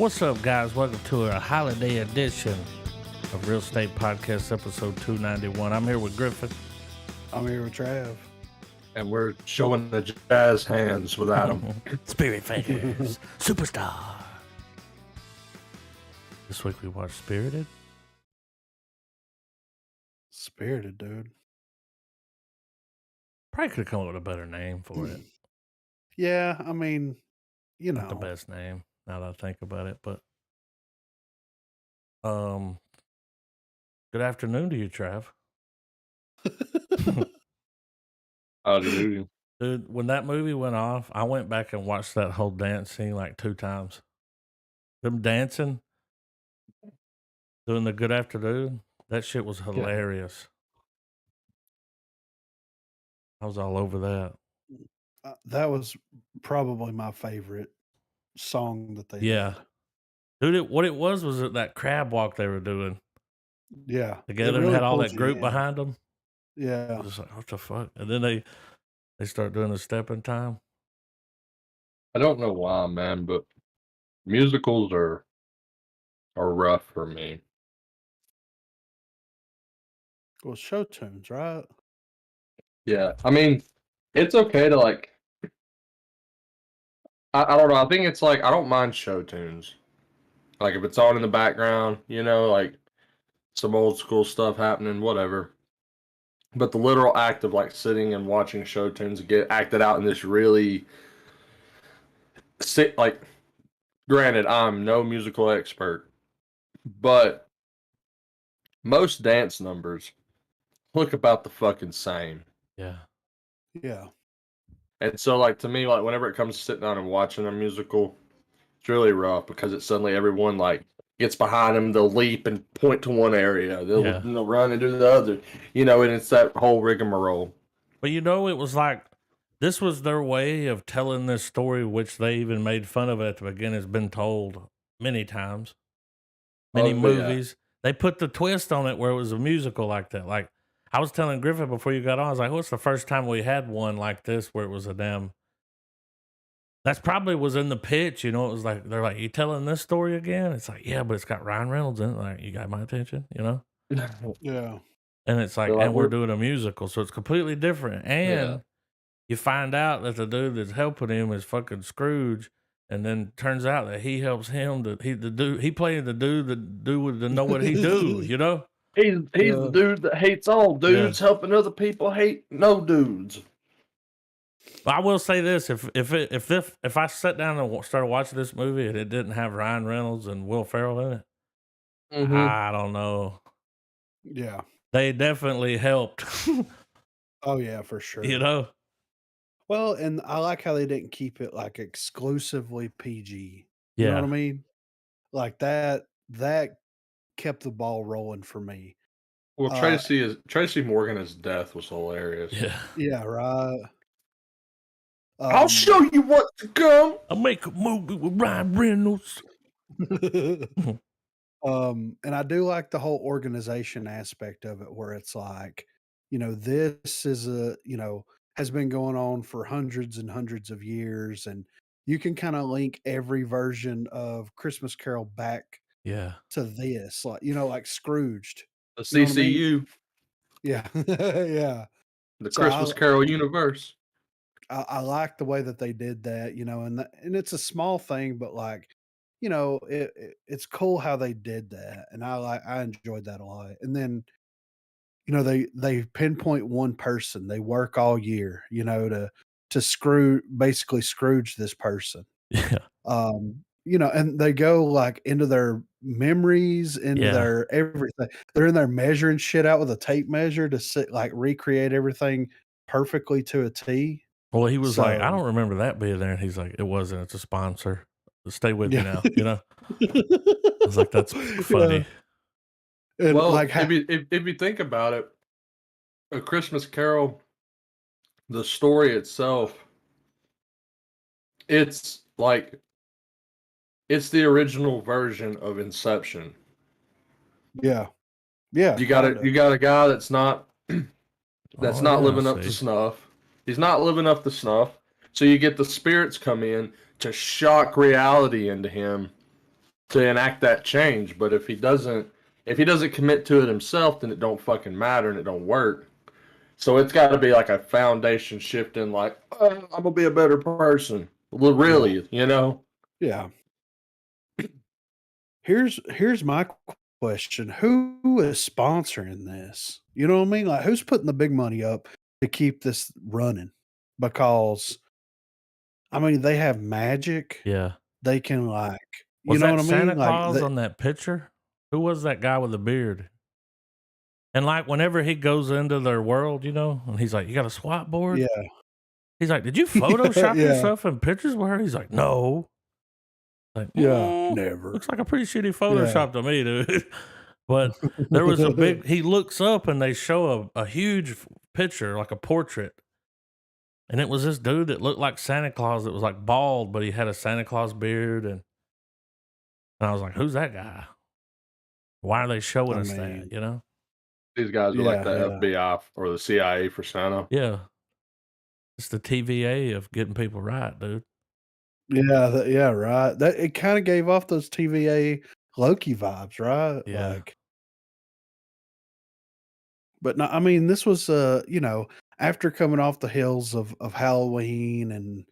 What's up, guys? Welcome to a holiday edition of Real Estate Podcast, episode 291. I'm here with Griffin. I'm here with Trav. And we're showing the jazz hands with Adam. Spirit Fingers, Superstar. This week we watched Spirited. Spirited, dude. Probably could have come up with a better name for it. Yeah, I mean, you Not the know. best name, now that I think about it, but good afternoon to you, Trav. Hallelujah. Dude, when that movie went off, I went back and watched that whole dance scene like 2 times. Them dancing, doing the good afternoon, that shit was hilarious. I was all over that. That was probably my favorite song that they Yeah. did. Dude, what it was that crab walk they were doing Yeah. together really and had all pulls that you group in. behind them. I Yeah. was just like, what the fuck? And then they start doing the step in time. I don't know why, man, but musicals are rough for me. Well, show tunes, right? Yeah, I mean, it's okay to like. I don't know. I think it's like I don't mind show tunes. Like if it's on in the background, like some old school stuff happening, whatever. But the literal act of like sitting and watching show tunes get acted out in this really like. Granted, I'm no musical expert, but most dance numbers look about the fucking same. Yeah. Yeah. And so, like, to me, like, whenever it comes to sitting down and watching a musical, it's really rough because it's suddenly everyone, like, gets behind them, they'll leap and point to one area, they'll run and do the other, and it's that whole rigmarole. But it was like, this was their way of telling this story, which they even made fun of at the beginning. It's been told many times, many movies. Yeah. They put the twist on it where it was a musical like that. Like, I was telling Griffin before you got on, I was like, what's the first time we had one like this where it was a damn... That's probably was in the pitch, it was like, they're like, you telling this story again? It's like, yeah, but it's got Ryan Reynolds in it. Like, you got my attention, Yeah. And it's like, and we're doing a musical, so it's completely different. And you find out that the dude that's helping him is fucking Scrooge, and then turns out that he helps him he played the dude that to know what he do, He's the dude that hates all dudes, helping other people hate no dudes. I will say this: if I sat down and started watching this movie and it didn't have Ryan Reynolds and Will Ferrell in it, I don't know. Yeah, they definitely helped. Oh yeah, for sure. Well, and I like how they didn't keep it like exclusively PG. Yeah. You know what I mean? Like that kept the ball rolling for me. Well, Tracy Morgan's death was hilarious. Yeah. Yeah, right. I'll show you what to come. I'll make a movie with Ryan Reynolds. And I do like the whole organization aspect of it, where it's like, this is has been going on for hundreds and hundreds of years, and you can kind of link every version of Christmas Carol back to this, like, like Scrooged. The CCU. Yeah. Yeah. The Christmas Carol universe. I like the way that they did that, and it's a small thing, but like, it's cool how they did that, and I enjoyed that a lot. And then, they pinpoint one person. They work all year, to basically Scrooge this person. Yeah. And they go like into their memories, into their everything. They're in there measuring shit out with a tape measure to recreate everything perfectly to a T. Well, he was like, I don't remember that being there. And he's like, it wasn't. It's a sponsor. Stay with me now, I was like, that's funny. Yeah. Well, if you think about it, A Christmas Carol, the story itself, it's the original version of Inception. Yeah. Yeah. You got a guy that's not living up to snuff. He's not living up to snuff. So you get the spirits come in to shock reality into him to enact that change. But if he doesn't commit to it himself, then it don't fucking matter and it don't work. So it's got to be like a foundation shift in, like, I'm gonna be a better person. Well, really, you know? Yeah. Here's my question: who is sponsoring this? You know what I mean? Like, who's putting the big money up to keep this running? Because I mean, they have magic. Yeah. They can, like, you Was know that what I Santa mean? Like, Claus on that picture? Who was that guy with the beard? And like whenever he goes into their world, you know, and he's like, "You got a SWAT board?" yeah, He's like, "Did you Photoshop yeah, yourself in pictures with her?" He's like, "No." Like, yeah, never. looks like a pretty shitty Yeah, Photoshop to me, dude. But there was a big. He looks up and they show a huge picture, like a portrait, and it was this dude that looked like Santa Claus. That was like bald, but he had a Santa Claus beard, and I was like, "Who's that guy? Why are they showing I us that?" mean, You know? These guys are like yeah, the yeah, FBI or the CIA for Santa. Yeah, it's the TVA of getting people right, dude. yeah, right. That it kind of gave off those TVA Loki vibes, right? Yeah, Like, but no, I mean, this was, you know, after coming off the hills of Halloween and,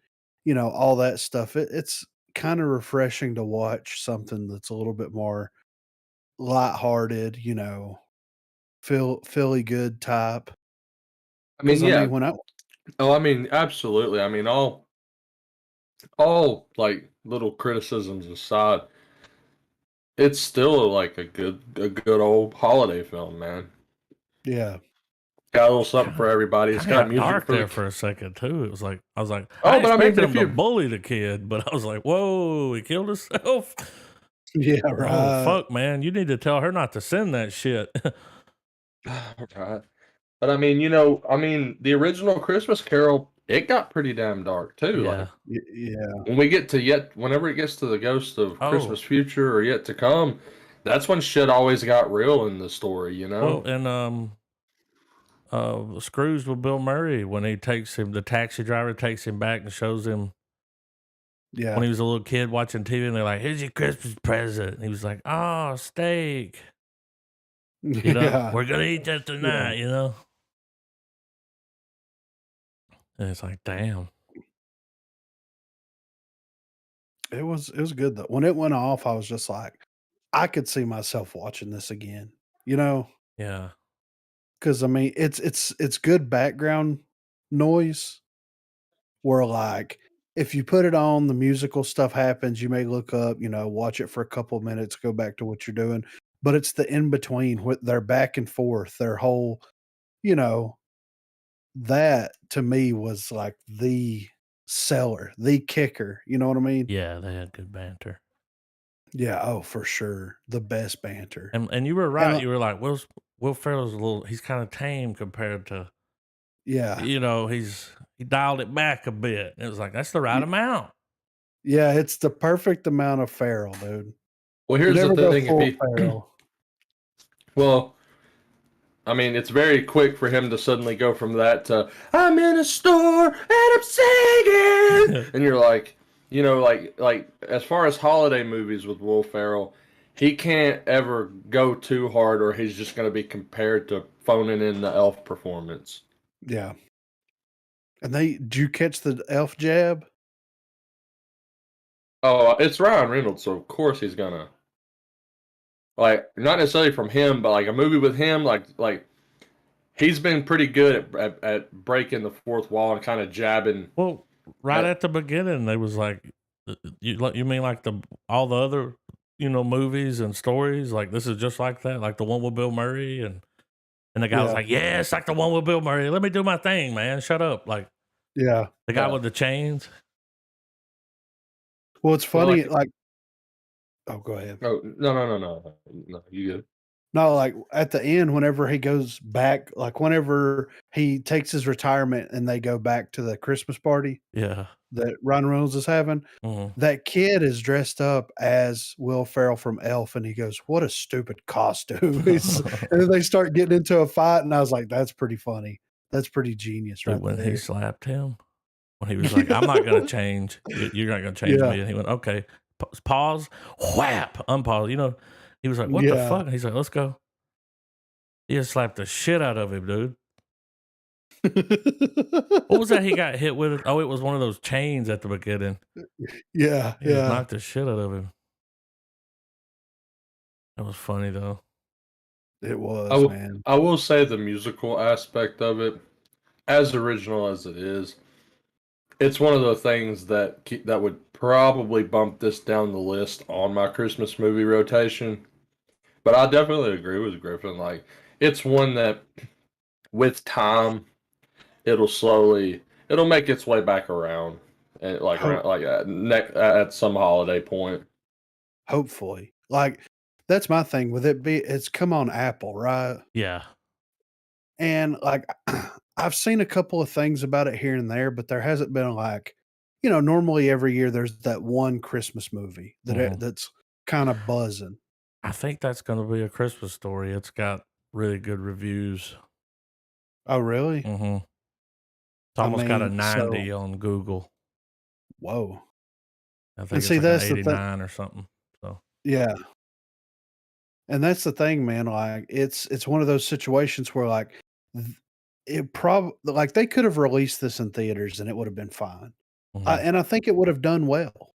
you know, all that stuff, it's kind of refreshing to watch something that's a little bit more lighthearted, you know, feely good type. I mean, Because I yeah. mean, when I Oh, I mean, absolutely. I mean, all like little criticisms aside, it's still like a good old holiday film, man. yeah, Got a little something for everybody. It's kind of got got music dark for there the. for a second too. It was like I Oh, I but I mean, expected if him to you, bully the kid, but I was like, "Whoa, he killed himself." yeah, Oh right, fuck, man! You need to tell her not to send that shit. right. But I mean, you know, I mean, the original Christmas Carol, it got pretty damn dark too. Like Yeah. yeah, when we get to whenever it gets to the ghost of Oh Christmas future or yet to come, that's when shit always got real in the story, you well, know? and Screws with Bill Murray when he takes him, the taxi driver takes him back and shows him when yeah, he was a little kid watching TV, and they're like, "Here's your Christmas present." And he was like, "Oh, steak." You know, yeah, we're gonna eat that yeah. tonight. You know, and it's like, damn, It was good though. When it went off, I was just like, I could see myself watching this again, you know? yeah, Because I mean, it's good background noise where, like, if you put it on, the musical stuff happens, you may look up, you know, watch it for a couple of minutes, go back to what you're doing, but it's the in between, with their back and forth, their whole, you know, that to me was like the seller, the kicker, you know what I mean? yeah. They had good banter, Yeah, oh, for sure, the best banter. and you were And, right. You were like, Will Ferrell's a little. He's kind of tame compared to, yeah. you know, he dialed it back a bit. It was like that's the right amount. Yeah, it's the perfect amount of Ferrell, dude. Well, You here's the never go thing, if full he Ferrell. well, I mean, it's very quick for him to suddenly go from that to "I'm in a store and I'm singing," and you're like, you know, like as far as holiday movies with Will Ferrell, he can't ever go too hard, or he's just going to be compared to phoning in the Elf performance. Yeah. And did you catch the elf jab? Oh, it's Ryan Reynolds, so of course he's gonna like not necessarily from him, but like a movie with him, like he's been pretty good at breaking the fourth wall and kind of jabbing. Well, right At, at the beginning, they was like, you mean like all the other, you know, movies and stories? Like this is just like that, like the one with Bill Murray, and the guy was Yeah. like, yeah, it's like the one with Bill Murray. Let me do my thing, man. Shut up, like Yeah. the guy yeah. with the chains. Well, it's Well, funny, like, like, oh, go ahead. oh no, you good? No, like at the end, whenever he goes back, like whenever he takes his retirement and they go back to the Christmas party Yeah. that Ryan Reynolds is having, Mhm. that kid is dressed up as Will Ferrell from Elf, and he goes, "What a stupid costume!" And then they start getting into a fight, and I was like, "That's pretty funny. That's pretty genius, Dude, right when he there." slapped him, when he was like, "I'm not gonna change. You're not gonna change Yeah, me," and he went, "Okay." pause, whap, unpause. You know, he was like, "What the fuck?" And he's like, "Let's go." He just slapped the shit out of him, dude. What was that he got hit with? Oh, it was one of those chains at the beginning. Yeah, He just knocked the shit out of him. That was funny though. It was, man. I will say the musical aspect of it, as original as it is, it's one of the things that would probably bump this down the list on my Christmas movie rotation. But I definitely agree with Griffin. Like, it's one that, with time, it'll make its way back around, and at some holiday point. Hopefully, like that's my thing with it. It's come on Apple, right? Yeah. And like, I've seen a couple of things about it here and there, but there hasn't been like, normally every year there's that one Christmas movie that's kind of buzzing. I think that's going to be A Christmas Story. It's got really good reviews. Oh, really? Mm-hmm. It's almost got a 90 on Google. Whoa. I think it's like an 89 or something. So yeah. And that's the thing, man. Like, it's one of those situations where like it probably like they could have released this in theaters and it would have been fine. And I think it would have done well.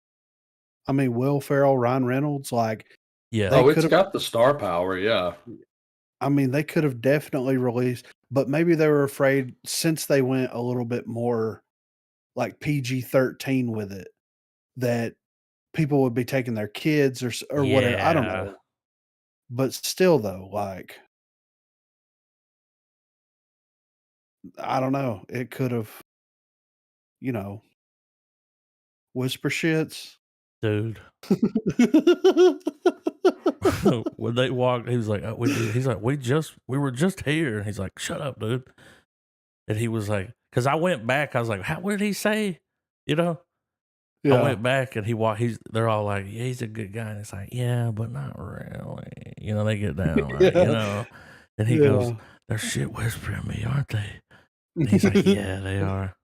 I mean, Will Ferrell, Ryan Reynolds, like, yeah. Oh, it's got the star power, yeah. I mean, they could have definitely released, but maybe they were afraid since they went a little bit more like PG-13 with it, that people would be taking their kids or whatever. I don't know. But still, though, like, I don't know. It could have, whisper shits. Dude. When they walked, he was like, we were just here. He's like, shut up, dude. And he was like, because I went back, I was like, what did he say? I went back and they're all like, yeah, he's a good guy. And it's like, yeah, but not really. They get down, right? And he goes, they're shit whispering me, aren't they? And he's like, yeah, they are.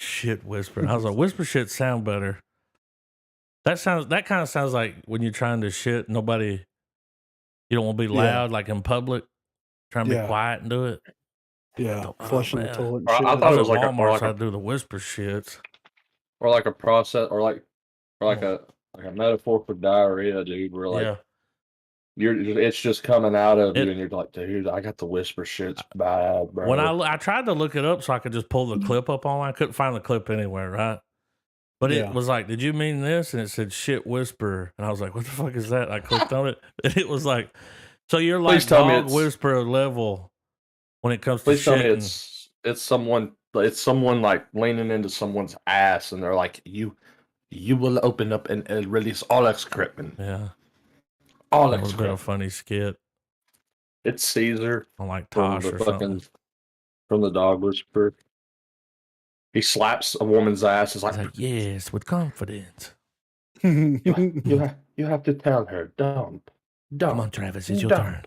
Shit whispering. I was like, whisper shit sound better. That kind of sounds like when you're trying to shit, you don't want to be loud, like in public, trying to be quiet and do it. Yeah, flushing the toilet and I shit. thought it was like Walmart, so I do the whisper shits. Or like a process, or like a metaphor for diarrhea, dude. Where like it's just coming out of you, and you're like, dude, I got the whisper shits bad, bro. When I tried to look it up so I could just pull the clip up online, I couldn't find the clip anywhere, right? But it was like, did you mean this? And it said shit whisper, and I was like, what the fuck is that? I clicked on it, and it was like, so you're like dog whisperer level when it comes to shit. Please tell me it's someone like leaning into someone's ass, and they're like, you will open up and release all excrement. Yeah. All excrement. That would have been a funny skit. It's Caesar. On like Tosh or something. From the dog whisperer. He slaps a woman's ass. It's like, yes, with confidence. You have to tell her, don't. Come on, Travis, it's your turn.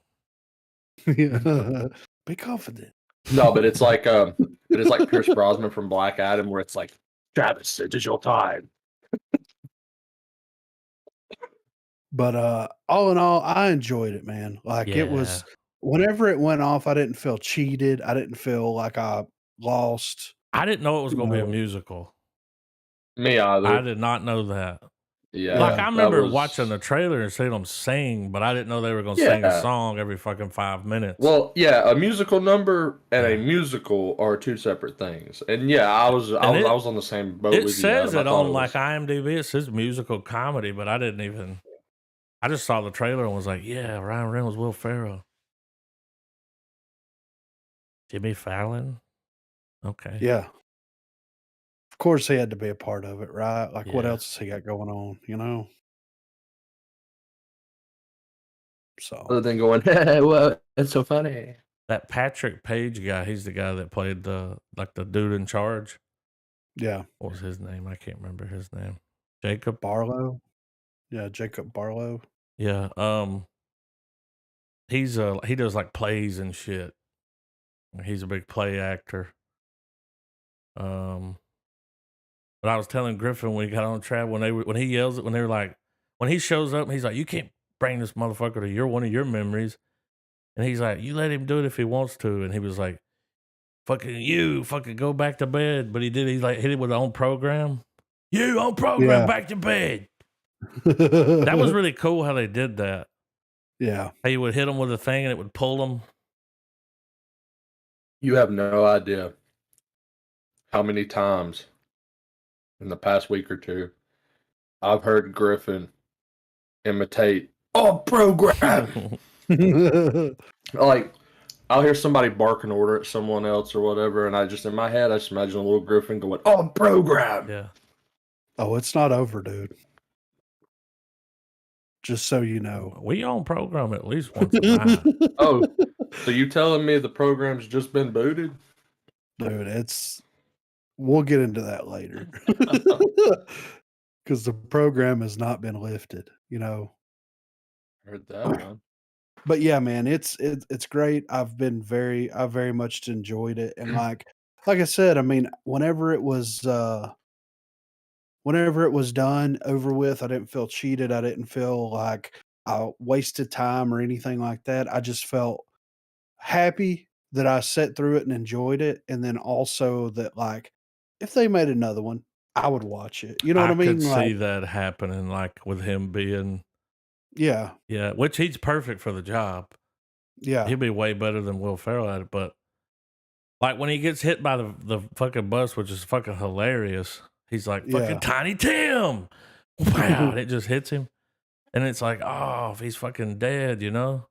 Be confident. No, but it's like Pierce Brosnan from Black Adam, where it's like, Travis, it is your time. But all in all, I enjoyed it, man. Like it was, whenever it went off, I didn't feel cheated. I didn't feel like I lost. I didn't know it was going to be a musical. Me either. I did not know that. Yeah. Like I remember watching the trailer and seeing them sing, but I didn't know they were going to sing a song every fucking 5 minutes. Well, yeah, a musical number and a musical are two separate things. And yeah, I was on the same boat with you. It says it on like IMDb. It says musical comedy, but I didn't even. I just saw the trailer and was like, yeah, Ryan Reynolds, Will Ferrell, Jimmy Fallon. Okay. Yeah. Of course, he had to be a part of it, right? Like, what else has he got going on, So, other than going, hey, well, it's so funny. That Patrick Page guy, he's the guy that played the dude in charge. Yeah. What was his name? I can't remember his name. Jacob Barlow. Yeah, Jacob Barlow. Yeah. He does like plays and shit. He's a big play actor. But But I was telling Griffin when he got on Trav when he yells it when they were like when he shows up and he's like, you can't bring this motherfucker to one of your memories. And he's like, you let him do it if he wants to. And he was like, fucking go back to bed. But he like hit it with on program. You on program, back to bed. That was really cool how they did that. Yeah. How you would hit them with a thing and it would pull them. You have no idea how many times in the past week or two I've heard Griffin imitate on program. Like, I'll hear somebody bark an order at someone else or whatever, and I just, in my head, I just imagine a little Griffin going, on program. Yeah. Oh, it's not over, dude. Just so you know. We on program at least once a night. Oh, so you telling me the program's just been booted? Dude, we'll get into that later. Because the program has not been lifted, you know. Heard that one. But yeah, man, it's great. I've very much enjoyed it. And like I said, I mean, whenever it was done, over with, I didn't feel cheated. I didn't feel like I wasted time or anything like that. I just felt happy that I sat through it and enjoyed it. And then also that, like, if they made another one, I would watch it. You know what I mean? I could Like, see that happening, like with him being, yeah, which he's perfect for the job. yeah, He'd be way better than Will Ferrell at it. But like when he gets hit by the fucking bus, which is fucking hilarious, he's like, fucking yeah. Tiny Tim. Wow. And it just hits him. And it's like, oh, if he's fucking dead, you know?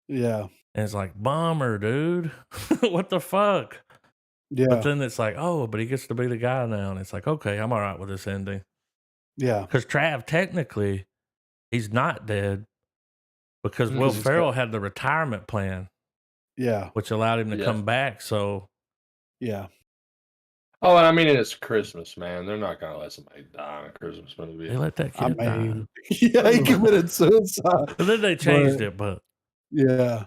Yeah, And it's like, bummer, dude. What the fuck? yeah, But then it's like, oh, but he gets to be the guy now. And it's like, okay, I'm all right with this ending. yeah. Because Trav, technically, he's not dead because Will Because he's Ferrell got, had the retirement plan, yeah, which allowed him to Yeah. come back. So, yeah. Oh, and I mean, it's Christmas, man. They're not gonna let somebody die in a Christmas movie. they let that I kid die. mean, yeah, he committed suicide. And then they changed But it, but yeah.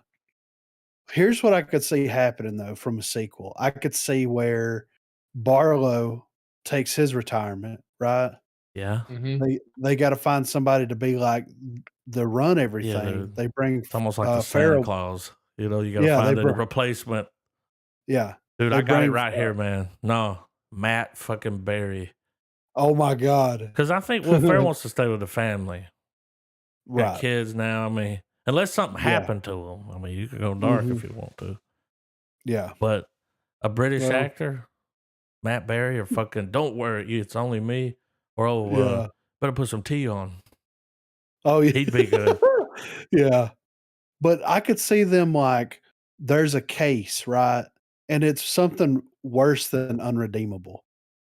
Here's what I could see happening though from a sequel. I could see where Barlow takes his retirement, right? yeah. Mm-hmm. They got to find somebody to be like the run Yeah, everything. dude. They bring It's almost like the Santa Farrell. Claus. You know, you got to Yeah, find a replacement. yeah. Dude, They I got it bring right here, man. No, Matt fucking Berry. Oh my God. Because I think Will Ferrell wants to stay with the family. Got Right. kids now. I mean, unless something Yeah. happened to him. I mean, you could go dark if you want to. Yeah. But a British Well, actor, Matt Berry, or fucking Don't Worry, It's Only Me, or yeah. better put some tea on. Oh yeah. He'd be good. Yeah. But I could see them like there's a case, right? And it's something worse than unredeemable.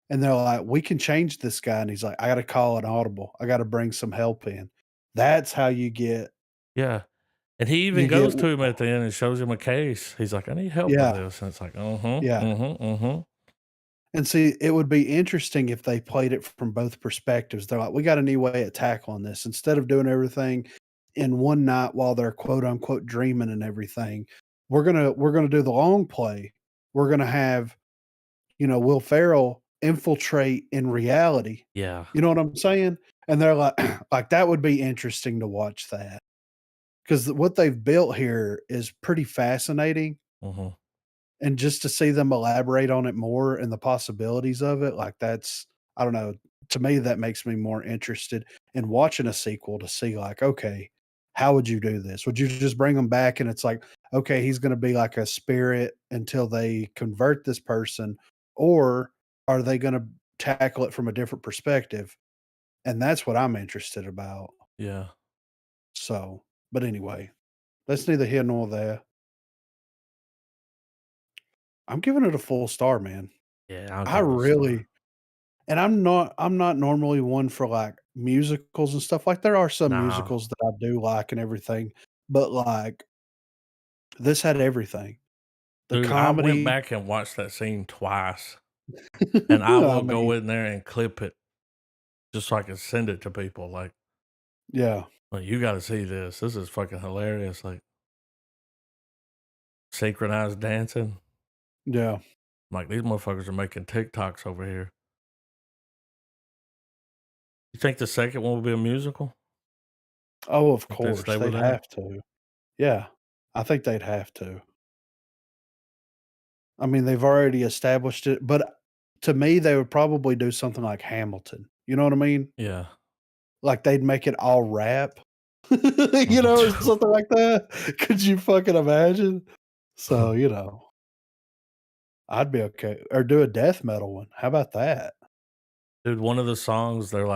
And they're like, we can change this guy. And he's like, I got to call an audible. I got to bring some help in. That's how you get, Yeah. And he even goes to him at the end and shows him a case. He's like, I need help with this. And it's like, yeah. And see, it would be interesting if they played it from both perspectives. They're like, we got a new way of tackling this. Instead of doing everything in one night while they're quote unquote dreaming and everything, we're gonna do the long play. We're gonna have, Will Ferrell infiltrate in reality. Yeah. You know what I'm saying? And they're like, like that would be interesting to watch that. Because what they've built here is pretty fascinating. Mm-hmm. And just to see them elaborate on it more and the possibilities of it, like that's, I don't know, to me, that makes me more interested in watching a sequel to see, like, okay, how would you do this? Would you just bring them back and it's like, okay, he's going to be like a spirit until they convert this person? Or are they going to tackle it from a different perspective? And that's what I'm interested about. Yeah. So, but anyway, that's neither here nor there. I'm giving it a full star, man. Yeah. I really, and I'm not normally one for like musicals and stuff. Like there are some musicals that I do like and everything, but like this had everything. The Dude, I went comedy. back and watched that scene twice. And I will go in there and clip it just so I can send it to people. Like, yeah. well, you got to see this. This is fucking hilarious. Like, synchronized dancing. Yeah. Like, these motherfuckers are making TikToks over here. You think the second one will be a musical? Oh, of If they course, stay with they'd that? have to. Yeah, I think they'd have to. I mean, they've already established it, but to me, they would probably do something like Hamilton. You know what I mean? Yeah. Like they'd make it all rap, or something like that. Could you fucking imagine? So, I'd be okay. Or do a death metal one. How about that? Dude, one of the songs, they're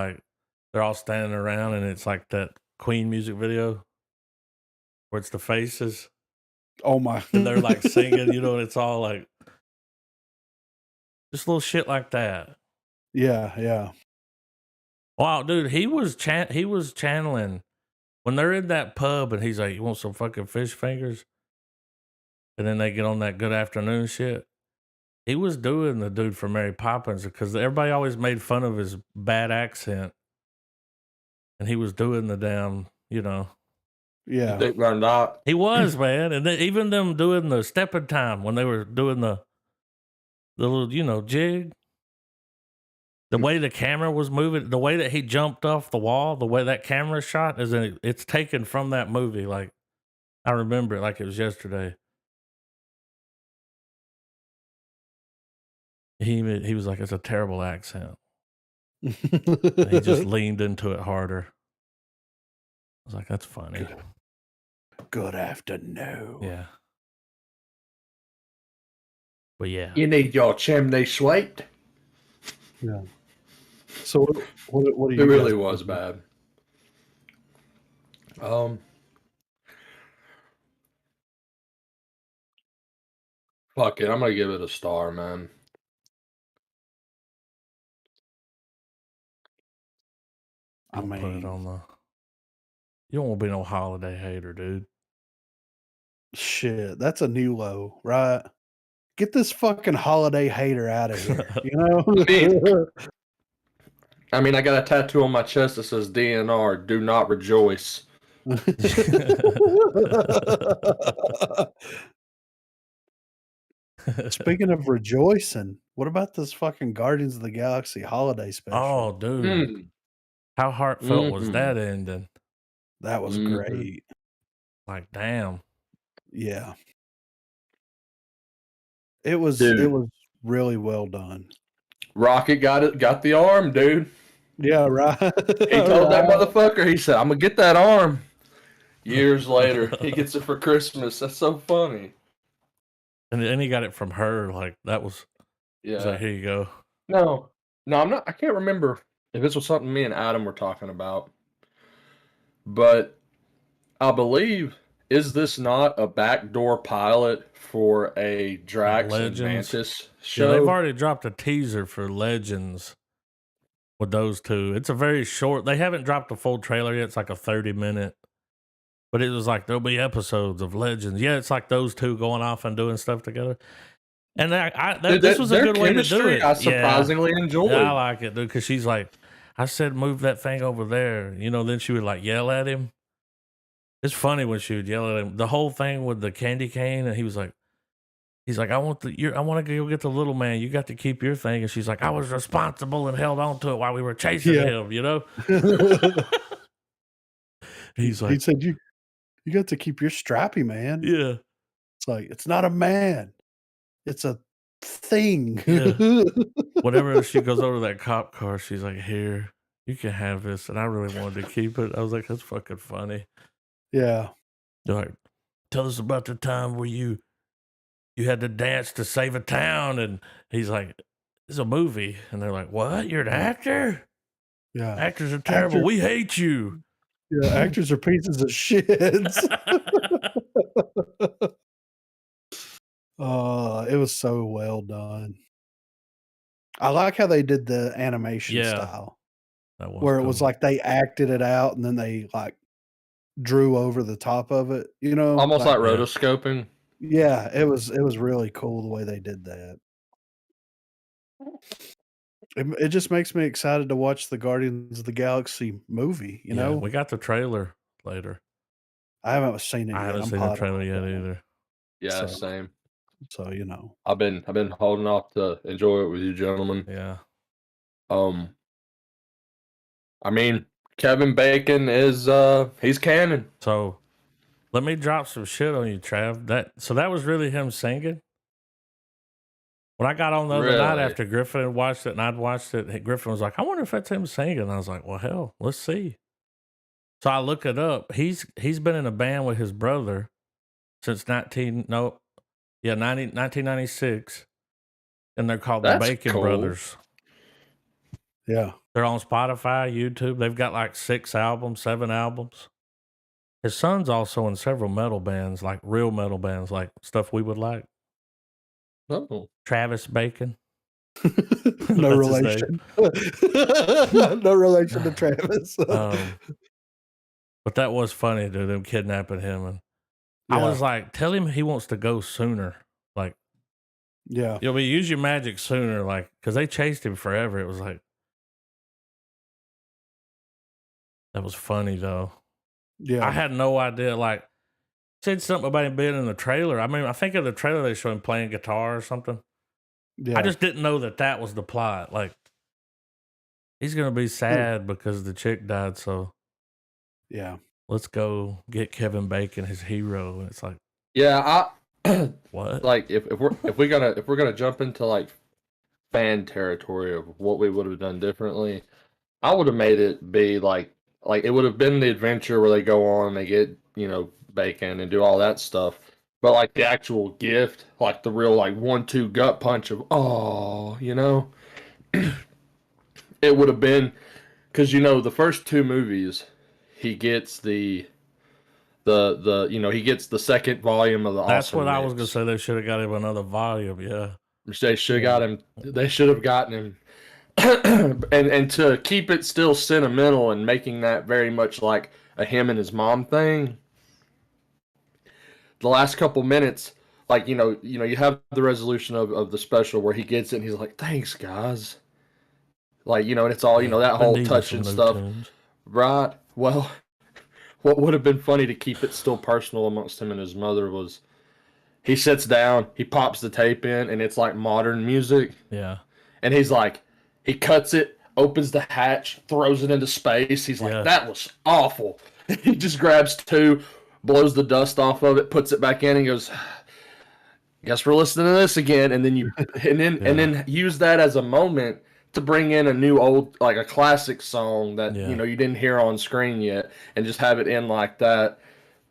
all standing around and it's like that Queen music video where it's the faces Oh my. and they're like singing, and it's all like just little shit like that. Yeah, yeah. Wow, dude, he was channeling when they're in that pub and he's like, "You want some fucking fish fingers?" And then they get on that good afternoon shit. He was doing the dude from Mary Poppins because everybody always made fun of his bad accent. And he was doing the damn, Yeah. Dick Van Dyke. he was, man. And then even them doing the stepping time when they were doing the little, jig. The way the camera was moving, the way that he jumped off the wall, the way that camera shot it's taken from that movie. Like I remember it like it was yesterday. He was like, it's a terrible accent. And he just leaned into it harder. I was like, that's funny. Good afternoon. Yeah. But yeah. You need your chimney swept. Yeah. So what do you It really guys was think? bad. Fuck it, I'm gonna give it a star, man. I I'm gonna put it mean, on the. You don't want to be no holiday hater, dude. shit, that's a new low, right? Get this fucking holiday hater out of here, I mean, I got a tattoo on my chest that says DNR, do not rejoice. Speaking of rejoicing, what about this fucking Guardians of the Galaxy holiday special? Oh, dude. How heartfelt was that ending? That was great. Like, damn. Yeah. It was really well done. Rocket got the arm, dude. Yeah, right. He told that motherfucker, he said, I'm gonna get that arm. Years later, he gets it for Christmas. That's so funny. And then he got it from her. Like, that was. Yeah. Like, here you go. No, I'm not. I can't remember if this was something me and Adam were talking about. But I believe, is this not a backdoor pilot for a Drax and Mantis show? Yeah, they've already dropped a teaser for Legends with those two. It's a very short. They haven't dropped a full trailer yet. It's like a 30-minute. But it was like, there'll be episodes of Legends. Yeah, it's like those two going off and doing stuff together. And this was a good way to do it. I surprisingly enjoyed. Yeah, I like it, dude, because she's like, I said, move that thing over there. Then she would like yell at him. It's funny when she would yell at him. The whole thing with the candy cane, and he's like, I want to go get the little man. You got to keep your thing. And she's like, I was responsible and held on to it while we were chasing him. He's like, he said, you got to keep your strappy, man. Yeah. It's like, it's not a man. It's a thing. Yeah. Whenever she goes over to that cop car, she's like, here, you can have this. And I really wanted to keep it. I was like, that's fucking funny. Yeah. They're like, tell us about the time where you had to dance to save a town. And he's like, it's a movie. And they're like, what? You're an actor? Yeah. Actors are terrible. We hate you. Yeah, actors are pieces of shit. It was so well done. I like how they did the animation style. Where it was like they acted it out and then they like drew over the top of it, almost like rotoscoping. Yeah, it was really cool the way they did that. It just makes me excited to watch the Guardians of the Galaxy movie, We got the trailer later. I haven't seen it yet. I haven't seen the trailer yet either. Yeah, same. So, I've been holding off to enjoy it with you gentlemen. Yeah. I mean, Kevin Bacon is he's canon. So let me drop some shit on you, Trav. That was really him singing. When I got on the other night after Griffin had watched it and I'd watched it, Griffin was like, I wonder if that's him singing. And I was like, well, hell, let's see. So I look it up. He's been in a band with his brother since 1996. And they're called the Bacon Brothers. Yeah. They're on Spotify, YouTube. They've got like 7 albums. His son's also in several metal bands, like real metal bands, like stuff we would like. Oh. Travis Bacon. No relation. No relation to Travis. But that was funny, dude, them kidnapping him. And I was like, tell him he wants to go sooner. Like, yeah. Use your magic sooner. Like, because they chased him forever. It was like, that was funny, though. Yeah. I had no idea. Like, said something about him being in the trailer. I mean, I think in the trailer they showed him playing guitar or something. Yeah. I just didn't know that was the plot. Like, he's going to be sad because the chick died. So, yeah, let's go get Kevin Bacon, his hero. And it's like, yeah, what? Like, if we're gonna jump into like fan territory of what we would have done differently, I would have made it be like it would have been the adventure where they go on, they get Bacon and do all that stuff. But like the actual gift, like the real like 1-2 gut punch of it would have been because the first 2 movies he gets he gets the second volume of the That's awesome what I was mix. gonna say. They should have got him another volume. Yeah, they should have got him. They should have gotten him. and to keep it still sentimental and making that very much like a him and his mom thing. The last couple minutes, like you have the resolution of the special where he gets it and he's like, "Thanks, guys." Like and it's all that whole touching stuff, right? Well, what would have been funny to keep it still personal amongst him and his mother was he sits down, he pops the tape in, and it's like modern music. Yeah, and he's like, he cuts it, opens the hatch, throws it into space. He's like, that was awful. He just grabs 2. Blows the dust off of it, puts it back in, and goes, "Guess we're listening to this again." And then and then use that as a moment to bring in a new like a classic song that you didn't hear on screen yet, and just have it in like that.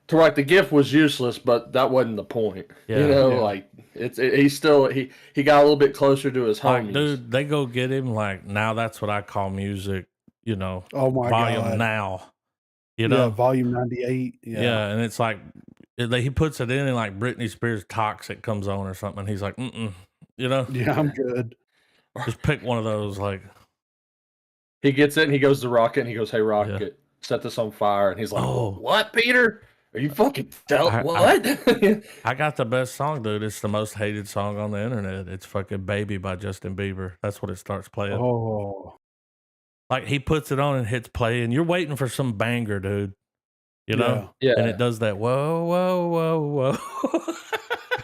To like the gift was useless, but that wasn't the point. Like he's still he got a little bit closer to his homies. Like, dude, they go get him. Like, now that's what I call music. Oh my volume God. Now. volume 98. Yeah, and it's like he puts it in and like Britney Spears' Toxic comes on or something. And he's like, Yeah, I'm good. Just pick one of those. Like, he gets it and he goes to Rocket and he goes, "Hey, Rocket, set this on fire." And he's like, "What, Peter? Are you fucking what?" I got the best song, dude. It's the most hated song on the internet. It's fucking "Baby" by Justin Bieber. That's what it starts playing. Oh. Like, he puts it on and hits play, and you're waiting for some banger, dude. Yeah. And it does that, whoa, whoa, whoa, whoa.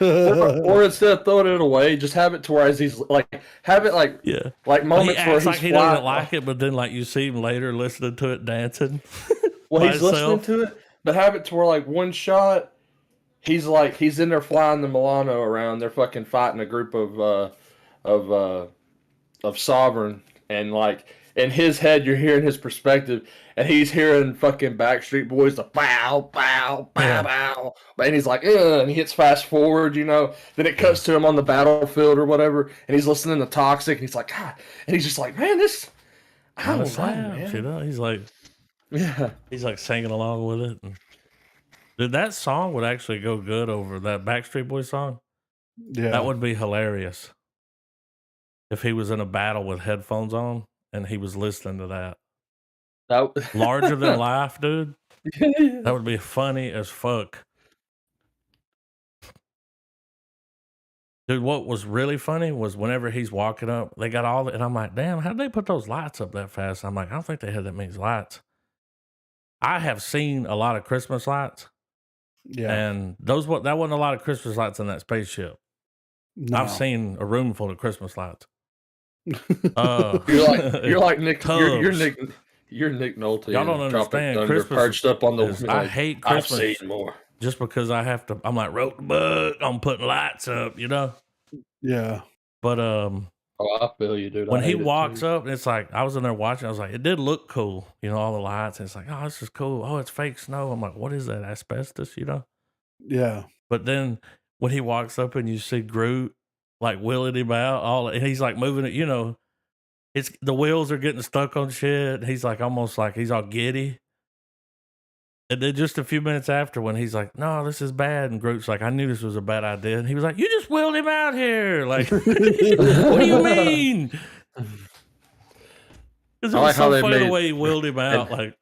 or instead of throwing it away, just have it to where he's like, have it like, like moments he where acts like he doesn't like it, but then like you see him later listening to it dancing. Well, he's listening to it, but have it to where like one shot, he's in there flying the Milano around. They're fucking fighting a group of Sovereign, and like, in his head, you're hearing his perspective, and he's hearing fucking Backstreet Boys, the bow, bow, bow, bow, and he's like, ugh, and he hits fast forward, then it cuts to him on the battlefield or whatever, and he's listening to Toxic, and he's like, God, and he's just like, man, this, I don't know, man. He's like, he's like singing along with it. And, dude, that song would actually go good over that Backstreet Boys song. Yeah. That would be hilarious if he was in a battle with headphones on and he was listening to that. Larger than life, dude. That would be funny as fuck. Dude, what was really funny was whenever he's walking up, they got all the, and I'm like, damn, how'd they put those lights up that fast? I'm like, I don't think they had that many lights. I have seen a lot of Christmas lights. Yeah. And that wasn't a lot of Christmas lights in that spaceship. No. I've seen a room full of Christmas lights. You're like Nick. You're You're Nick Nolte Y'all don't in Tropic understand. Thunder, Christmas perched up on the is. like, I hate I've Christmas seen more. just because I have to. I'm like wrote the book. I'm putting lights up, you know. Yeah. But Oh, I feel you, dude. when I he hate it walks too. up, it's like I was in there watching. I was like, it did look cool, you know, all the lights. And it's like, oh, this is cool. Oh, it's fake snow. I'm like, what is that? Asbestos, you know? Yeah. But then when he walks up and you see Groot like wheeling him out, and he's like moving it, you know, it's the wheels are getting stuck on shit. He's like almost like he's all giddy. And then just a few minutes after, when he's like, "No, this is bad," and Groot's like, "I knew this was a bad idea," and he was like, "You just wheeled him out here, like, what do you mean?" Because it I was like how so they funny the made- way he wheeled him out, like.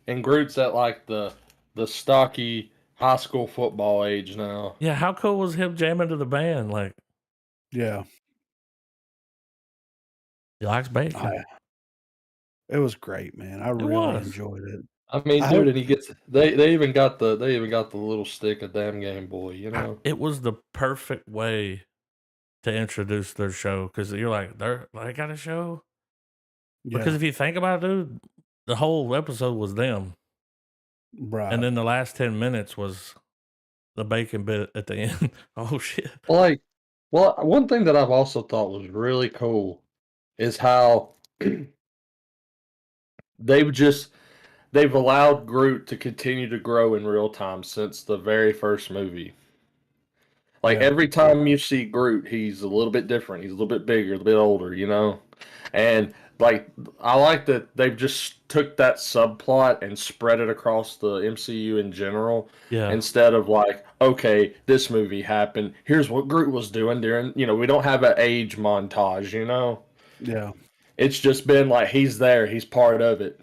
And Groot's at like the stocky high school football age now. Yeah, how cool was him jamming to the band? Like, Yeah. he likes bacon. It was great, man. I really was. enjoyed it. I mean, I dude, hope- and he gets they even got the little stick of damn Game Boy, you know. It was the perfect way to introduce their show because you're like, they got a show. Yeah. Because if you think about it, dude, the whole episode was them, Right. and then the last 10 minutes was the bacon bit at the end. Oh shit! Well, one thing that I've also thought was really cool is how they've allowed Groot to continue to grow in real time since the very first movie. Like Yeah. every time you see Groot, he's a little bit different. He's a little bit bigger, a little bit older, you know? And like I like that they've just took that subplot and spread it across the MCU in general. Yeah, Instead of like, okay, this movie happened. Here's what Groot was doing during, we don't have an age montage, you know? Yeah. It's just been like he's there, he's part of it.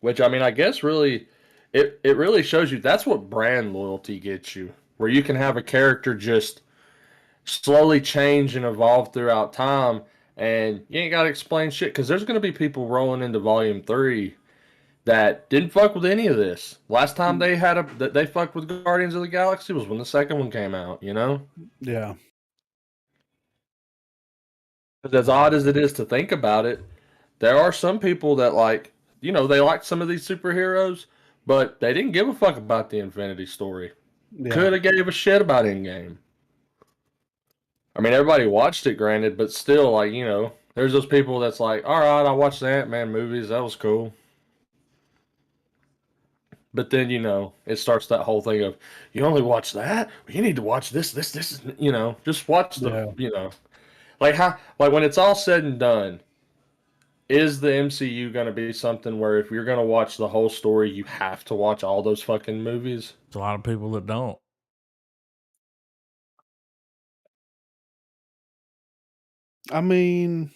Which I mean, I guess really it really shows you that's what brand loyalty gets you. Where you can have a character just slowly change and evolve throughout time and you ain't got to explain shit because there's going to be people rolling into volume 3 that didn't fuck with any of this. Last time they fucked with Guardians of the Galaxy was when the second one came out, you know? Yeah. Because as odd as it is to think about it, there are some people that like, they like some of these superheroes, but they didn't give a fuck about the Infinity story. Yeah. Could have gave a shit about Endgame. I mean, everybody watched it, granted, but still, like, there's those people that's like, all right, I watched the Ant-Man movies. That was cool. But then, it starts that whole thing of, you only watch that? Well, you need to watch this is, just watch the, like when it's all said and done, is the MCU going to be something where if you're going to watch the whole story, you have to watch all those fucking movies? there's a lot of people that don't. I mean,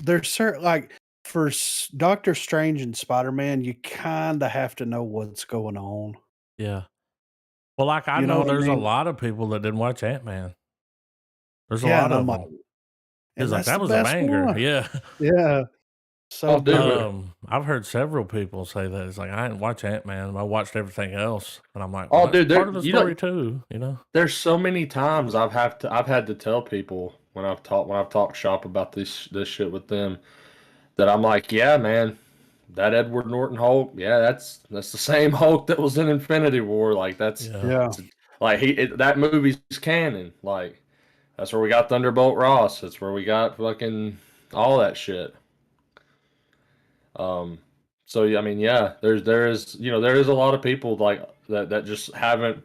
there's certain like for Doctor Strange and Spider-Man, you kind of have to know what's going on. Yeah. Well, like I You know know what I there's a mean? lot of people that didn't watch Ant-Man. There's a Yeah, lot and of I'm like, them. and It's like that's that the was a best banger. one. Yeah. Yeah. So Oh, dude, good. I've heard several people say that. It's like I didn't watch Ant-Man. I watched everything else, and I'm like, Oh, well, dude, that's part of the story too. You know? there's so many times I've had to tell people when I've talked shop about this shit with them that I'm like, yeah, man, that Edward Norton Hulk, yeah, that's the same Hulk that was in Infinity War. Like that's Yeah. like that movie's canon. Like that's where we got Thunderbolt Ross. That's where we got fucking all that shit. So yeah, I mean, yeah, there is a lot of people like that just haven't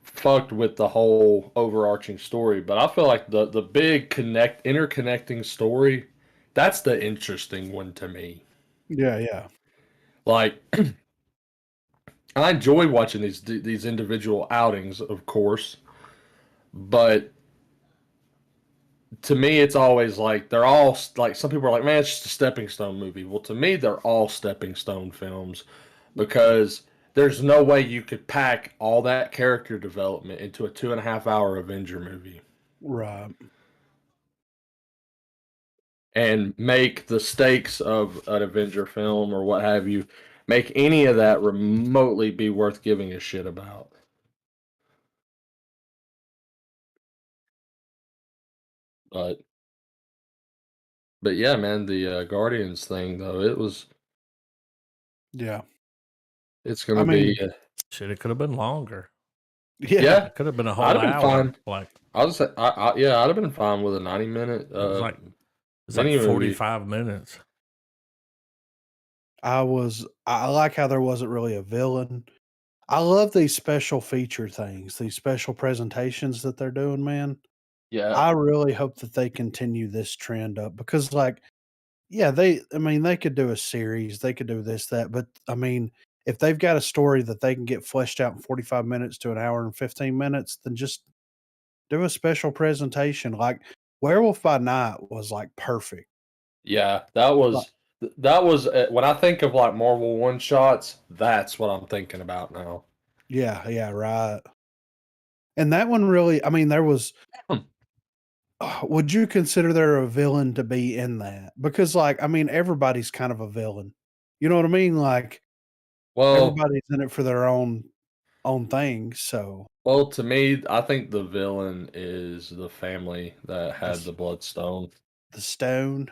fucked with the whole overarching story. But I feel like the big interconnecting story, that's the interesting one to me. Yeah, yeah. Like I enjoy watching these individual outings, of course, but to me, it's always like they're all like some people are like, man, it's just a stepping stone movie. Well, to me, they're all stepping stone films because there's no way you could pack all that character development into a 2.5 hour Avenger movie Right. and make the stakes of an Avenger film or what have you, make any of that remotely be worth giving a shit about. But But yeah, man, the Guardians thing though, Yeah. it's I gonna mean, be Shit, it could have been longer. yeah. yeah. It could have been a I'd whole have been hour. fine. Like I was yeah, I'd have been fine with a 90-minute it was like mini movie. 45 minutes. I like how there wasn't really a villain. I love these special feature things, these special presentations that they're doing, man. Yeah, I really hope that they continue this trend up because, like, yeah, I mean, they could do a series, they could do this, that, but I mean, if they've got a story that they can get fleshed out in 45 minutes to an hour and 15 minutes, then just do a special presentation. Like, Werewolf by Night was like perfect. yeah, Like, that was when I think of like Marvel one shots, that's what I'm thinking about now. yeah, right. And that one really, I mean, there was Hmm. would you consider there a villain to be in that? Because, like, I mean, everybody's kind of a villain. You know what I mean? Like, Well, everybody's in it for their own thing. So well, to me, I think the villain is the family that had the the Bloodstone. the stone,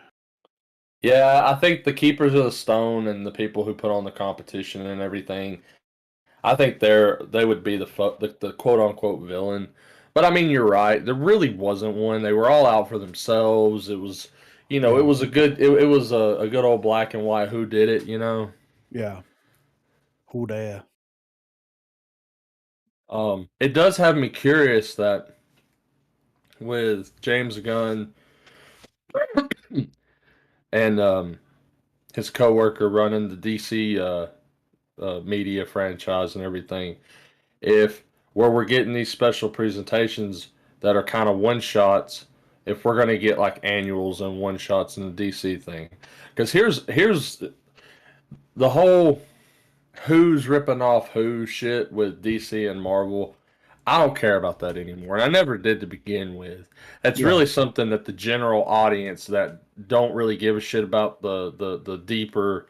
Yeah, I think the keepers of the stone and the people who put on the competition and everything, I think they would be the quote unquote villain. But I mean, you're right. There really wasn't one. They were all out for themselves. It was, it yeah, was it was a good old black and white who did it, yeah, who there? It does have me curious that with James Gunn and his coworker running the DC media franchise and everything, if where we're getting these special presentations that are kind of one shots, if we're gonna get like annuals and one shots in the DC thing, because here's the whole who's ripping off who shit with DC and Marvel. I don't care about that anymore, and I never did to begin with. It's Yeah, really something that the general audience that don't really give a shit about the deeper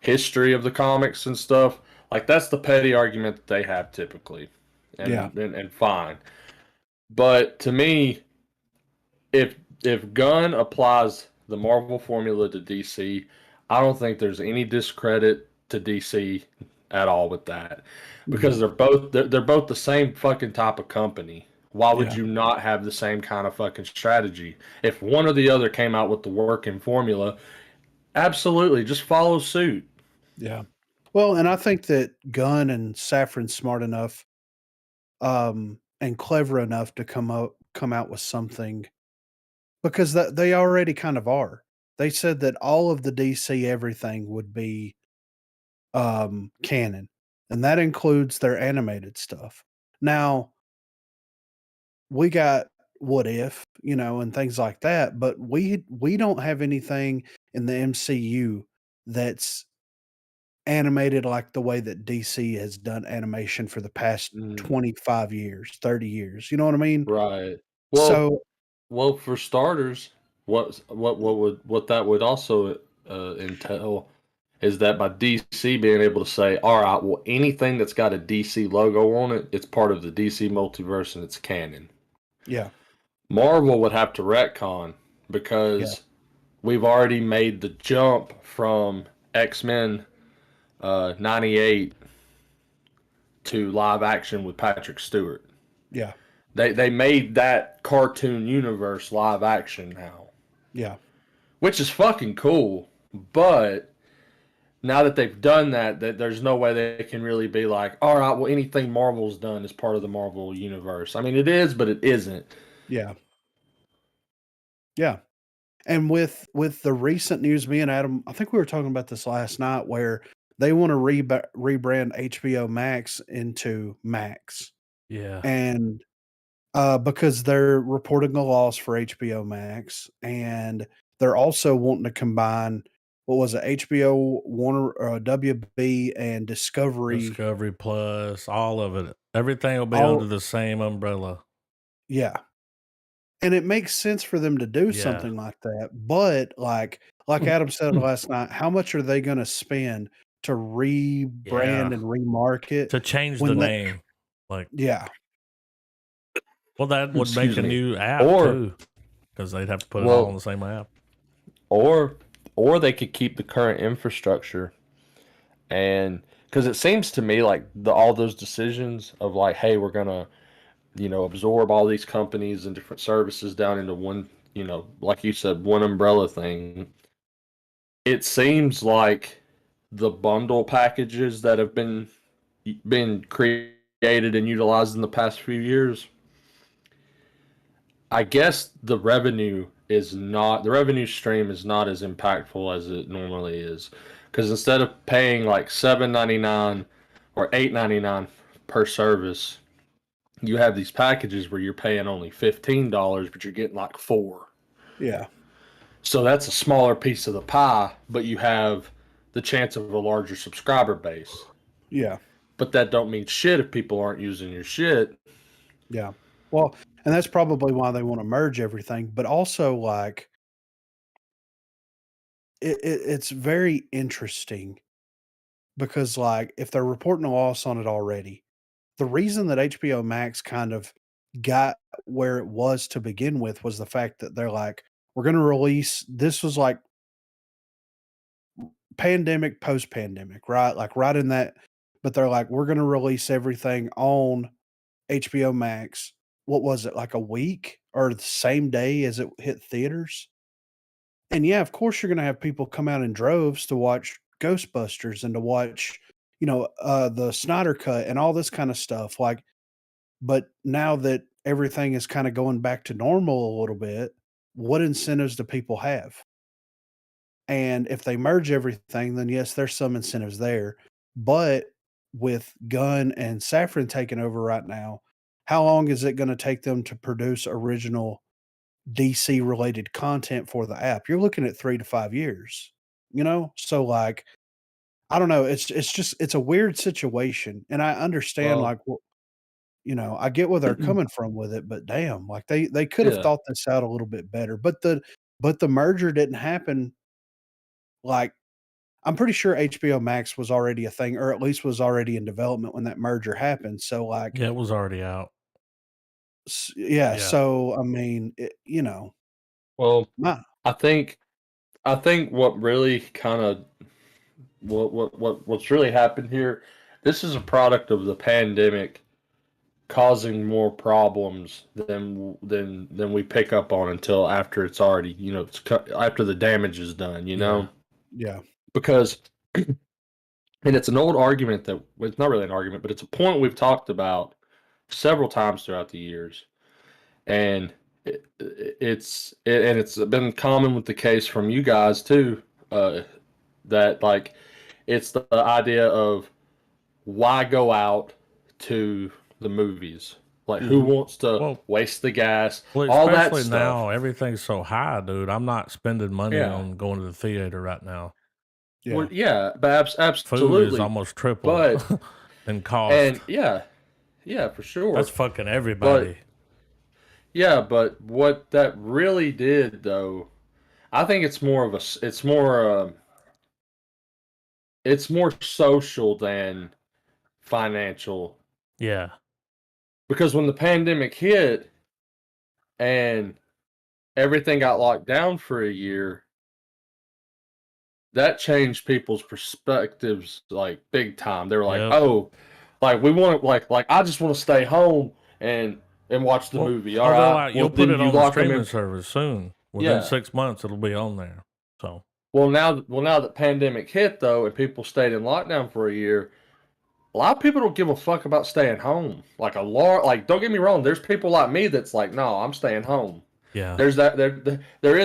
history of the comics and stuff, like that's the petty argument that they have typically, yeah, and fine. But to me, if Gunn applies the Marvel formula to DC, I don't think there's any discredit to DC at all with that, because no, they're both the same fucking type of company. Why would yeah, you not have the same kind of fucking strategy? If one or the other came out with the working formula, absolutely just follow suit. yeah. Well, and I think that Gunn and Safran's smart enough, and clever enough to come out with something because that they already kind of are. They said that all of the DC everything would be canon, and that includes their animated stuff. Now, we got What If, and things like that, but we don't have anything in the MCU that's animated like the way that DC has done animation for the past Mm, 25 years, 30 years. You know what I mean? right. Well, So, well, for starters, what that would also entail is that by DC being able to say, all right, well, anything that's got a DC logo on it, it's part of the DC multiverse and it's canon. yeah, Marvel would have to retcon yeah, because we've already made the jump from X-Men 98 to live action with Patrick Stewart. yeah, They made that cartoon universe live action now, yeah, which is fucking cool. But now that they've done that, there's no way they can really be like, all right, well, anything Marvel's done is part of the Marvel universe. I mean, it is, but it isn't. yeah, yeah. And with the recent news, me and Adam, I think we were talking about this last night, where they want to rebrand HBO Max into Max, Yeah. and because they're reporting a loss for HBO Max, and they're also wanting to combine what was it, HBO, Warner, WB, and Discovery. Discovery Plus, all of it. Everything will be under All the same umbrella. yeah, and it makes sense for them to do Yeah. something like that. But like Adam said last night, how much are they going to spend to Yeah. rebrand and remarket To change the when they? name. Like, Yeah, well, that would make Excuse a me. new app Or, too, because they'd have to put it all on well, the same app. or they could keep the current infrastructure, and because it seems to me like all those decisions of like, hey, we're gonna absorb all these companies and different services down into one, like you said, one umbrella thing. It seems like the bundle packages that have been created and utilized in the past few years, I guess the revenue stream is not as impactful as it normally is. Because instead of paying like $7.99 or $8.99 per service, you have these packages where you're paying only $15, but you're getting like 4. Yeah. So that's a smaller piece of the pie, but you have the chance of a larger subscriber base. Yeah. But that don't mean shit if people aren't using your shit. Yeah. Well, and that's probably why they want to merge everything, but also like it's very interesting because like if they're reporting a loss on it already, the reason that HBO Max kind of got where it was to begin with was the fact that they're like, we're going to release this was like pandemic, post pandemic, right? Like right in that, but they're like, we're going to release everything on HBO Max. What was it, like a week or the same day as it hit theaters? And yeah, of course, you're going to have people come out in droves to watch Ghostbusters and to watch, the Snyder Cut and all this kind of stuff. Like, but now that everything is kind of going back to normal a little bit, what incentives do people have? And if they merge everything, then yes, there's some incentives there. But with Gunn and Safran taking over right now, how long is it going to take them to produce original DC related content for the app? You're looking at 3 to 5 years, So like, I don't know. It's a weird situation. And I understand Well, like I get where they're coming from with it, but damn, like they could have yeah. thought this out a little bit better. But the merger didn't happen like I'm pretty sure HBO Max was already a thing, or at least was already in development when that merger happened. So like, Yeah, it was already out. yeah. Yeah. So I mean, Well, my I think what really kind of what's really happened here. This is a product of the pandemic causing more problems than we pick up on until after it's already after the damage is done. yeah, Because and it's an old argument that well, it's not really an argument, but it's a point we've talked about several times throughout the years, and it's been common with the case from you guys too, that like it's the idea of why go out to the movies? Like, who hmm wants to Well, waste the gas? well, All that especially stuff. now, everything's so high, dude. I'm not spending money Yeah. on going to the theater right now. yeah, Well, yeah, but Food is absolutely. almost triple But in cost. and yeah, for That's sure. fucking everybody. But yeah, but what that really did, though, I think it's more social than financial, Yeah. because when the pandemic hit and everything got locked down for a year, that changed people's perspectives like big time. They were like, Yep. "Oh, like we want to like I just want to stay home and watch the Well, movie." All they're right. like, Well, you'll put then it you on the lock them streaming in. service soon. Within Yeah. 6 months, it'll be on there. So, Now that pandemic hit though, and people stayed in lockdown for a year, a lot of people don't give a fuck about staying home. Like don't get me wrong, there's people like me that's like, no, I'm staying home. yeah. There is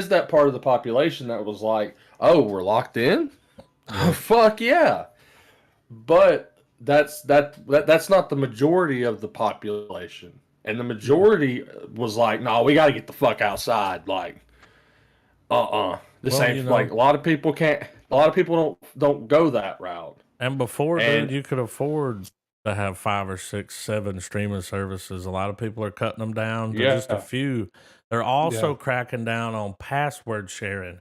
that part of the population that was like, oh, we're locked in? Yep. Fuck yeah. But that's not the majority of the population. And the majority was like, no, we got to get the fuck outside. Like, this Well, ain't like a lot of people can't. A lot of people don't go that route. and before, dude, And you could afford to have 5 or 6, 7 streaming services. A lot of people are cutting them down to just a yeah, few. They're also yeah, cracking down on password sharing.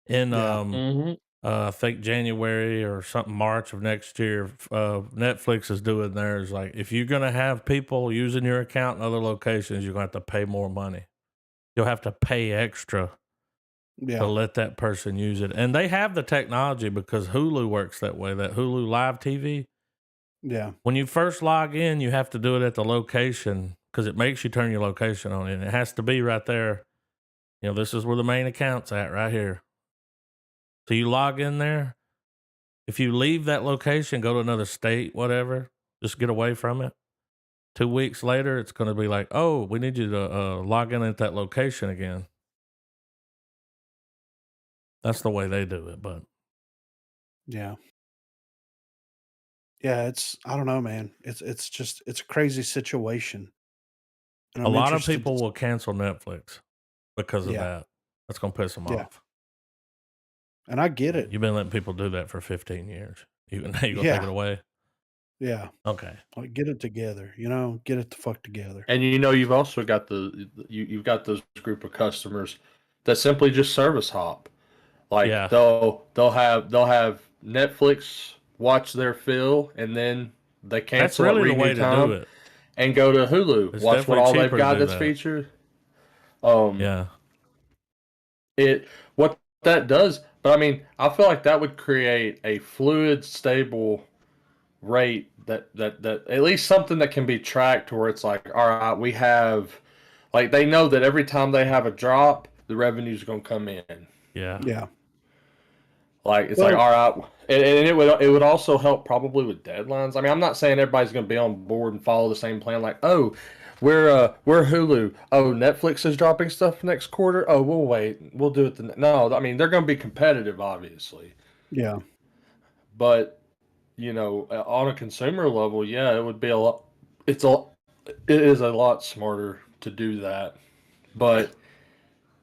In yeah, mm-hmm. I think January or something March of next year, Netflix is doing theirs. Like, if you're gonna have people using your account in other locations, you're gonna have to pay more money. You'll have to pay extra to let that person use it. And they have the technology because Hulu works that way, that Hulu Live TV. Yeah. When you first log in, you have to do it at the location because it makes you turn your location on. And it has to be right there. You know, this is where the main account's at right here. So you log in there. If you leave that location, go to another state, whatever, just get away from it. 2 weeks later, it's going to be like, oh, we need you to log in at that location again. That's the way they do it, but Yeah. Yeah, I don't know, man. It's a crazy situation. And a I'm lot of interested people to will cancel Netflix because of Yeah. that. That's going to piss them Yeah. off. And I get it. You've been letting people do that for 15 years. Now you're going to take Yeah. it away? Yeah. Okay. Like, get it together, you know? Get it the fuck together. And you know, you've also got you've got those group of customers that simply just service hop. Like Yeah. they'll have Netflix watch their fill, and then they That's cancel really at the way renew to time do it. and go to Hulu, It's watch what definitely all they've cheaper to got do that's that. featured. Yeah. What that does, but I mean, I feel like that would create a fluid, stable rate that at least something that can be tracked to where it's like, all right, we have, like, they know that every time they have a drop, the revenue's going to come in. Yeah. Yeah. Like, it's like, all right, and it would also help probably with deadlines. I mean, I'm not saying everybody's going to be on board and follow the same plan. Like, oh, we're Hulu. Oh, Netflix is dropping stuff next quarter. Oh, we'll wait. We'll do it. No, I mean, they're going to be competitive, obviously. Yeah. But you know, on a consumer level, yeah, it would be a lot. It is a lot smarter to do that. But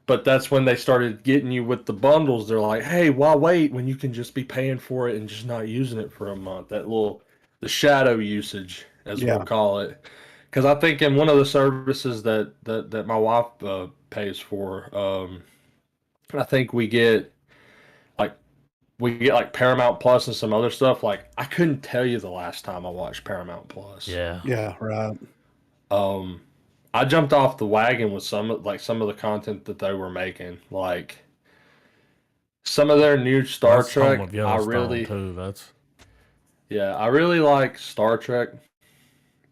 that's when they started getting you with the bundles. They're like, hey, why wait when you can just be paying for it and just not using it for a month? The shadow usage, as we'll call it. Because I think in one of the services that my wife pays for, I think we get like Paramount Plus and some other stuff. Like, I couldn't tell you the last time I watched Paramount Plus. Yeah. Yeah, right. I jumped off the wagon with some of the content that they were making. Like some of their new Star That's home Trek, of Yellowstone too. I really like Star Trek,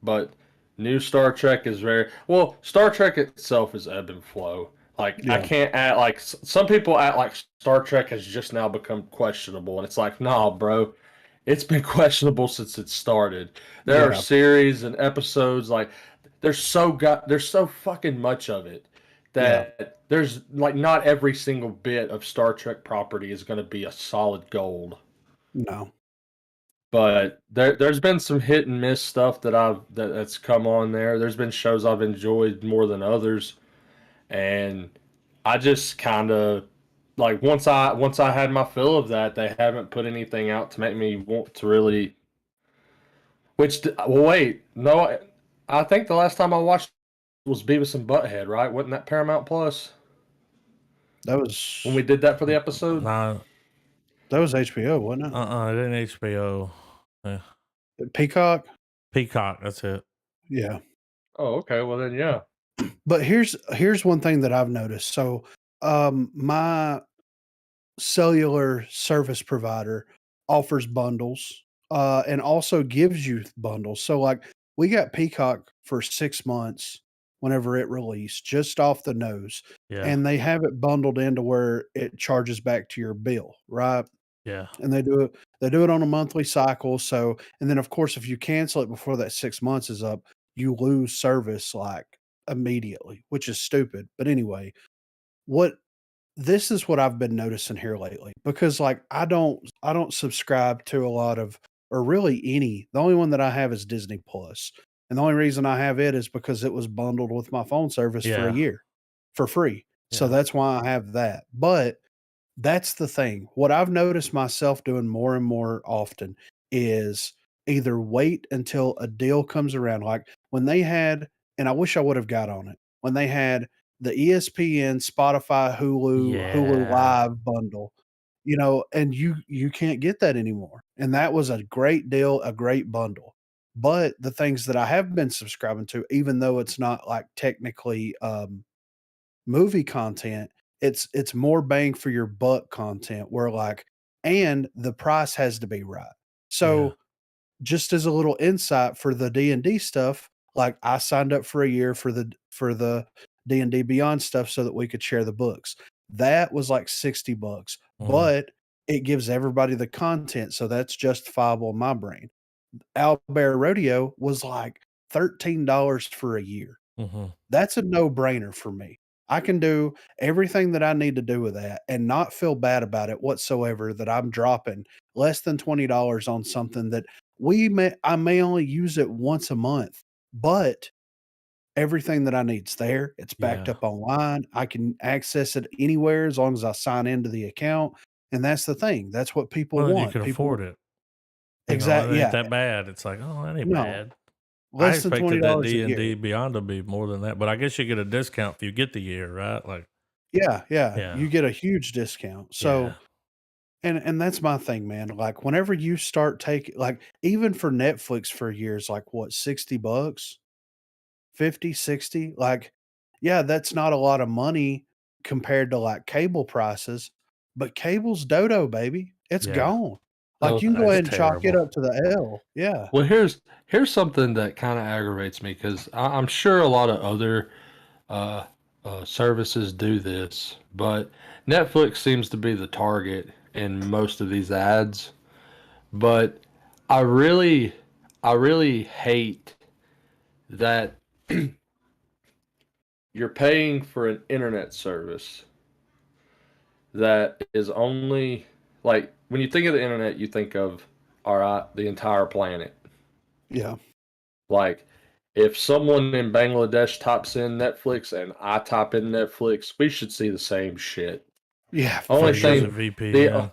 but new Star Trek is very well. Star Trek itself is ebb and flow. Like, I can't act like some people act like Star Trek has just now become questionable, and it's like, nah, bro, it's been questionable since it started. There are series and episodes, like there's so fucking much of it that there's like not every single bit of Star Trek property is going to be a solid gold. No. But there's been some hit and miss stuff that's come on there. There's been shows I've enjoyed more than others. And I just kind of like once I had my fill of that, they haven't put anything out to make me want to really. Well, wait, no, I think the last time I watched was Beavis and Butthead, right? Wasn't that Paramount Plus That was when we did that for the episode? Nah. That was HBO, wasn't it? It ain't HBO. Yeah. Peacock? Peacock, that's it. Yeah. Oh, okay. Well then, yeah. But here's one thing that I've noticed. So, my cellular service provider offers bundles, and also gives you bundles. So, like, we got Peacock for 6 months whenever it released, just off the nose, Yeah. and they have it bundled into where it charges back to your bill, right? Yeah. And they do it on a monthly cycle. So, and then of course, if you cancel it before that 6 months is up, you lose service like immediately, which is stupid. But anyway, what this is what I've been noticing here lately, because like I don't subscribe to a lot of, or really any. The only one that I have is Disney Plus. And the only reason I have it is because it was bundled with my phone service for a Yeah. year for free. So Yeah. that's why I have that. But that's the thing. What I've noticed myself doing more and more often is either wait until a deal comes around. Like when they had, and I wish I would have got on it, when they had the ESPN, Spotify, Hulu Yeah. Live bundle, you know, and you can't get that anymore. And that was a great deal, a great bundle. But the things that I have been subscribing to, even though it's not like technically movie content, it's more bang for your buck content where like and the price has to be right. Yeah. So just as a little insight for the D&D stuff, like I signed up for a year for the D&D Beyond stuff so that we could share the books. That was like $60, Mhm. but it gives everybody the content, so that's justifiable in my brain. Owlbear Rodeo was like $13 for a year. Mhm. That's a no-brainer for me. I can do everything that I need to do with that and not feel bad about it whatsoever that I'm dropping less than $20 on something that I may only use it once a month, but everything that I need's there. It's backed Yeah. up online. I can access it anywhere as long as I sign into the account, and that's the thing. That's what people Well, then you want. can afford People it. It ain't Yeah. that bad. It's like, oh, that ain't No. bad. I Less than expected that $20 a D&D year. Beyond to be more than that, but I guess you get a discount if you get the year, right? Like, Yeah, yeah. yeah, You get a huge discount. yeah, So and that's my thing, man. Like whenever you start taking like even for Netflix for years, like what, $60? 50, 60? Like, yeah, that's not a lot of money compared to like cable prices, but cable's dodo, baby. It's yeah. gone. Like So, you can go It's ahead and chalk it terrible. up to the L. Yeah. well, here's something that kind of aggravates me because I'm sure a lot of other uh, services do this, but Netflix seems to be the target in most of these ads. But I really, I really hate that you're paying for an internet service that is only like when you think of the internet, you think of all right, the entire planet. Yeah. Like if someone in Bangladesh types in Netflix and I type in Netflix, we should see the same shit. Yeah, Only for If you use a thing, sure. the VPN,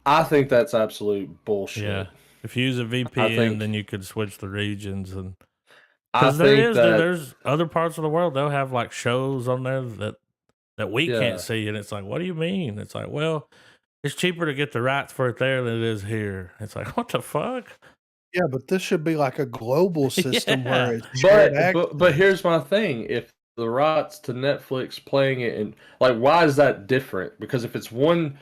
I think that's absolute yeah. bullshit. If you use a I VPN, then think you could switch the regions, and I because there think is that there's other parts of the world they'll have like shows on there that we can't yeah. see, and it's like, what do you mean? It's like, well, it's cheaper to get the rights for it there than it is here. It's like, what the fuck? Yeah, but this should be like a global system where Yeah, it's shared But access. here's my thing. If the rights to Netflix playing it and like why is that different? Because if it's one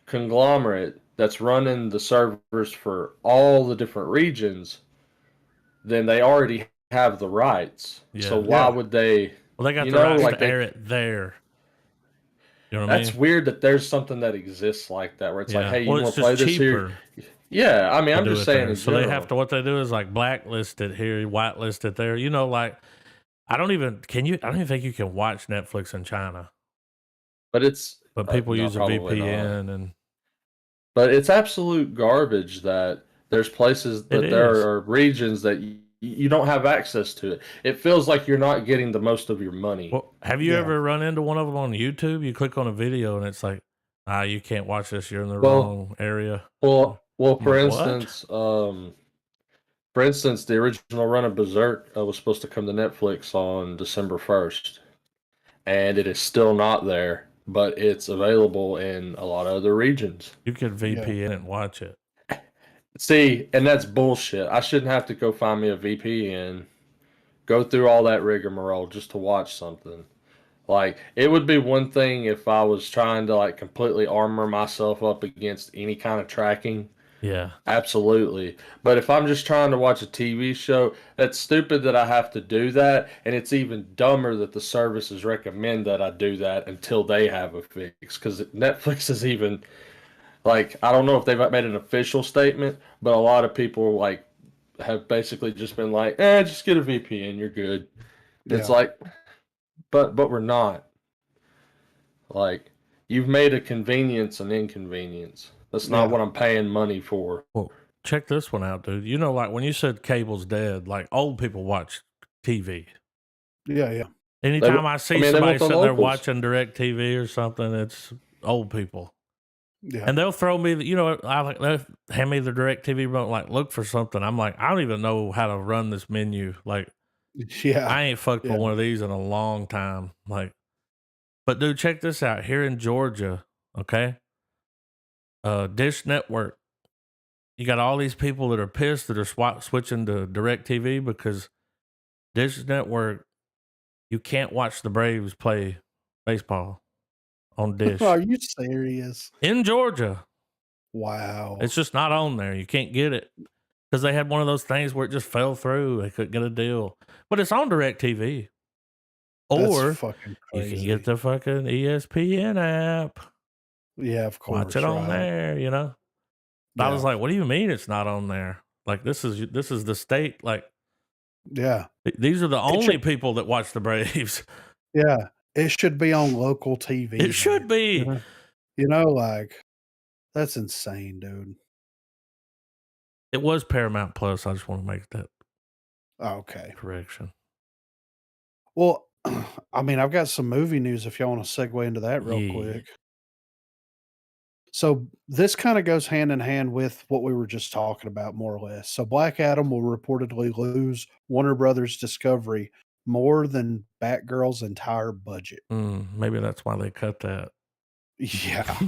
conglomerate that's running the servers for all the different regions, then they already have the rights. So yeah. why Yeah. would they, Well, they got you the know, rights like to they air it there. You know what I that's mean? weird that there's something that exists like that where it's like, Yeah. hey, Well, you it's want to play just this here? cheaper Yeah, I mean, to I'm do just it saying there. in So they have general. to, what they do is like blacklist it here, whitelist it there. You know, like I don't even think you can watch Netflix in China, But it's but people no, use a probably not. VPN, and But it's absolute garbage that there's places it that there is. are regions that you don't have access to it. It feels like you're not getting the most of your money. Well, have you Yeah. ever run into one of them on YouTube? You click on a video and it's like, you can't watch this. You're in the Well, wrong area. well, I'm like, what? for instance, the original run of Berserk was supposed to come to Netflix on December 1st, and it is still not there, but it's available in a lot of other regions. You could Yeah. VPN and watch it. See, and that's bullshit. I shouldn't have to go find me a VPN, go through all that rigmarole just to watch something. Like, it would be one thing if I was trying to like completely armor myself up against any kind of tracking. Yeah. Absolutely. But if I'm just trying to watch a TV show, that's stupid that I have to do that. And it's even dumber that the services recommend that I do that until they have a fix. Because Netflix is even, like, I don't know if they've made an official statement, but a lot of people, like, have basically just been like, just get a VPN, you're good. It's Yeah. like, but we're not. Like, you've made a convenience an inconvenience. That's not Yeah. what I'm paying money for. Well, check this one out, dude. You know, like when you said cable's dead, like old people watch TV. Yeah. Yeah. Anytime I see They somebody want the sitting there locals. watching direct TV or something, it's old people. Yeah. And they'll throw me, they'll hand me the direct TV remote, like look for something. I'm like, I don't even know how to run this menu. Like, Yeah. I ain't fucked Yeah. with one of these in a long time. Like, but dude, check this out. Here in Georgia, okay, Dish Network, you got all these people that are pissed that are switching to direct TV because Dish Network, you can't watch the Braves play baseball. on Dish Are you serious? in Georgia. Wow. It's just not on there. You can't get it because they had one of those things where it just fell through. They couldn't get a deal, but it's on DirecTV. That's Or fucking you crazy. can get the fucking ESPN app. Yeah, of course. Watch it on there, you know. I was Yeah. like, what do you mean it's not on there? Like this is the state. Like Yeah. these are the It only should, people that watch the Braves. yeah. It should be on local TV. It should be. You know, like that's insane, dude. It was Paramount Plus. I just want to make that Okay. correction. Well, I mean, I've got some movie news if y'all want to segue into that real Yeah. quick. So this kind of goes hand in hand with what we were just talking about, more or less. So Black Adam will reportedly lose Warner Brothers Discovery more than Batgirl's entire budget. Maybe that's why they cut that. Yeah.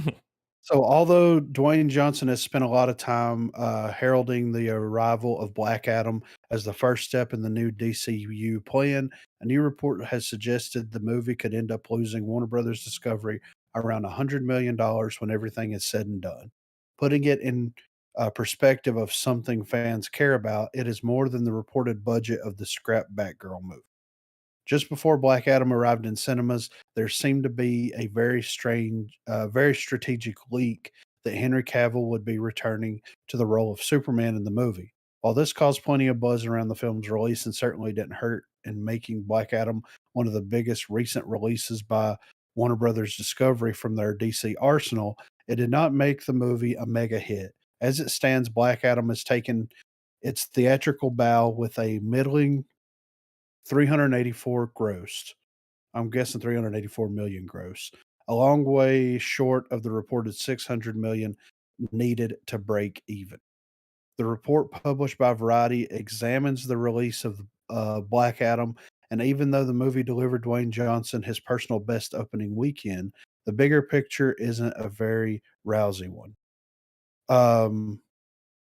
So although Dwayne Johnson has spent a lot of time heralding the arrival of Black Adam as the first step in the new DCU plan, a new report has suggested the movie could end up losing Warner Brothers Discovery around $100 million when everything is said and done. Putting it in perspective of something fans care about, it is more than the reported budget of the scrap Batgirl movie. Just before Black Adam arrived in cinemas, there seemed to be a very strategic leak that Henry Cavill would be returning to the role of Superman in the movie. While this caused plenty of buzz around the film's release and certainly didn't hurt in making Black Adam one of the biggest recent releases by Warner Brothers Discovery from their DC arsenal, it did not make the movie a mega hit. As it stands, Black Adam has taken its theatrical bow with a middling 384 gross. I'm guessing 384 million gross. A long way short of the reported 600 million needed to break even. The report published by Variety examines the release of Black Adam, and even though the movie delivered Dwayne Johnson his personal best opening weekend, the bigger picture isn't a very rousing one.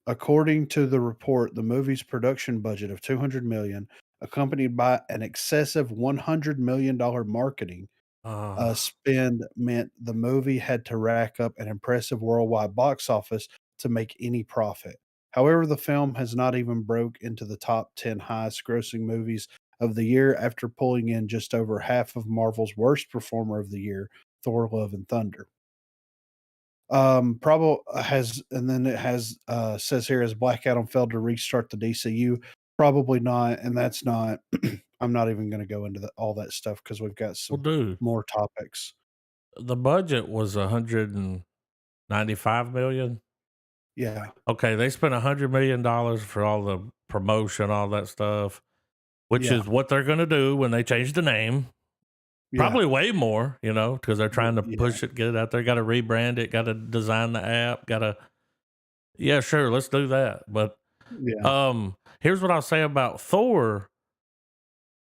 According to the report, the movie's production budget of 200 million, accompanied by an excessive $100 million marketing spend, meant the movie had to rack up an impressive worldwide box office to make any profit. However, the film has not even broke into the top 10 highest grossing movies of the year after pulling in just over half of Marvel's worst performer of the year, Thor: Love and Thunder. Probably has, and then it has says here, has Black Adam failed to restart the DCU? Probably not, and that's not. I'm not even going to go into all that stuff because we've got some dude, more topics. the budget was 195 million. Yeah. Okay, they spent $100 million for all the promotion, all that stuff, which is what they're going to do when they change the name. Probably way more, you know, because they're trying to push it, get it out there. Got to rebrand it. Got to design the app. Got to, yeah, sure, let's do that. But here's what I'll say about Thor.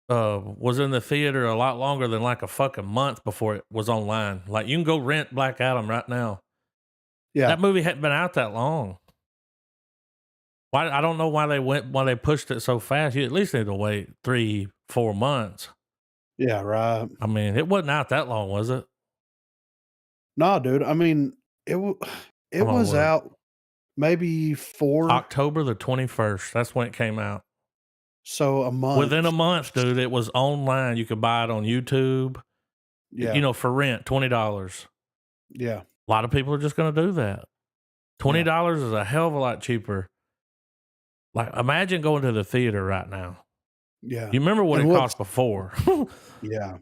Was in the theater a lot longer than like a fucking month before it was online. Like you can go rent Black Adam right now. Yeah, that movie hadn't been out that long. Why? I don't know why they pushed it so fast. You at least need to wait 3-4 months. Yeah, right. I mean, it wasn't out that long, was it? Nah, dude. I mean, it was out maybe October the 21st. That's when it came out. So a month. Within a month, dude, it was online. You could buy it on YouTube. Yeah. You know, for rent, $20. Yeah. A lot of people are just going to do that. $20 is a hell of a lot cheaper. Like, imagine going to the theater right now. Yeah. You remember what it cost before? Yeah.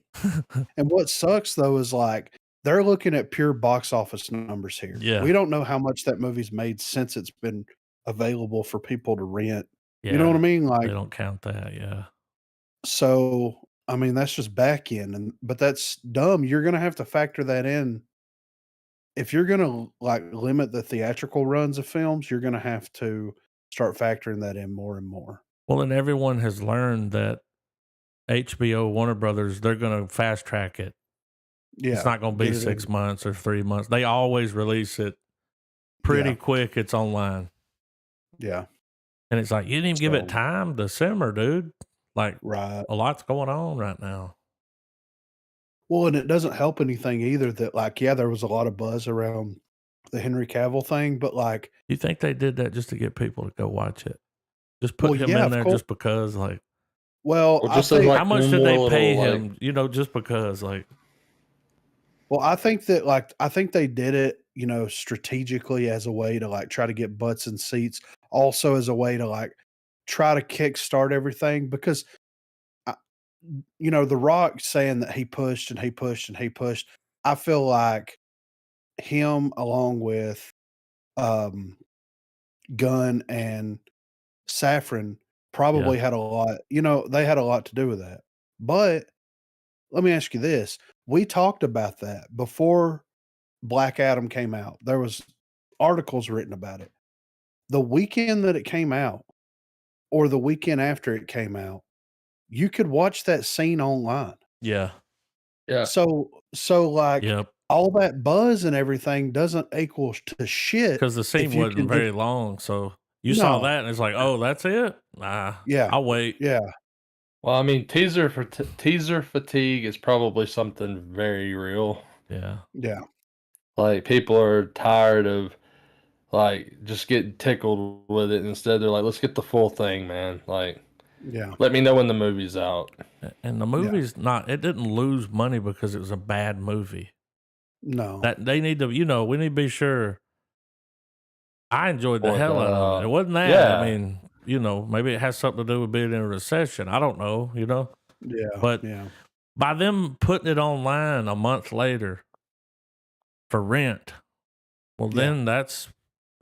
And what sucks, though, is like they're looking at pure box office numbers here. Yeah. We don't know how much that movie's made since it's been available for people to rent. Yeah. You know what I mean? Like, they don't count that. Yeah. So, I mean, that's just back end, but that's dumb. You're going to have to factor that in. If you're going to like limit the theatrical runs of films, you're going to have to start factoring that in more and more. Well, and everyone has learned that HBO, Warner Brothers, they're going to fast track it. Yeah. It's not going to be 6 months or 3 months. They always release it pretty quick. It's online. Yeah. And it's like, you didn't even give it time to simmer, dude. Like, right. A lot's going on right now. Well, and it doesn't help anything either that, like, yeah, there was a lot of buzz around the Henry Cavill thing, but, like, You think they did that just to get people to go watch it? Just well, put him yeah, in of there course. just because, like, Well, Or I just as think how like much one did they more pay little like him? You know, just because, like, I think that, like, I think they did it, you know, strategically as a way to, like, try to get butts and seats, also as a way to, like, try to kickstart everything because, I you know, The Rock saying that he pushed and he pushed and he pushed, I feel like him along with, um, Gunn and Safran yeah, probably had a lot, you know, they had a lot to do with that. But let me ask you this, we talked about that before Black Adam came out. There was articles written about it. The weekend that it came out or the weekend after it came out, you could watch that scene online. yeah, yeah. So, like, yep. all that buzz and everything doesn't equal to shit Because the scene if you wasn't can just very long, so you saw no. that and it's like, "Oh, that's it? Nah, Yeah. I'll wait." Yeah. Well, I mean, teaser fatigue is probably something very real. Yeah. Yeah. Like people are tired of like just getting tickled with it. Instead, they're like, let's get the full thing, man. Like, Yeah. let me know when the movie's out. And the Yeah. movie's not it didn't lose money because it was a bad movie. No. That they need to we need to be sure I enjoyed the Point hell that out of it. It out. wasn't that. I Yeah. mean, maybe it has something to do with being in a recession. I don't know. Yeah. But Yeah. by them putting it online a month later for rent, well, Yeah. then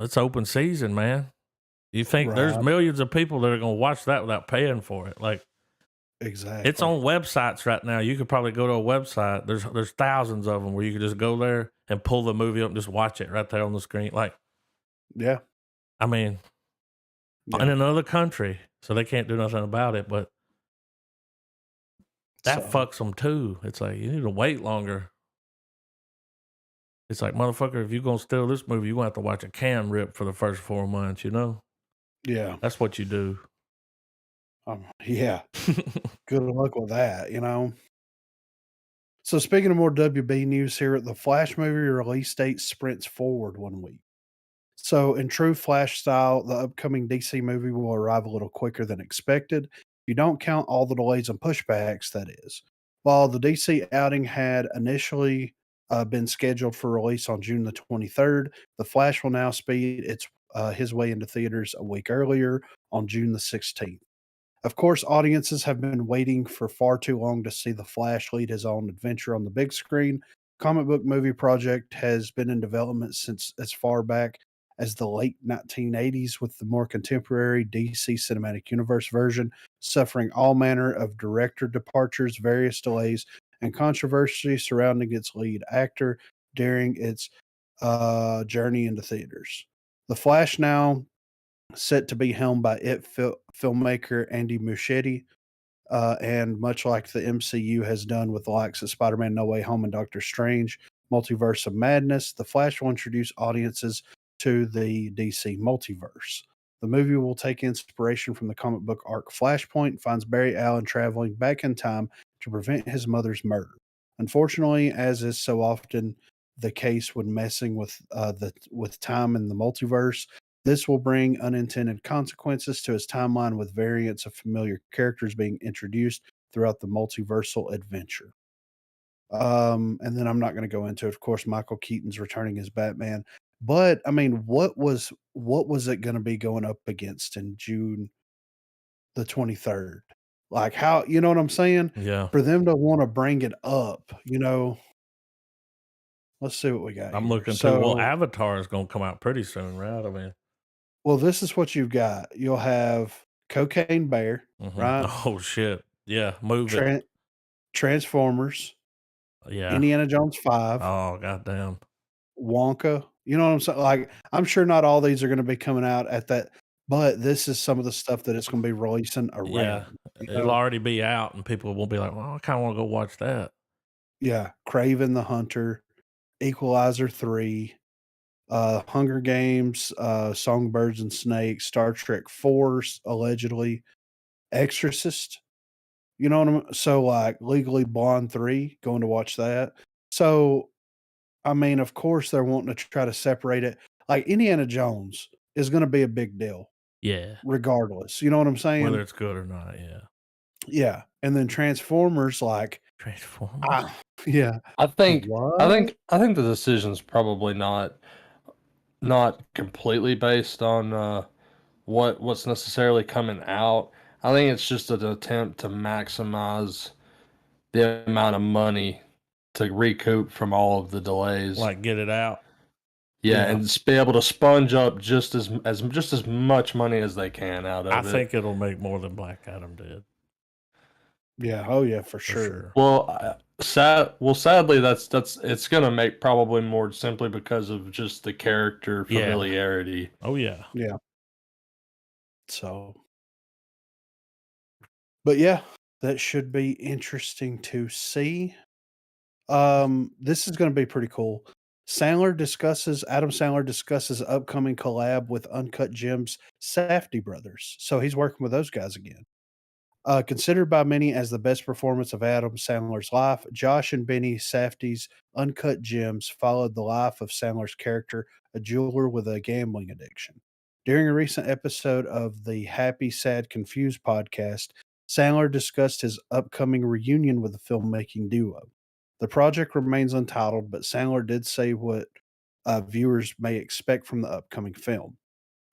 it's open season, man. You think there's Right. millions of people that are going to watch that without paying for it? Like it's Exactly. on websites right now. You could probably go to a website. There's thousands of them where you could just go there and pull the movie up and just watch it right there on the screen. Like, Yeah. I mean, in Yeah. another country, so they can't do nothing about it. But that So, fucks them too. It's like you need to wait longer. It's like, motherfucker, if you're gonna steal this movie, you're gonna have to watch a cam rip for the first 4 months, yeah. That's what you do. Yeah. Good luck with that, you know? So, speaking of more WB news here, the Flash movie release date sprints forward 1 week. So, in true Flash style, the upcoming DC movie will arrive a little quicker than expected. If you don't count all the delays and pushbacks, that is. While the DC outing had initially been scheduled for release on June the 23rd, the Flash will now speed his way into theaters a week earlier on June the 16th. Of course, audiences have been waiting for far too long to see The Flash lead his own adventure on the big screen. Comic book movie project has been in development since as far back as the late 1980s, with the more contemporary DC Cinematic Universe version suffering all manner of director departures, various delays, and controversy surrounding its lead actor during its journey into theaters. The Flash now set to be helmed by filmmaker Andy Muschietti. And much like the MCU has done with the likes of Spider Man No Way Home and Doctor Strange, Multiverse of Madness, The Flash will introduce audiences to the DC multiverse. The movie will take inspiration from the comic book arc Flashpoint and finds Barry Allen traveling back in time to prevent his mother's murder. Unfortunately, as is so often the case when messing with time in the multiverse, this will bring unintended consequences to his timeline with variants of familiar characters being introduced throughout the multiversal adventure. And then I'm not going to go into it. Of course, Michael Keaton's returning as Batman. But I mean, what was it going to be going up against in June the 23rd? Like how, you know what I'm saying? Yeah. For them to want to bring it up, let's see what we got I'm here. looking too. Well, So, Avatar is gonna come out pretty soon, right? I mean, well, this is what you've got. You'll have Cocaine Bear, right? oh shit. Yeah, move it. Tran Transformers, Yeah. Indiana Jones 5, Oh goddamn. Wonka. You know what I'm saying? Like, I'm sure not all these are gonna be coming out at that, but this is some of the stuff that it's gonna be releasing Yeah. around, you It'll know? already be out and people will be like, well, I kinda wanna go watch that. Yeah, Kraven the Hunter, Equalizer 3, Hunger Games, Songbirds and Snakes, Star Trek 4, allegedly, Exorcist. You know what so, like, Legally Blonde 3, going to watch that. So, I mean, of course, they're wanting to try to separate it. Like, Indiana Jones is gonna be a big deal Yeah. regardless, you know what I'm Whether saying? it's good or not, yeah. Yeah, and then Transformers, like, Transformers. ah yeah. I think I What? think I think the decision's probably not completely based on what's necessarily coming out. I think it's just an attempt to maximize the amount of money to recoup from all of the delays. Like, get it out. Yeah, Yeah. and just be able to sponge up just as much money as they can out I of it. think it'll make more than Black Adam did, Yeah, oh, yeah, for for sure. sure. Well, sadly, that's it's gonna make probably more simply because of just the character Yeah. familiarity. Oh, yeah. Yeah. So but, yeah, that should be interesting to see. This is gonna be pretty cool. Adam Sandler discusses upcoming collab with Uncut Gems Safdie brothers. So he's working with those guys again. Considered by many as the best performance of Adam Sandler's life, Josh and Benny Safdie's Uncut Gems followed the life of Sandler's character, a jeweler with a gambling addiction. During a recent episode of the Happy, Sad, Confused podcast, Sandler discussed his upcoming reunion with the filmmaking duo. The project remains untitled, but Sandler did say what viewers may expect from the upcoming film.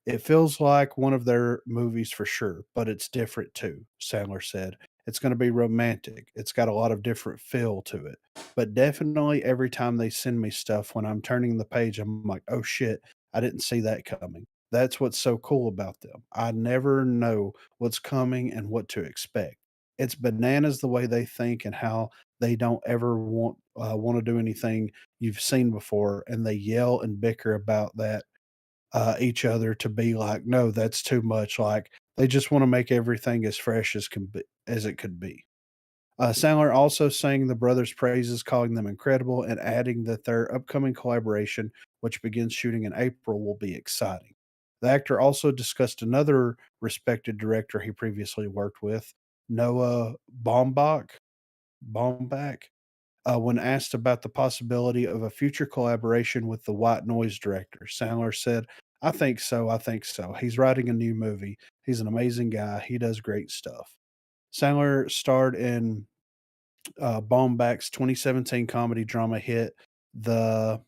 It feels like one of their movies for sure, but it's different too, Sandler said. It's going to be romantic. It's got a lot of different feel to it. But definitely every time they send me stuff when I'm turning the page, I'm like, oh shit, I didn't see that coming. That's what's so cool about them. I never know what's coming and what to expect. It's bananas the way they think and how they don't ever want to do anything you've seen before, and they yell and bicker about that each other to be like, no, that's too much. Like they just want to make everything as fresh as it could be. Sandler also sang the brothers' praises, calling them incredible, and adding that their upcoming collaboration, which begins shooting in April, will be exciting. The actor also discussed another respected director he previously worked with, Noah Baumbach, when asked about the possibility of a future collaboration with the White Noise director, Sandler said, I think so. I think so. He's writing a new movie. He's an amazing guy. He does great stuff. Sandler starred in Baumbach's 2017 comedy drama hit, The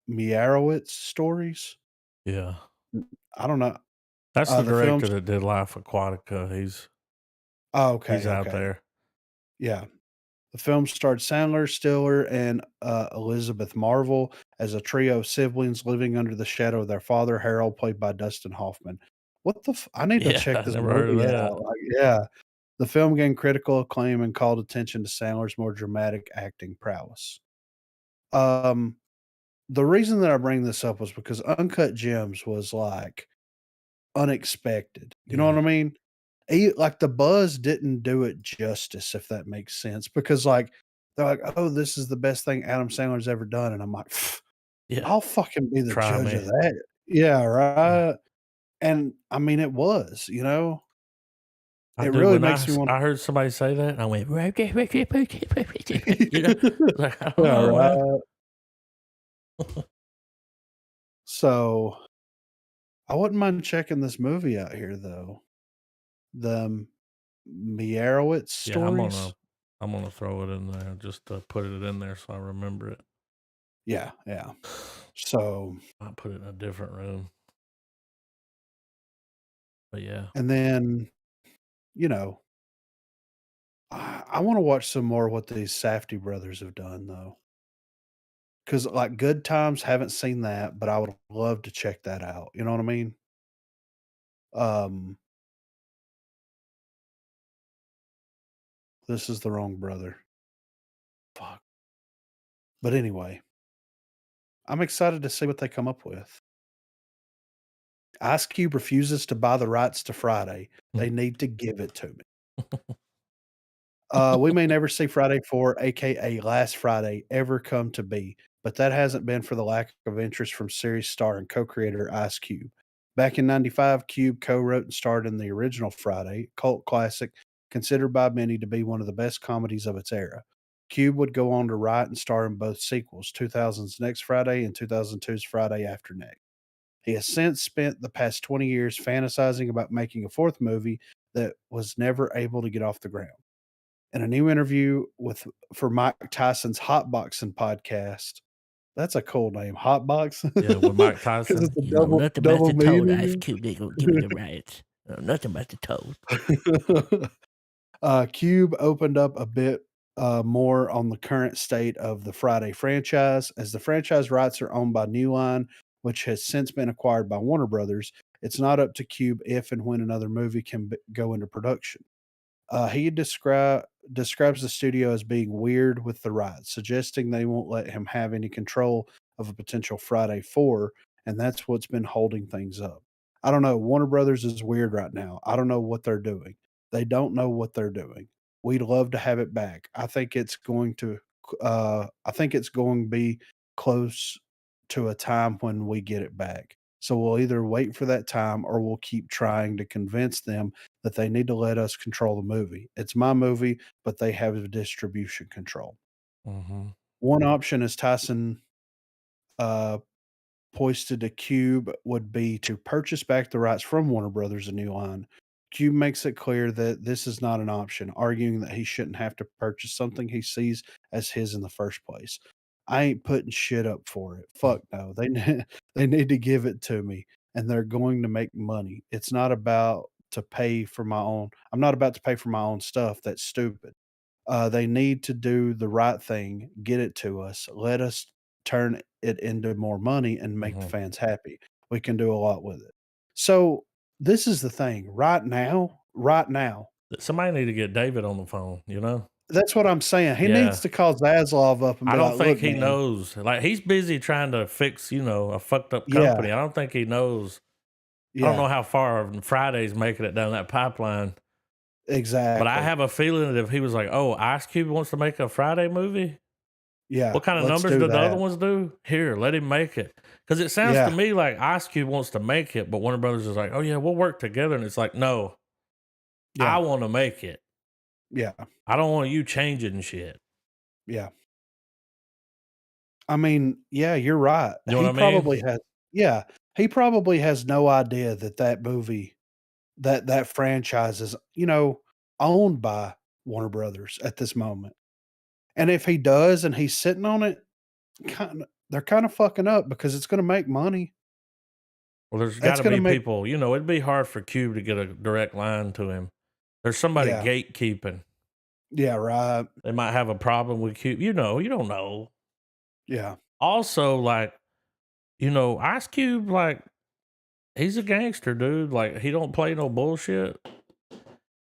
Meyerowitz Stories. Yeah. I don't know. That's the The director film's. that did Life Aquatica. He's Oh, okay. out Okay. there. Yeah. The film starred Sandler, Stiller, and Elizabeth Marvel as a trio of siblings living under the shadow of their father, Harold, played by Dustin Hoffman. What the I need to Yeah, check I this never heard of movie that. out. Like, yeah. The film gained critical acclaim and called attention to Sandler's more dramatic acting prowess. Um, the reason that I bring this up was because Uncut Gems was like unexpected. You know what Yeah. I mean? Like the buzz didn't do it justice, if that makes sense. Because like they're like, "Oh, this is the best thing Adam Sandler's ever done," and I'm like, "Pff, Yeah. I'll fucking be the Try judge me. of that." Yeah, Yeah. right. And I mean, it was. I It do. really When makes me want. I heard somebody say that, I went, you know, like, I don't Yeah, know, man. right. So I wouldn't mind checking this movie out here, though. The Meyerowitz Yeah, Stories. I'm gonna throw it in there just to put it in there so I remember it. Yeah, yeah. So, I'll put it in a different room. But yeah. and then, you know, I want to watch some more what these Safdie brothers have done, though. Because, like, Good Times, haven't seen that, but I would love to check that out. You know what I mean? Um, this is the wrong brother. Fuck. But anyway, I'm excited to see what they come up with. Ice Cube refuses to buy the rights to Friday. They need to give it to me. We may never see Friday 4, aka Last Friday, ever come to be, but that hasn't been for the lack of interest from series star and co-creator Ice Cube. Back in '95, Cube co-wrote and starred in the original Friday, cult classic considered by many to be one of the best comedies of its era. Cube would go on to write and star in both sequels, 2000's Next Friday and 2002's Friday After Next. He has since spent the past 20 years fantasizing about making a fourth movie that was never able to get off the ground. In a new interview for Mike Tyson's Hotboxing podcast, that's a cool name, Hotbox. Yeah, with Mike 'Cause Tyson. it's a You know double nothing about double the toad, meaning. Ice Cube. They gonna give me the rights. Nothing about the toad. Cube opened up a bit more on the current state of the Friday franchise. As the franchise rights are owned by New Line, which has since been acquired by Warner Brothers, it's not up to Cube if and when another movie can go into production. He describes the studio as being weird with the rights, suggesting they won't let him have any control of a potential Friday 4, and that's what's been holding things up. I don't know. Warner Brothers is weird right now. I don't know what they're doing. They don't know what they're doing. We'd love to have it back. I think it's going to be close to a time when we get it back. So we'll either wait for that time or we'll keep trying to convince them that they need to let us control the movie. It's my movie, but they have the distribution control. Mm-hmm. One option, as Tyson posted to Cube, would be to purchase back the rights from Warner Brothers and New Line. Cube makes it clear that this is not an option, arguing that he shouldn't have to purchase something he sees as his in the first place. I ain't putting shit up for it. Fuck no. They need to give it to me, and they're going to make money. It's not about to pay for my own. I'm not about to pay for my own stuff. That's stupid. They need to do the right thing, get it to us, let us turn it into more money and make the fans happy. We can do a lot with it. So this is the thing. Right now, Somebody need to get David on the phone, you know? that's what I'm saying. He Yeah. needs to call Zaslav up and be I don't like, think "Look, he man, knows. Like, he's busy trying to fix, a fucked up Yeah. company. I don't think he knows. I don't know yeah, how far Friday's making it down that pipeline. exactly." But I have a feeling that if he was like, oh, Ice Cube wants to make a Friday movie, yeah. what kind of let's numbers do did the other that. ones do? Here, let him make it. Because it sounds Yeah. to me like Ice Cube wants to make it, but Warner Brothers is like, oh, yeah, we'll work together. And it's like, no, Yeah, I want to make it. yeah, I don't want you changing shit. yeah. I mean, yeah, you're right. You know He what I mean? probably has. Yeah, he probably has no idea that movie, that franchise is, owned by Warner Brothers at this moment. And if he does and he's sitting on it, they're kind of fucking up because it's going to make money. Well, there's got That's to going be to make people, it'd be hard for Cube to get a direct line to him. There's somebody Yeah. gatekeeping. Yeah, right. They might have a problem with Cube. You don't know. Yeah. Also, like, Ice Cube, like, he's a gangster, dude. Like, he don't play no bullshit.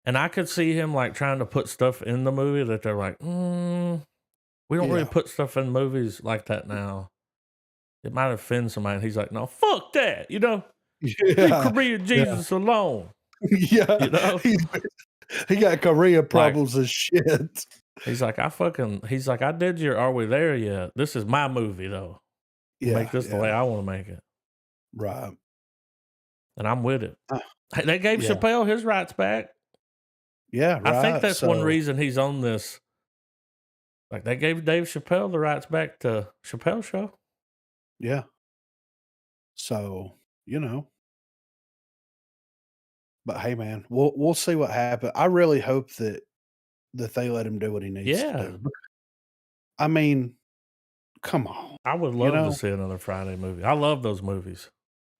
And I could see him, like, trying to put stuff in the movie that they're like, we don't really Yeah. put stuff in movies like that now. It might offend somebody. And he's like, no, fuck that. Leave Yeah. Korean Jesus alone. Yeah. You know? He got Korea problems as shit. He's like, I did your Are We There Yet? This is my movie, though. Yeah. Make this the way I want to make it. Right. And I'm with it. Uh, Hey, they gave yeah. Chappelle his rights back. Yeah, right. I think that's one So, reason he's on this. Like, they gave Dave Chappelle the rights back to Chappelle Show. Yeah. So, But hey, man, we'll see what happens. I really hope that they let him do what he needs to Yeah. do. I mean, come on. I would love to see another Friday movie. I love those movies.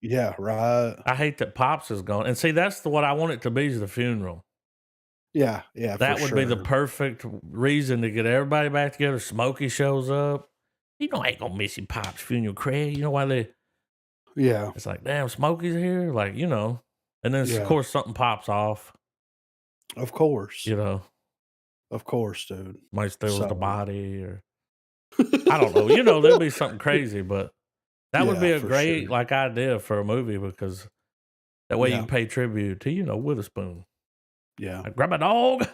Yeah, right. I hate that Pops is gone. And see, that's what I want it to be, is the funeral. Yeah, That for would be the sure. perfect reason to get everybody back together. Smokey shows up. I ain't gonna miss your Pops' funeral, Craig. You know why they... Yeah. It's like, damn, Smokey's here? Like, And then, Yeah. of course, something pops off. Of course. Of course, dude. Might steals the So- body, or I don't know. There'll be something crazy, but that would be Yeah, a for great sure. like idea for a movie, because that way you Yeah. can pay tribute to Witherspoon. Yeah. Like, grab a dog.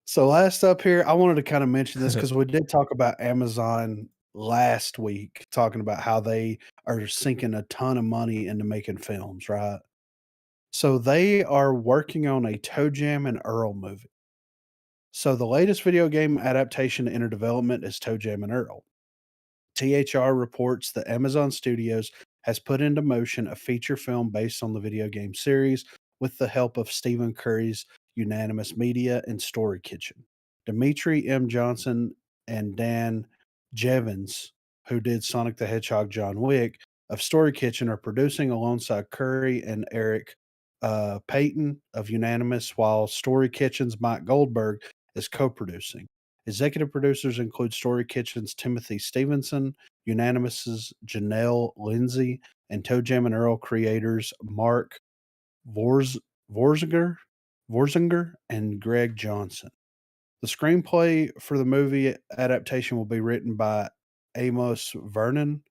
So last up here, I wanted to kind of mention this because we did talk about Amazon last week talking about how they are sinking a ton of money into making films, right? So they are working on a Toe Jam and Earl movie. So the latest video game adaptation to enter development is Toe Jam and Earl. THR reports that Amazon Studios has put into motion a feature film based on the video game series with the help of Stephen Curry's Unanimous Media and Story Kitchen. Dimitri M. Johnson and Dan Jevons, who did Sonic the Hedgehog John Wick, of Story Kitchen, are producing alongside Curry and Eric Payton of Unanimous, while Story Kitchen's Mike Goldberg is co producing. Executive producers include Story Kitchen's Timothy Stevenson, Unanimous's Janelle Lindsay, and Toe Jam and Earl creators Mark Vorz, Vorzinger and Greg Johnson. The screenplay for the movie adaptation will be written by Amos Vernon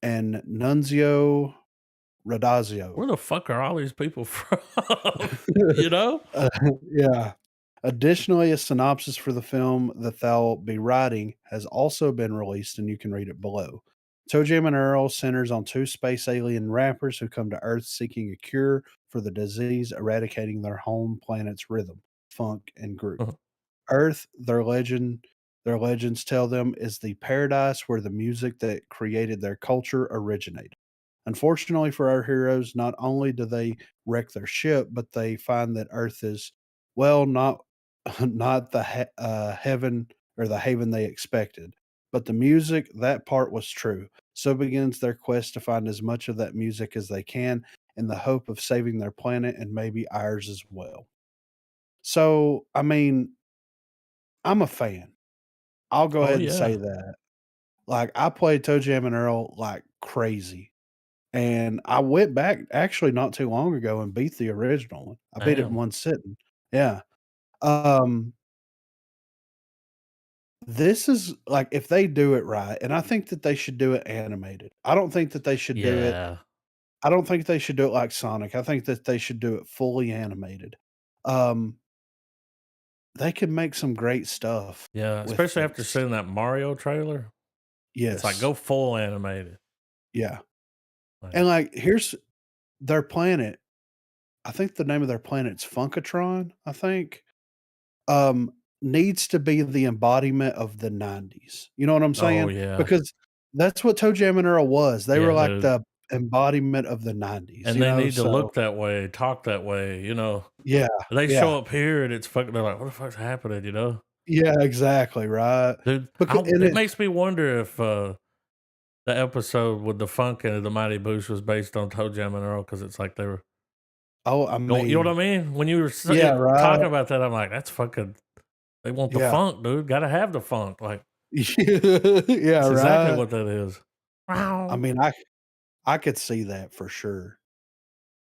and Nunzio Radazio. Where the fuck are all these people from? You know? Yeah. Additionally, a synopsis for the film that they'll be writing has also been released, and you can read it below. Toe Jam and Earl centers on two space alien rappers who come to Earth seeking a cure for the disease eradicating their home planet's rhythm, funk, and groove. Uh-huh. Earth, their legends tell them, is the paradise where the music that created their culture originated. Unfortunately for our heroes, not only do they wreck their ship, but they find that Earth is, well, not not the heaven or the haven they expected. But the music, that part was true. So begins their quest to find as much of that music as they can in the hope of saving their planet and maybe ours as well. So, I mean, I'm a fan. I'll go Oh ahead and say yeah. that. Like, I played Toe Jam and Earl like crazy. And I went back actually not too long ago and beat the original one. I beat it in Damn. one sitting. Yeah. Um, this is like if they do it right, and I think that they should do it animated. I don't think that they should do it Yeah. I don't think they should do it like Sonic. I think that they should do it fully animated. Um, they could make some great stuff Yeah. with Especially after this. seeing that Mario trailer. It's like Yes. go full animated. Yeah. Like, And like here's their planet. I think the name of their planet's Funkatron, I think. Um, needs to be the embodiment of the '90s. You know what I'm oh saying? yeah. Because that's what Toe Jam and Earl was. They were Yeah, like dude. the embodiment of the '90s, And you they know? need to So, look that way, talk that way, you know. yeah, They yeah. show up here and it's fucking they're like, what the fuck's happening, you know? Yeah, exactly, right? Dude, And it it makes me wonder if the episode with the funk and the Mighty Boosh was based on Toe Jam and Earl because it's like they were oh, I going, you know what I mean, mean? When you were yeah, talking right. about that, I'm like, that's fucking, they want the Yeah. funk, dude. Got to have the funk. Like, Yeah, that's exactly right. what that is. I Wow. mean, I could see that for sure.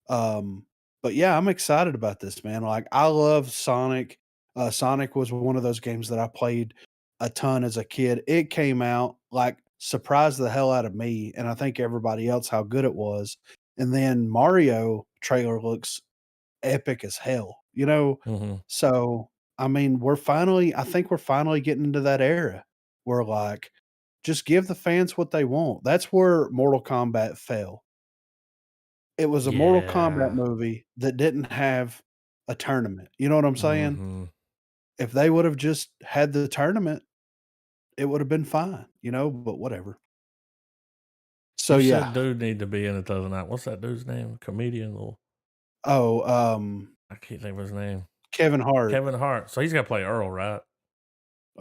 But yeah, I'm excited about this, man. Like I love Sonic. Sonic was one of those games that I played a ton as a kid. It came out like surprised the hell out of me and I think everybody else how good it was. And then Mario trailer looks epic as hell, you know? Mm-hmm. So, I mean, I think we're finally getting into that era where like just give the fans what they want. That's where Mortal Kombat fell. It was a Mortal Kombat Yeah. movie that didn't have a tournament, you know what I'm saying? Mm-hmm. If they would've just had the tournament, it would've been fine, you know, but whatever. So, You said yeah. dude need to be in it the other night. What's that dude's name? Comedian? Little, Oh, I can't think of his name. Kevin Hart, Kevin Hart. So he's got to play Earl, right?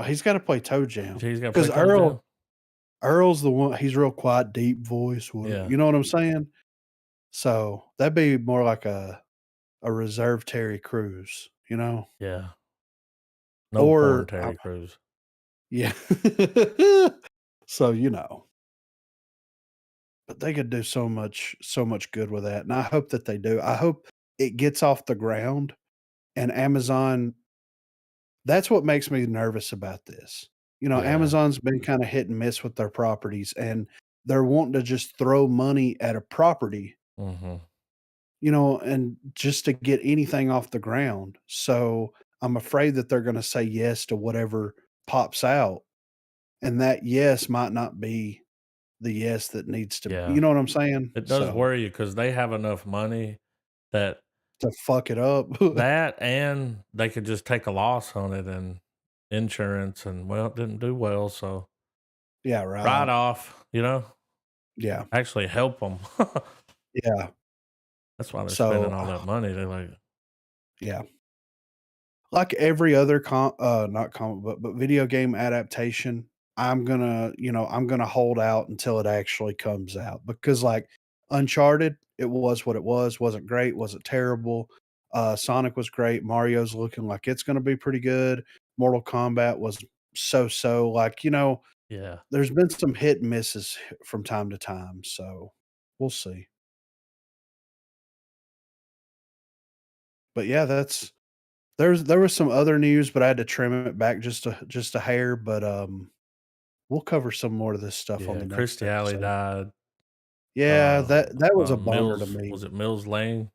he's gotta play Toe Jam He's got to play because Toe Jam. Earl's the one he's real quiet, deep voice, Yeah. you know what I'm saying? So, that'd be more like a reserved Terry Crews, you know? Yeah. No porn Or, Terry Crews. yeah. So, you know. But they could do so much good with that, and I hope that they do. I hope it gets off the ground, and Amazon that's what makes me nervous about this. You know, Yeah. Amazon's been kinda hit and miss with their properties, and they're wanting to just throw money at a property, Mm-hmm. you know, and just to get anything off the ground. So, I'm afraid that they're gonna say yes to whatever pops out, and that yes might not be the yes that needs to. Yeah. You know what I'm saying? It does So worry you because they have enough money that to fuck it up. that and they could just take a loss on it and insurance and well, it didn't do well, so Yeah, write right. off, Yeah, actually help them. yeah. That's why they're So spending all that money. They're like, yeah, like every other not comic book, but video game adaptation, I'm gonna hold out until it actually comes out because like Uncharted, it was what it was. Wasn't great, wasn't terrible. Sonic was great. Mario's looking like it's gonna be pretty good. Mortal Kombat was so. Like, yeah, there's been some hit and misses from time to time, so we'll see. But yeah, there was some other news, but I had to trim it back just a hair, but, we'll cover some more of this stuff on yeah. the next Christy Alley episode. died. Yeah, that was a bummer to Mills, me. was it Mills Lane?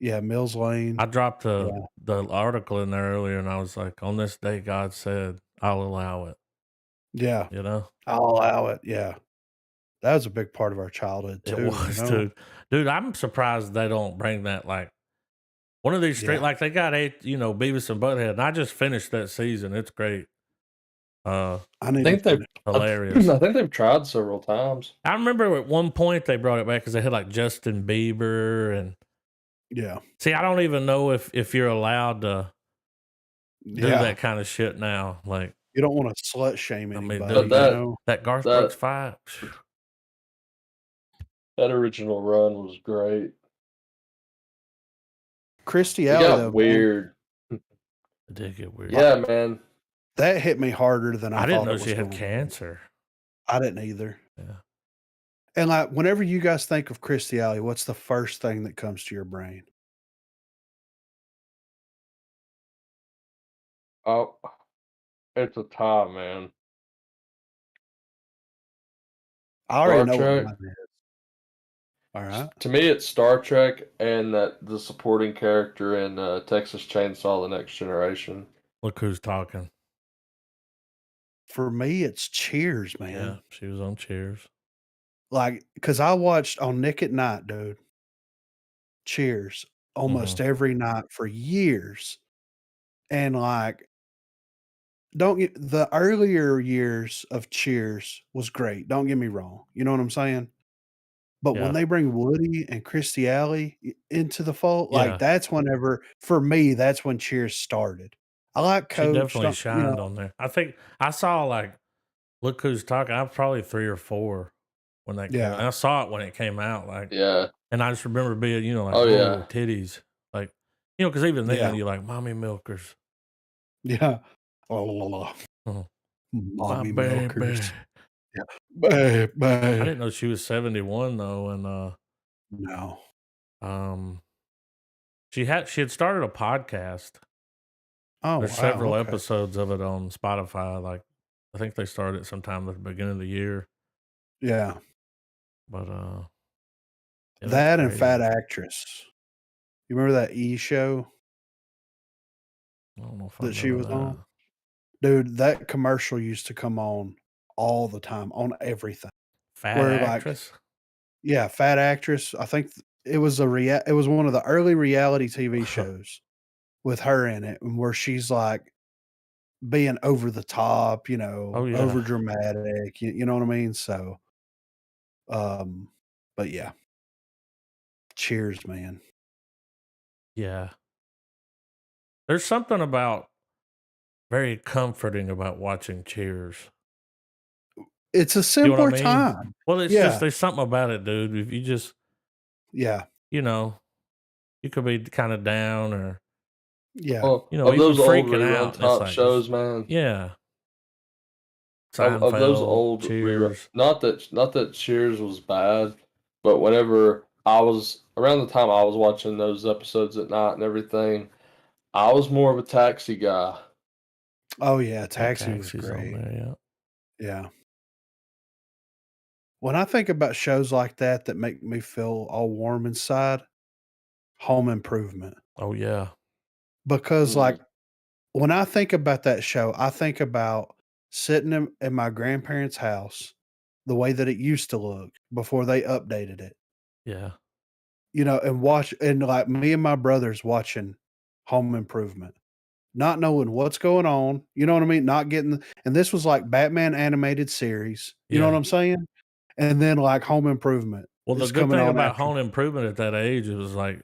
Yeah, Mills Lane. I dropped Yeah, the article in there earlier, and I was like, on this day, God said, I'll allow it. yeah, You know, I'll allow it, yeah. That was a big part of our childhood it too, was, dude. I'm surprised they don't bring that like one of these Yeah. like they got Beavis and Butthead, and I just finished that season. It's great. I I need think to they've finish. Hilarious. I think they've tried several times. I remember at one point they brought it back because they had like Justin Bieber and Yeah. see, I don't even know if you're allowed to do Yeah. that kind of shit now. Like, You don't wanna slut shame I mean, anybody, dude, But that Garth that- Brooks fight. that original run was great. Christy It Alley, got though, man, weird. It did get weird. Yeah, man. that hit me harder than I I didn't thought know it she was had going to. cancer. I didn't either. Yeah. And, like, whenever you guys think of Christy Alley, what's the first thing that comes to your brain? Oh, it's a tie, man. I already Star know Trek. what mine is. Alright. To me, it's Star Trek and the supporting character in Texas Chainsaw: The Next Generation. Look who's talking. For me, it's Cheers, Yeah, man. she was on Cheers. Like, because I watched on Nick at Night, dude, Cheers almost every night for years. And, like, don't get the earlier years of Cheers was great. Don't get me wrong. You know what I'm saying? But when Yeah. they bring Woody and Christy Alley into the fold, Yeah. like that's whenever for me, that's when Cheers started. I like She Coach. definitely shined on there. I think I saw like Look Who's Talking. I was probably 3 or 4 when that came out. Yeah. I saw it when it came out. Like, Yeah. and I just remember being, like, Oh, oh, yeah. titties. Like, because even then Yeah. you're like, mommy milkers. Yeah. Oh, la, la. Oh, Mommy my milkers. baby. Yeah. Baby. I didn't know she was 71 though, and No. she had started a podcast. Oh, There's wow, several okay. episodes of it on Spotify. Like, I think they started it sometime at the beginning of the year. Yeah. But yeah, that's That and crazy. Fat Actress. You remember that E show I don't know if I that she was remember on? Dude, that commercial used to come on all the time on everything. Fat Where, like, Actress. Yeah, Fat Actress. I think it was it was one of the early reality TV shows with her in it, where she's like being over the top, Oh, yeah. over dramatic. You know what I mean? So, but yeah, Cheers, man. Yeah. There's something about very comforting about watching Cheers. It's a You know what I simpler mean? time. Well, it's Yeah. just there's something about it, dude. If you just, Yeah, you could be kind of down or yeah, Well, of of those even old freaking rerun out. It's top like, shows, man. yeah. Of those Seinfeld, old rerun, Cheers. not that Cheers was bad, but whenever I was around the time I was watching those episodes at night and everything, I was more of a Taxi guy. Oh yeah, Taxi was Taxi's on great. there, yeah. Yeah. When I think about shows like that make me feel all warm inside, Home Improvement. Oh yeah. Because Mhm. like when I think about that show, I think about sitting in my grandparents' house the way that it used to look before they updated it, Yeah. and watch and like me and my brothers watching Home Improvement, not knowing what's going on. You know what I mean? Not getting, and this was like Batman animated series. You know what Yeah. I'm saying? And then like Home Improvement Well, the is good coming thing on about after. Home Improvement at that age, it was like,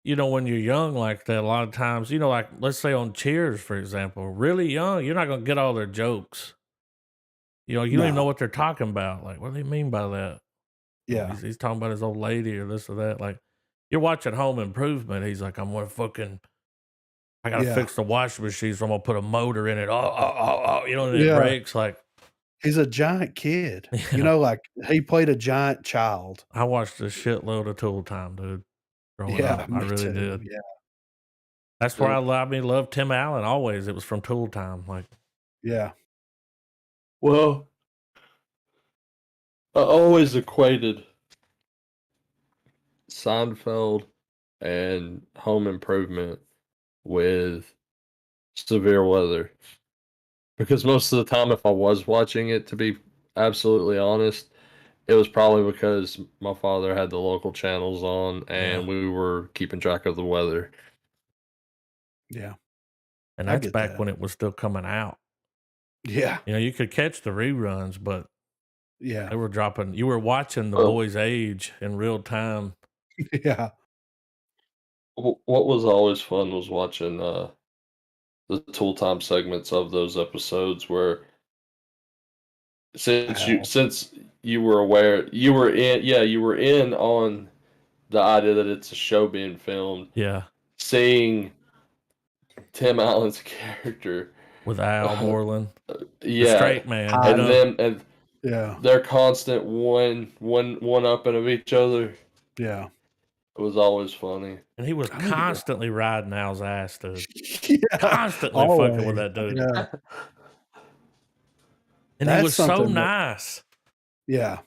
when you're young like that, a lot of times, like let's say on Cheers, for example, really young, you're not going to get all their jokes. You don't even know No, what they're talking about. Like, what do they mean by that? yeah, He's talking about his old lady or this or that. Like, you're watching Home Improvement. He's like, I got to yeah, fix the washing machine, so I'm going to put a motor in it. And it yeah. breaks. Like, He's a giant kid. yeah. Like he played a giant child. I watched a shitload of Tool Time, dude, growing Yeah, up. I me really too. did. Yeah, That's where I love Tim Allen always. It was from Tool Time. Like, yeah, Well, I always equated Seinfeld and Home Improvement with severe weather. Because most of the time, if I was watching it, to be absolutely honest, it was probably because my father had the local channels on and we were keeping track of the weather. yeah. and I that's get back that. when it was still coming out. Yeah, You could catch the reruns, but yeah, they were dropping. You were watching The Oh. Boys Age in real time. yeah. What was always fun was watching the Tool Time segments of those episodes where since you were aware you were in on the idea that it's a show being filmed. Yeah, Seeing Tim Allen's character with Al Moreland, the yeah, straight man. and Yeah, their constant one upping of each other. yeah. It was always funny. And he was I need to go. constantly riding Al's ass, dude. Yeah, Constantly fucking with always. that dude. Yeah, And he That's was so something that- nice. yeah.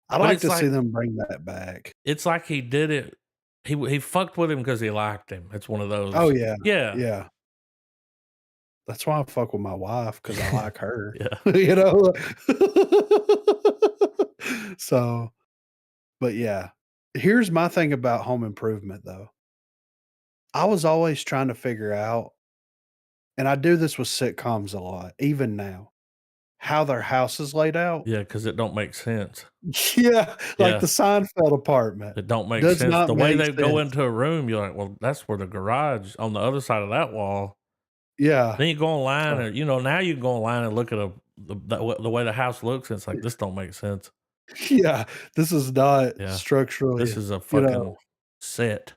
I'd But like it's to see like- them bring that back. It's like he did it. He fucked with him because he liked him. It's one of those. Oh yeah, Yeah. yeah. That's why I fuck with my wife, because I like her. Yeah. You know. So, but yeah, here's my thing about Home Improvement, though. I was always trying to figure out, and I do this with sitcoms a lot, even now, how their house is laid out. Yeah, because it don't make sense. Yeah, like Yeah. the Seinfeld apartment. It don't make Does sense. not The way make they go sense. into a room, you're like, well, that's where the garage on the other side of that wall. Yeah, Then you go online, and now you can go online and look at the way the house looks. And it's like, this don't make sense. yeah. This is not Yeah. structurally. This is a fucking set.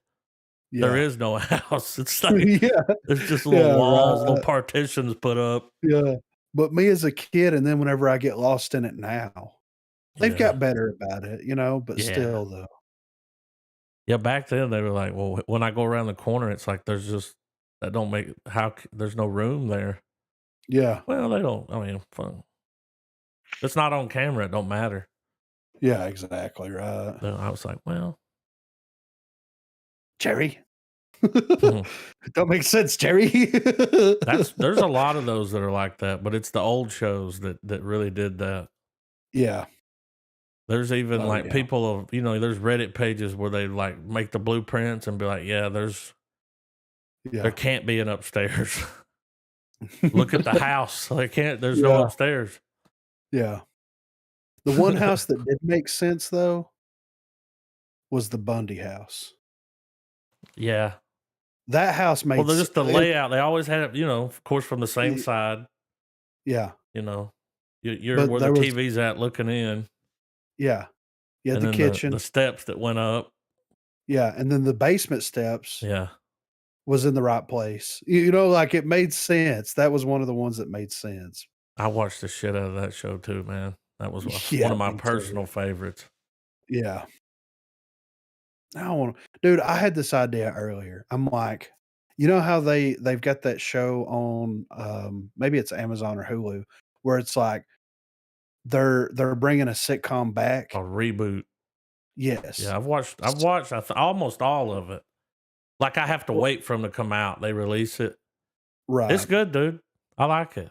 Yeah. There is no house. It's like Yeah, it's just little Yeah, walls, little right. partitions put up. yeah. But me as a kid, and then whenever I get lost in it now, they've Yeah. got better about it, but Yeah. still though. Yeah, back then they were like, well, when I go around the corner, it's like there's no room there. Yeah, Well, they don't. I mean, fun. It's not on camera. It don't matter. yeah, exactly right. Then I was like, well, Jerry. Don't make sense, Jerry. there's a lot of those that are like that, but it's the old shows that really did that. Yeah, There's even Oh, like yeah. people of there's Reddit pages where they like make the blueprints and be like, yeah, there yeah. can't be an upstairs. Look at the house. There's no Yeah. upstairs. Yeah. The one house that did make sense though was the Bundy house. Yeah. That house made Well, they're just the it- layout. They always had it, of course, from the same Y- side. Yeah, You're But where there the was- TV's at looking in. yeah. You had And the then kitchen. the steps that went up. Yeah, and then the basement steps Yeah. was in the right place. Like it made sense. That was one of the ones that made sense. I watched the shit out of that show too, man. That was Yeah, one of my me too. personal favorites. Yeah. Dude, I had this idea earlier. I'm like, how they've got that show on maybe it's Amazon or Hulu where it's like they're bringing a sitcom back. A reboot. Yes. Yeah, I've watched almost all of it. Like I have to wait for them to come out. They release it. Right. It's good, dude. I like it.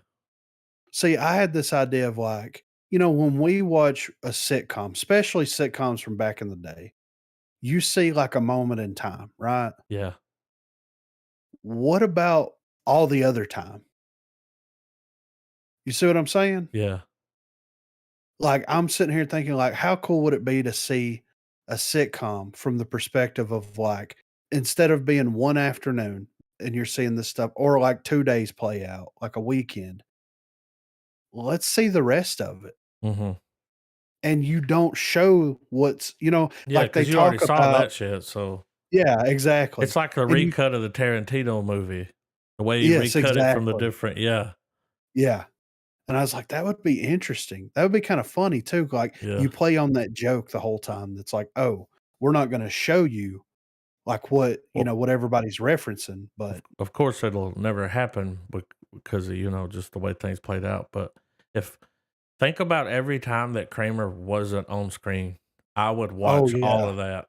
See, I had this idea of like, you know, when we watch a sitcom, especially sitcoms from back in the day, you see like a moment in time, right? Yeah. What about all the other time? You see what I'm saying? Yeah. Like, I'm sitting here thinking, like, how cool would it be to see a sitcom from the perspective of like, instead of being one afternoon and you're seeing this stuff, or like 2 days play out, like a weekend, let's see the rest of it. Mm-hmm. And you don't show what's, you know, Yeah, like they because you already talk saw about, that shit. So yeah, exactly. it's like a And you, recut of the Tarantino movie. The way he yes, recut it from the exactly. different. Yeah. Yeah. And I was like, that would be interesting. That would be kind of funny too. Like Yeah. you play on that joke the whole time. That's like, oh, we're not going to show you like what, you Well, know, what everybody's referencing, but of course, it'll never happen because of, just the way things played out. But if think about every time that Kramer wasn't on screen, I would oh watch all yeah. of that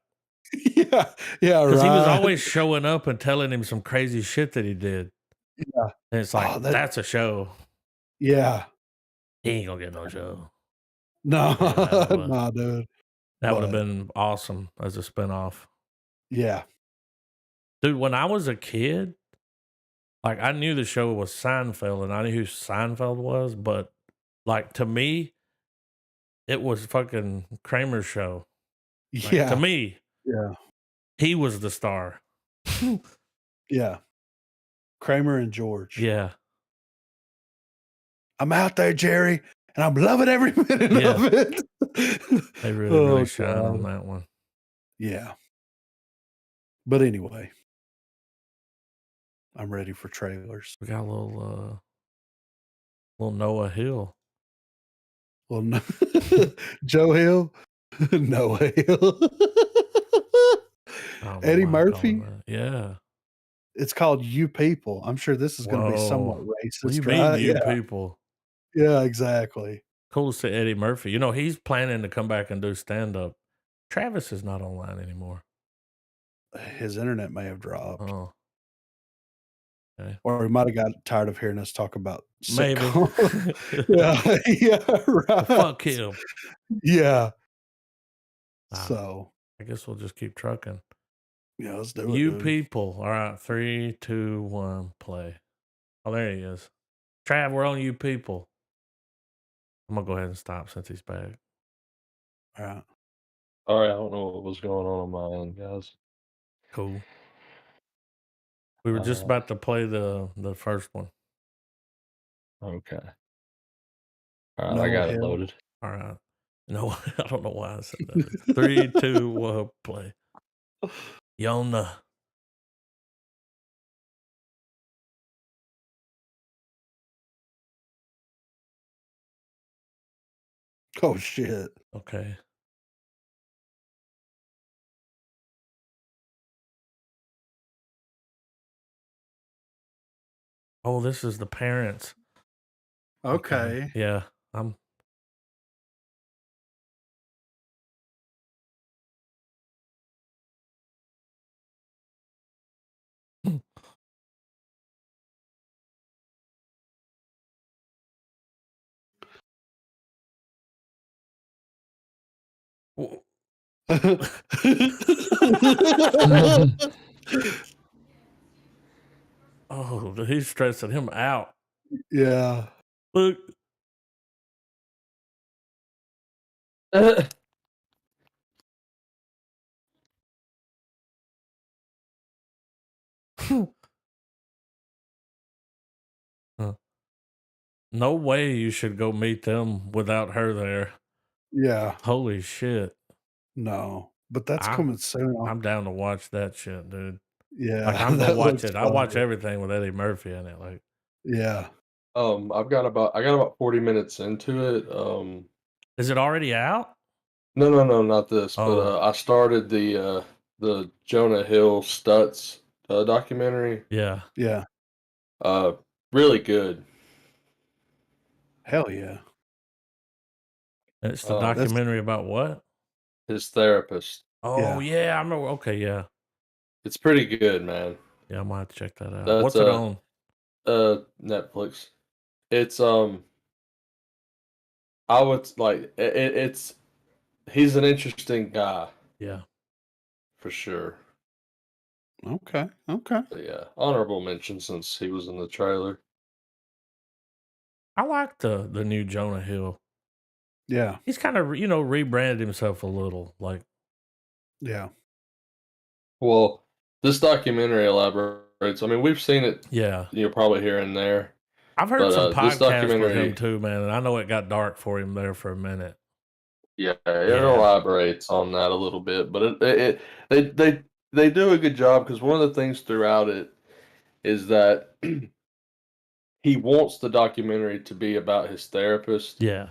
Yeah. Yeah. because he was Right. always showing up and telling him some crazy shit that he did. Yeah. And it's like, Oh, that, that's a show. yeah. He ain't gonna get no show. No, Yeah, no, dude. that would have But been awesome as a spinoff. yeah. Dude, when I was a kid, like I knew the show was Seinfeld and I knew who Seinfeld was, but like to me, it was fucking Kramer's show. Like, to Yeah. me, Yeah. he was the star. Yeah. Kramer and George. Yeah. I'm out there, Jerry, and I'm loving every minute Yeah. of it. They really, Oh, really shine on God. that one. Yeah. But anyway, I'm ready for trailers. We got a little Noah Hill. Well, no, Joe Hill, Noah Hill, I don't know Eddie why I'm calling Murphy. that. Yeah. It's called You People. I'm sure this is going to be somewhat Whoa. What do you racist, mean, right? you Yeah. people? Yeah, exactly. Cool to see Eddie Murphy. You know, he's planning to come back and do stand up. Travis is not online anymore. His internet may have dropped, Oh, okay. or he might have got tired of hearing us talk about Maybe. sitcom. Yeah, yeah, Well, right. fuck him. Yeah. Ah, So, I guess we'll just keep trucking. yeah, let's do it. You Dude. people. All right. 3, 2, 1, play. Oh, there he is. Trav, we're on You People. I'm going to go ahead and stop since he's back. All right. All right, I don't know what was going on my end, guys. Cool. We were just about to play the first one. Okay. All right, No I got it Hill. loaded. All right. No, I don't know why I said that. 3, 2, 1, play. Yona. Oh shit. Okay. Oh, this is the parents. Okay. Yeah. I'm W- Oh, he's stressing him out. Yeah. Look. Huh. No way you should go meet them without her there. Yeah. Holy shit. No. But that's I, coming soon. I'm down to watch that shit, dude. Yeah. Like, I'm going to That watch looks it. I watch funny. everything with Eddie Murphy in it. Like, Yeah. I got about 40 minutes into it. is it already out? No, not this. But Oh, I started the Jonah Hill Stutz documentary. yeah. Yeah. Really good. Hell yeah. And it's the That's documentary about what? his therapist. Oh, yeah. I remember. Okay, yeah. It's pretty good, man. Yeah, I might have to check that out. That's What's it on? Netflix. It's I would like it's he's an interesting guy Yeah. for sure. Okay. Okay. But yeah, honorable mention since he was in the trailer. I like the new Jonah Hill. Yeah. He's kind of, rebranded himself a little. Like, Yeah. Well, this documentary elaborates. I mean, we've seen it, yeah. probably here and there, I've heard but some this podcasts with him documentary, too, man, and I know it got dark for him there for a minute. yeah, it Yeah. elaborates on that a little bit, but they do a good job because one of the things throughout it is that he wants the documentary to be about his therapist. Yeah.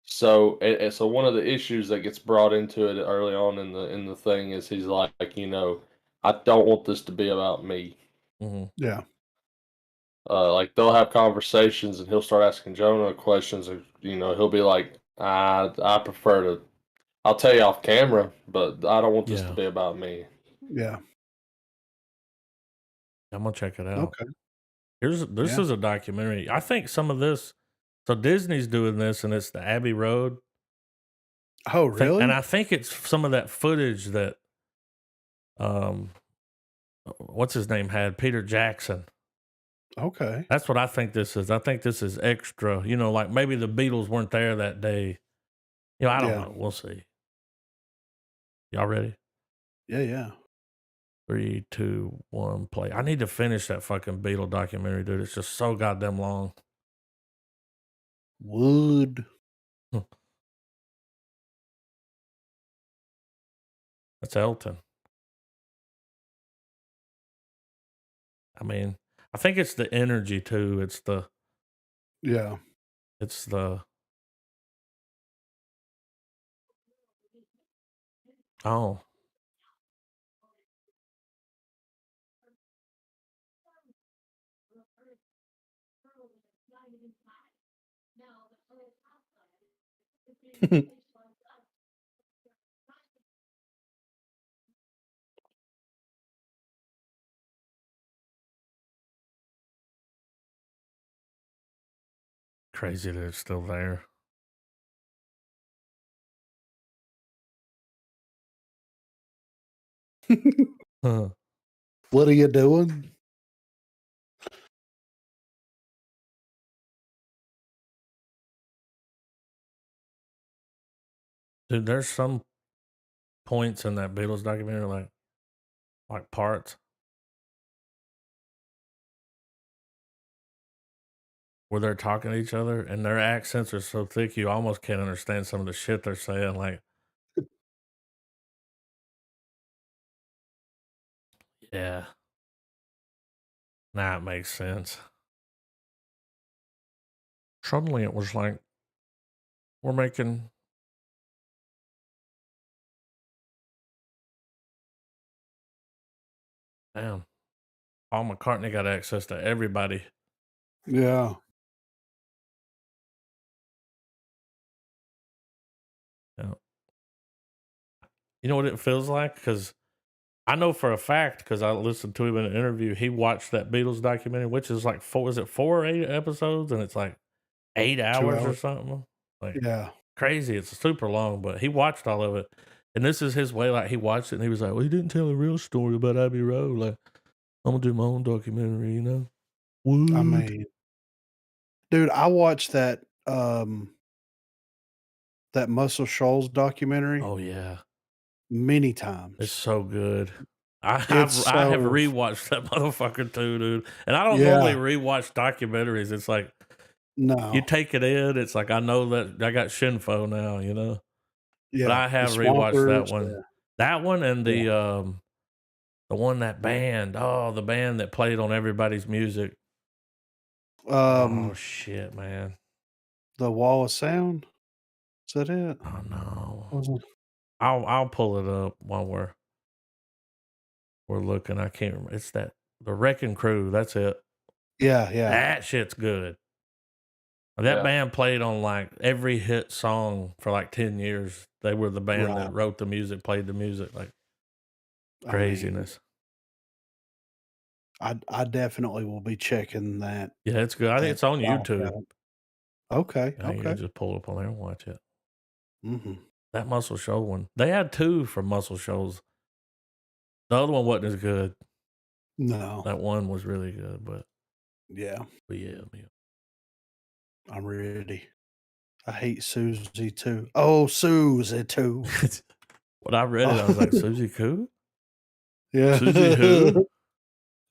So, so one of the issues that gets brought into it early on in the thing is he's like, I don't want this to be about me. Mm-hmm. Yeah. Like they'll have conversations and he'll start asking Jonah questions, and he'll be like, I prefer to. I'll tell you off camera, but I don't want this to be about me. Yeah. I'm gonna check it out. Okay. This is a documentary. I think some of this. So Disney's doing this, and it's the Abbey Road. Oh, really? And I think it's some of that footage that, what's his name had Peter Jackson. Okay. That's what I think this is. I think this is extra. Like maybe the Beatles weren't there that day. I don't know. We'll see. Y'all ready? Yeah. Yeah. 3, 2, 1, play. I need to finish that fucking Beatle documentary, dude. It's just so goddamn long. Wood. That's Elton. I mean, I think it's the energy too. It's the oh. Crazy that it's still there. What are you doing? Dude, there's some points in that Beatles documentary, like parts where they're talking to each other and their accents are so thick you almost can't understand some of the shit they're saying. Like, yeah. Now it makes sense. Suddenly it was like, we're making. Damn. Paul McCartney got access to everybody. Yeah. Yeah. You know what it feels like? Because I know for a fact, because I listened to him in an interview, he watched that Beatles documentary, which is like 4 or 8 episodes? And it's like 8 hours or something. Like, Yeah. crazy. It's super long, but he watched all of it. And this is his way. Like, he watched it and he was like, well, he didn't tell a real story about Abbey Road. Like, I'm going to do my own documentary, What? I mean, dude, I watched that Muscle Shoals documentary Oh, yeah. many times. It's so good. I have rewatched that motherfucker too, dude. And I don't Yeah. normally rewatch documentaries. It's like, No. you take it in. It's like, I know that I got Shinfo now, Yeah. But I the have rewatched that Swampers, one. That one and the one, that band. Oh, the band that played on everybody's music. Oh shit, man. The Wall of Sound. Is that it? Oh no. Was it? I'll pull it up while we're looking. I can't remember. It's the Wrecking Crew. That's it. Yeah, yeah. That shit's good. That band played on like every hit song for like 10 years. They were the band that wrote the music, played the music, like craziness. I definitely will be checking that. Yeah, it's good. I think it's on YouTube. Okay. Yeah, you Okay. just pull up on there and watch it. Mm-hmm. That Muscle Shoals one. They had 2 from Muscle Shoals. The other one wasn't as good. No. That one was really good, Yeah. yeah. I'm ready. I hate Susie too. Oh, Susie too. When I read it, I was like, Susie who? Yeah. Susie who?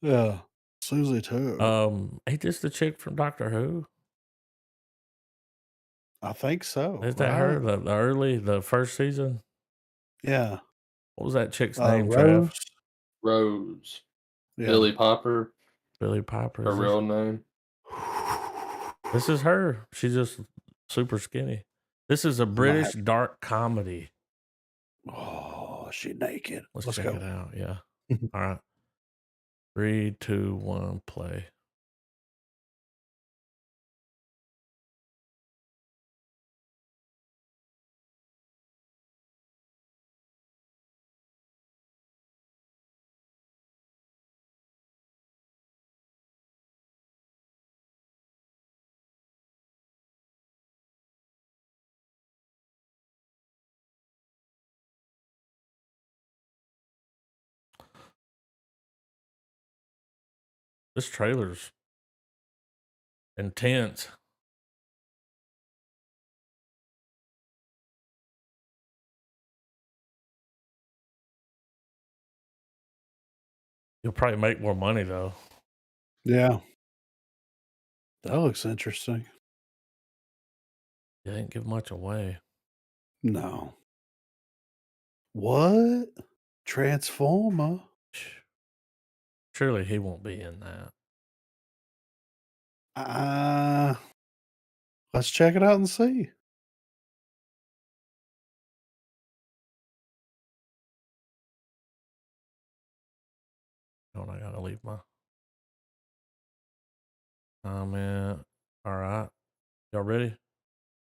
Yeah. Susie too. Ain't this the chick from Doctor Who? I think so. Is that her? The first season? Yeah. What was that chick's name, Trav? Rose. Rose. Yeah. Billy Popper. Billy Piper. Her real name. This is her. She's just super skinny. This is a British dark comedy. Oh, she naked. Let's check go. it out. Yeah. All right. 3, 2, 1, play. This trailer's intense. You'll probably make more money though. Yeah. That looks interesting. You didn't give much away. No. What? Transformer? Surely he won't be in that. Let's check it out and see. I gotta leave my comment. All right. Y'all ready?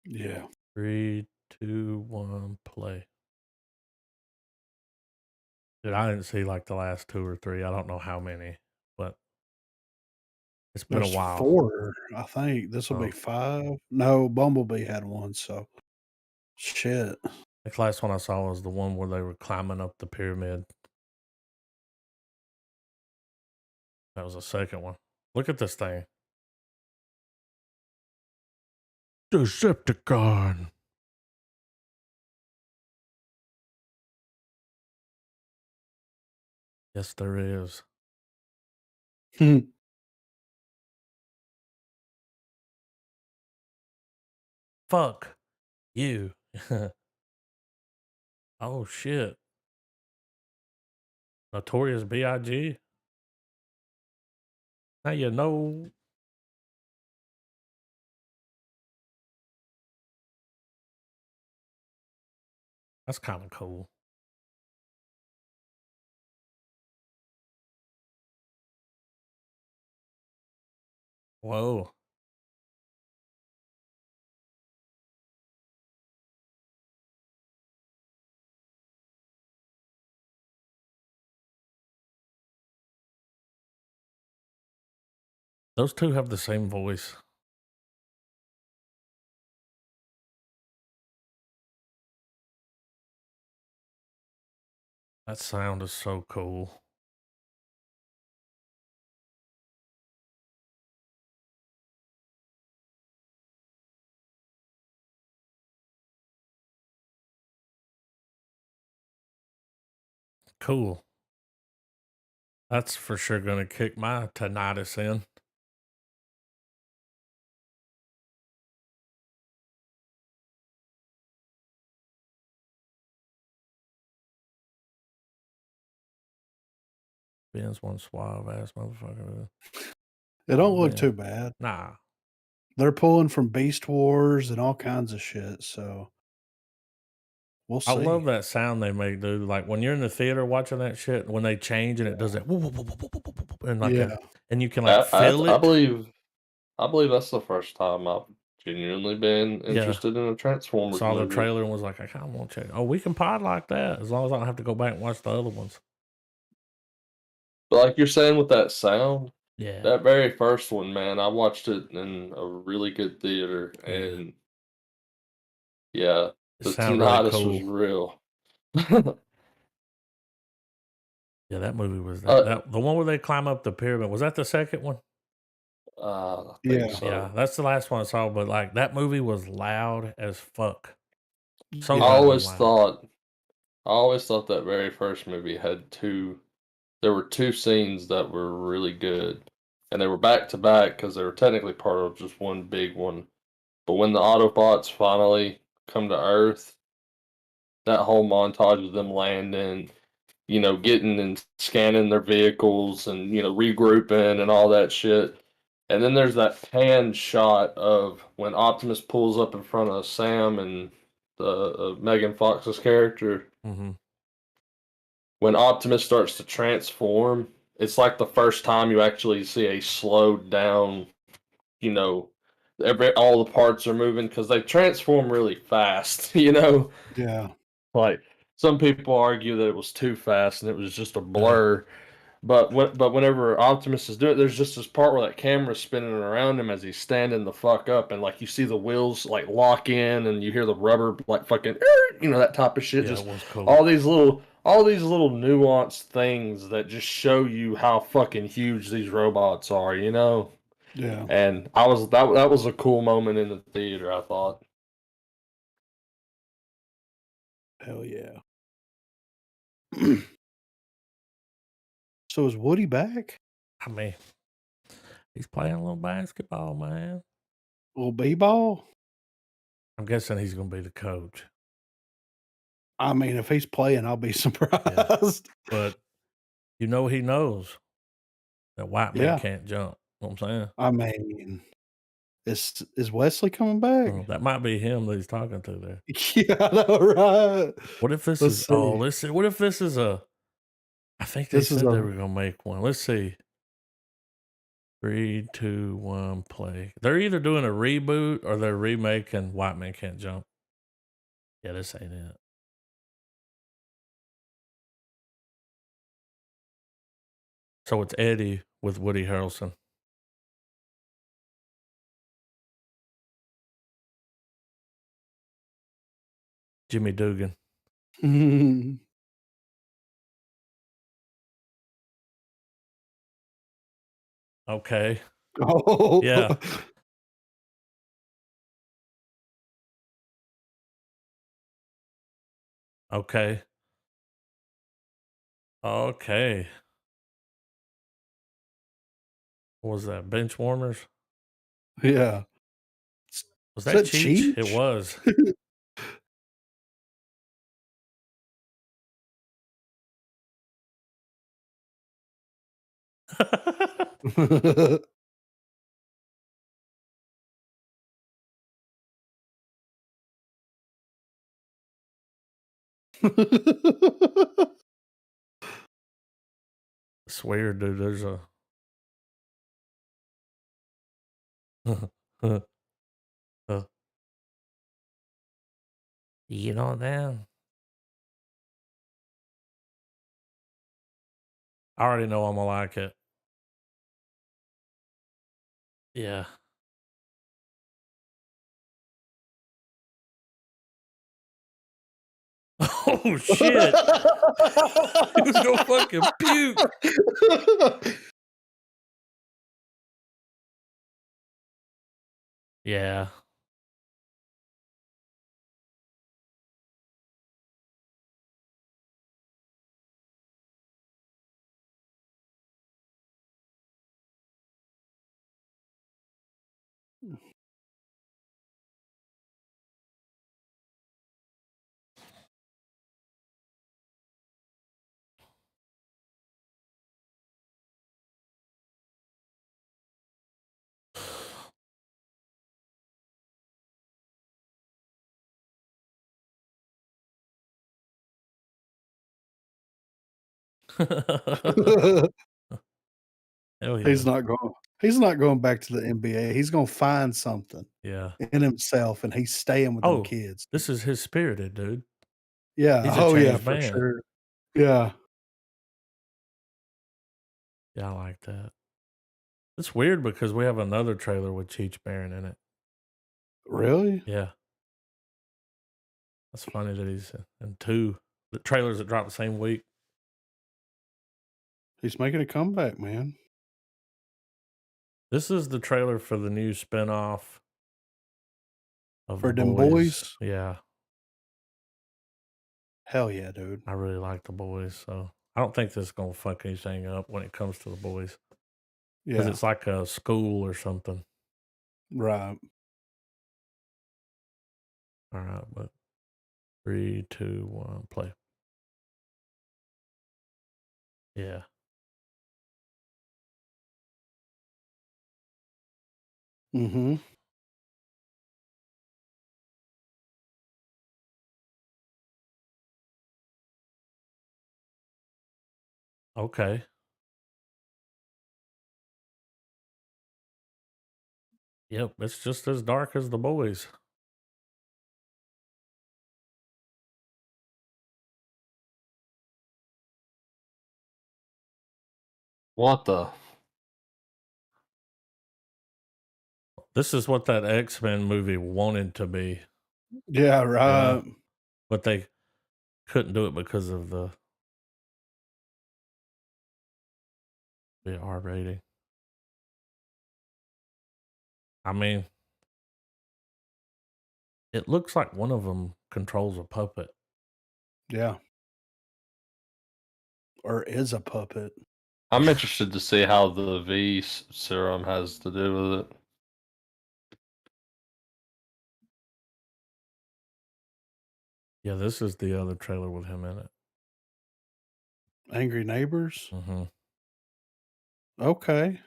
Yeah. 3, 2, 1, play. Dude, I didn't see like the last 2 or 3. I don't know how many, but it's been There's a while. 4, I think. This will Oh. be 5. No, Bumblebee had 1, so shit. The last one I saw was the one where they were climbing up the pyramid. That was the second one. Look at this thing. Decepticon. Yes, there is. Fuck you. Oh, shit. Notorious B.I.G. Now you know. That's kind of cool. Whoa. Those 2 have the same voice. That sound is so cool. Cool. That's for sure going to kick my tinnitus in. Ben's one suave ass motherfucker. It don't look man. too bad. Nah. They're pulling from Beast Wars and all kinds of shit, so we'll see. I love that sound they make, dude. Like when you're in the theater watching that shit, when they change and it does that, and like Yeah. and you can like feel I it. believe that's the first time I've genuinely been interested in a Transformers Saw the movie. trailer and was like, I kind of want to check. Oh, we can pod like that as long as I don't have to go back and watch the other ones. But like you're saying with that sound, Yeah. That very first one, man, I watched it in a really good theater, Yeah. and yeah, It the sounded really tinnitus was cool. real. Yeah, that movie was Uh, the one where they climb up the pyramid. Was that the second one? I think Yeah. Yeah, so. that's the last one I saw, but like that movie was loud as fuck. So I Yeah. goddamn always loud. thought, I always thought that very first movie had there were two scenes that were really good, and they were back to back because they were technically part of just one big one. But when the Autobots finally come to Earth, that whole montage of them landing, getting and scanning their vehicles and, regrouping and all that shit. And then there's that pan shot of when Optimus pulls up in front of Sam and the Megan Fox's character. Mm-hmm. When Optimus starts to transform, it's like the first time you actually see a slowed down, you know, all the parts are moving because they transform really fast, Yeah. Like some people argue that it was too fast and it was just a blur. But whenever Optimus is doing it, there's just this part where that camera's spinning around him as he's standing the fuck up, and like you see the wheels like lock in, and you hear the rubber like fucking, that type of shit. Yeah, Just it was cool. all these little nuanced things that just show you how fucking huge these robots are, Yeah. And that was a cool moment in the theater, I thought. Hell yeah. So is Woody back? I mean, he's playing a little basketball, man. Little B-ball? I'm guessing he's gonna be the coach. I mean, if he's playing, I'll be surprised. But he knows that white man Yeah. can't jump. You know what I'm saying? I mean, is Wesley coming back? That might be him that he's talking to there. Yeah, I know, right? What if this Let's is see. let's see. What if this is I think they This is said they a were gonna make one. Let's see. 3, 2, 1, play. They're either doing a reboot or they're remaking White Man Can't Jump. Yeah, this ain't it. So it's Eddie with Woody Harrelson. Jimmy Dugan. Okay. Oh. Yeah. Okay. Okay. What was that? Bench warmers? Yeah. Was Is that that Cheech? It Cheech? was. I swear, dude, there's a you know that? I already know I'm gonna like it. Yeah. Oh shit! He was gonna fucking puke. Yeah. Hell yeah. He's not going back to the NBA. He's gonna find something Yeah. in himself, and he's staying with them Oh, kids. this is his Spirited, dude. Yeah. He's a Oh, yeah, changed for man. sure. Yeah. Yeah, I like that. It's weird because we have another trailer with Cheech Marin in it. Really? Yeah. That's funny that he's in two the trailers that dropped the same week. He's making a comeback, man. This is the trailer for the new spinoff of For The them Boys. boys? Yeah. Hell yeah, dude. I really like The Boys, so I don't think this is gonna fuck anything up when it comes to The Boys. Because Yeah, it's like a school or something. right. All right, but 3, 2, 1, play. Yeah. Mm-hmm. Okay. Yep, it's just as dark as The Boys. What the? This is what that X-Men movie wanted to be, Yeah, right. but they couldn't do it because of the R rating. I mean, it looks like one of them controls a puppet. Yeah. Or is a puppet. I'm interested to see how the V serum has to do with it. Yeah, this is the other trailer with him in it. Angry Neighbors? Mm-hmm. Okay.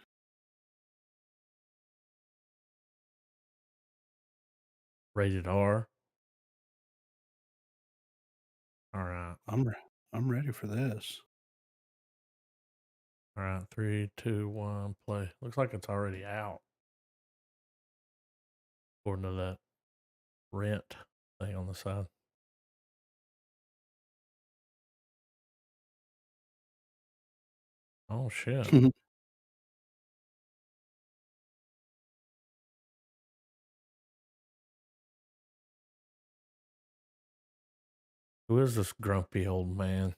Rated R. All right. I'm ready for this. All right. 3, 2, 1, play. Looks like it's already out. According to that rent thing on the side. Oh shit. Who is this grumpy old man?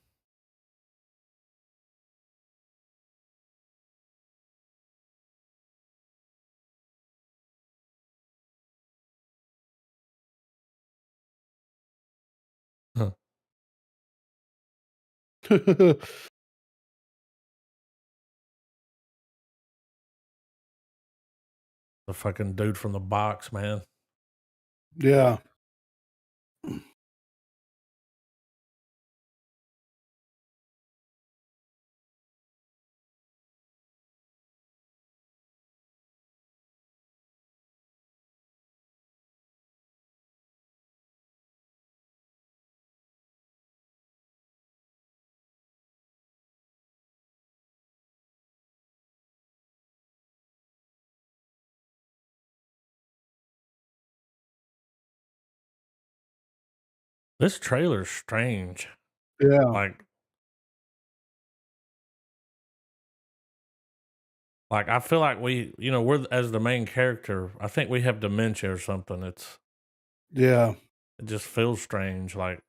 Huh. The fucking dude from the box, man. Yeah. This trailer's strange. Yeah. Like I feel like we're as the main character. I think we have dementia or something. Yeah. It just feels strange. Like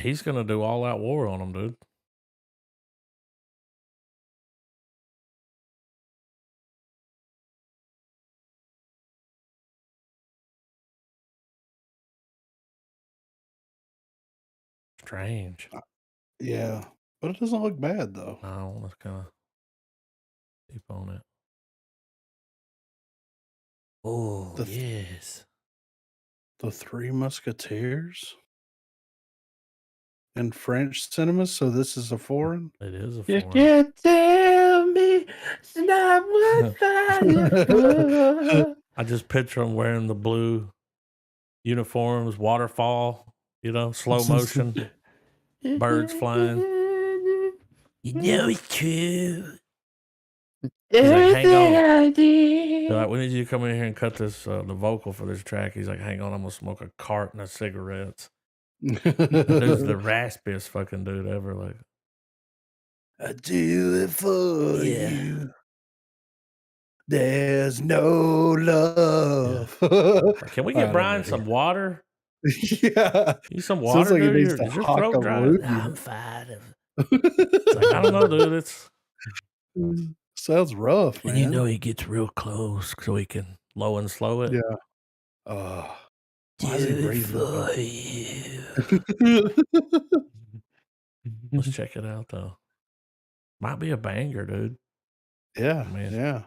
he's gonna do all out war on them, dude. Strange. Yeah. But it doesn't look bad though. I want to kind of keep on it. Oh yes. The Three Musketeers in French cinema, so this is a foreign. It is a You foreign. can't tell me it's not what I just picture him wearing the blue uniforms, waterfall, slow motion, birds flying. You know it's true. He's like, hang on. I They're did. like, we need you to come in here and cut this the vocal for this track. He's like, hang on, I'm gonna smoke a carton of cigarettes. That dude's the raspiest fucking dude ever. Like, I do it for Yeah. you. There's no love. can we I get don't Brian know. some water? Yeah. You some Sounds water, like he dude? needs to Is your hock throat a dry? loogie. Nah, I'm fine. It's like, I don't know, dude. It's Sounds rough, man. And you know he gets real close so he can low and slow it. Yeah. Why is he do it breathing? for you. Let's check it out though. Might be a banger, dude. Yeah, Man. yeah.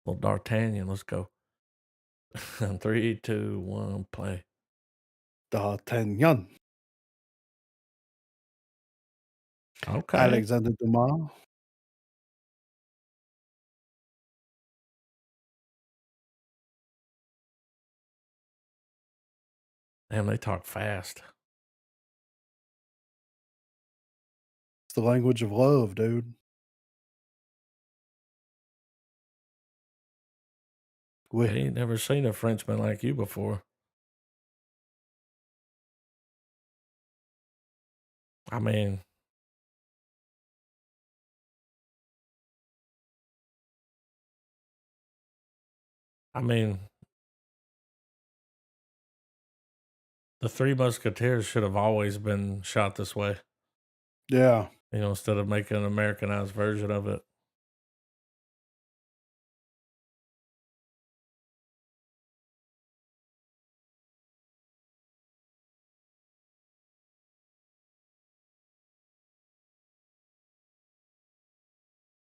Little D'Artagnan. Let's go. 3, 2, 1, play. D'Artagnan. Okay. Alexander Dumas. Damn, they talk fast. It's the language of love, dude. I ain't never seen a Frenchman like you before. I mean, the Three Musketeers should have always been shot this way. Yeah. You know, instead of making an Americanized version of it.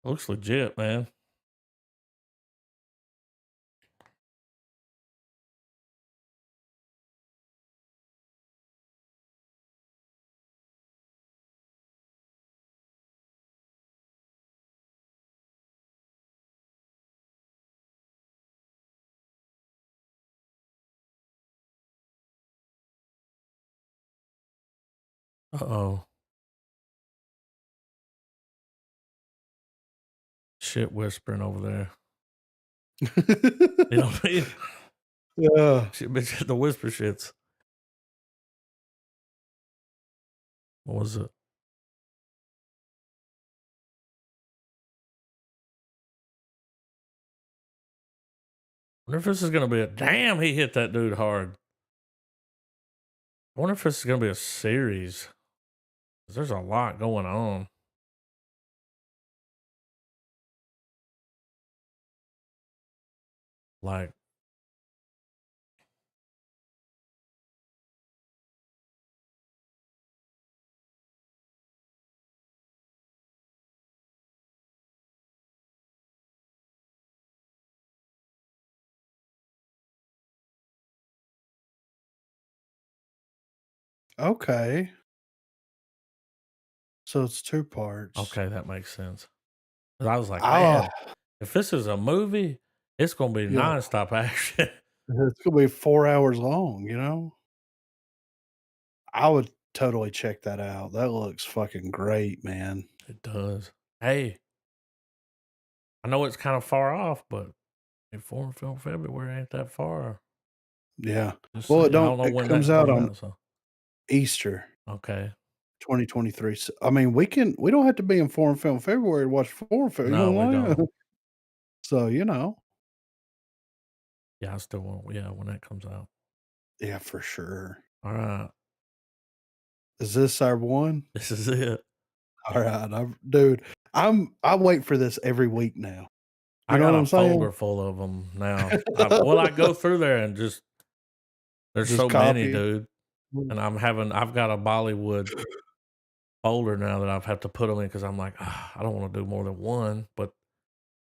Looks legit, man. Uh-oh. Shit whispering over there. You know what I mean? Yeah. Shit, bitch, the whisper shits. What was it? Wonder if this is gonna be a damn. He hit that dude hard. I wonder if this is gonna be a series. 'Cause there's a lot going on. Like, Okay. So it's 2 parts. okay, that makes sense. 'Cause I was like, Oh, man, if this is a movie, it's gonna be yeah. nonstop action. It's gonna be 4 hours long, you know? I would totally check that out. That looks fucking great, man. It does. Hey, I know it's kind of far off, but Foreign Film February ain't that far. Yeah. Just Well, saying. I don't know it when comes that out comes on out. So Easter okay, 2023. So, I mean, we don't have to be in Foreign Film February to watch Foreign Film. no, we You know don't. So, you know. Yeah, I still won't. Yeah, when that comes out. Yeah, for sure. All right, Is this our one? this is it. All right, dude. I wait for this every week now. I You know got what a I'm saying? folder full of them now. I go through there and just there's Just so many, copy. dude. And I've got a Bollywood folder now that I've had to put them in because I'm like, I don't want to do more than one, but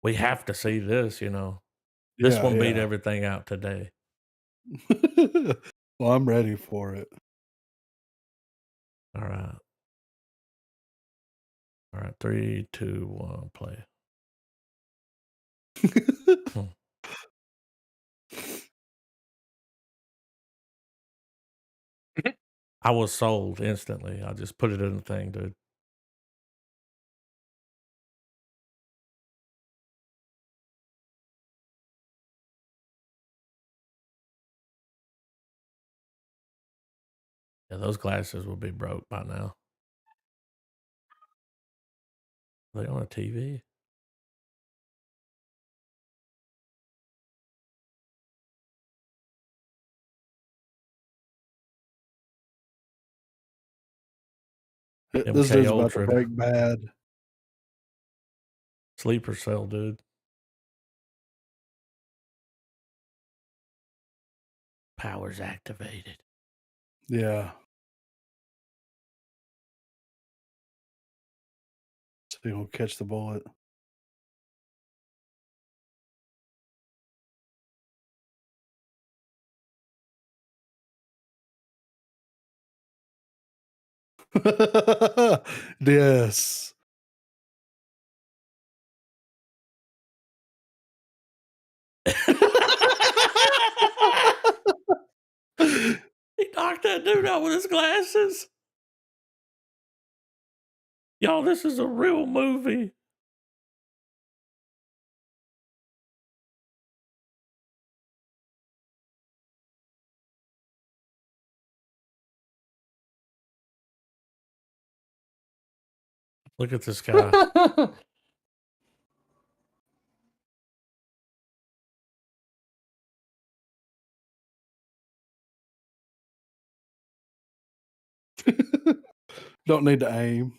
we have to see this, you know. This Yeah, one beat yeah. everything out today. Well, I'm ready for it. All right. All right. 3, 2, 1, play. I was sold instantly. I just put it in the thing, dude. Yeah, those glasses will be broke by now. Are they on a TV? This MK dude's about to Ultra. break bad. Sleeper cell, dude. Powers activated. Yeah. So he will catch the bullet. Yes. He knocked that dude out with his glasses. Y'all, this is a real movie. Look at this guy. Don't need to aim.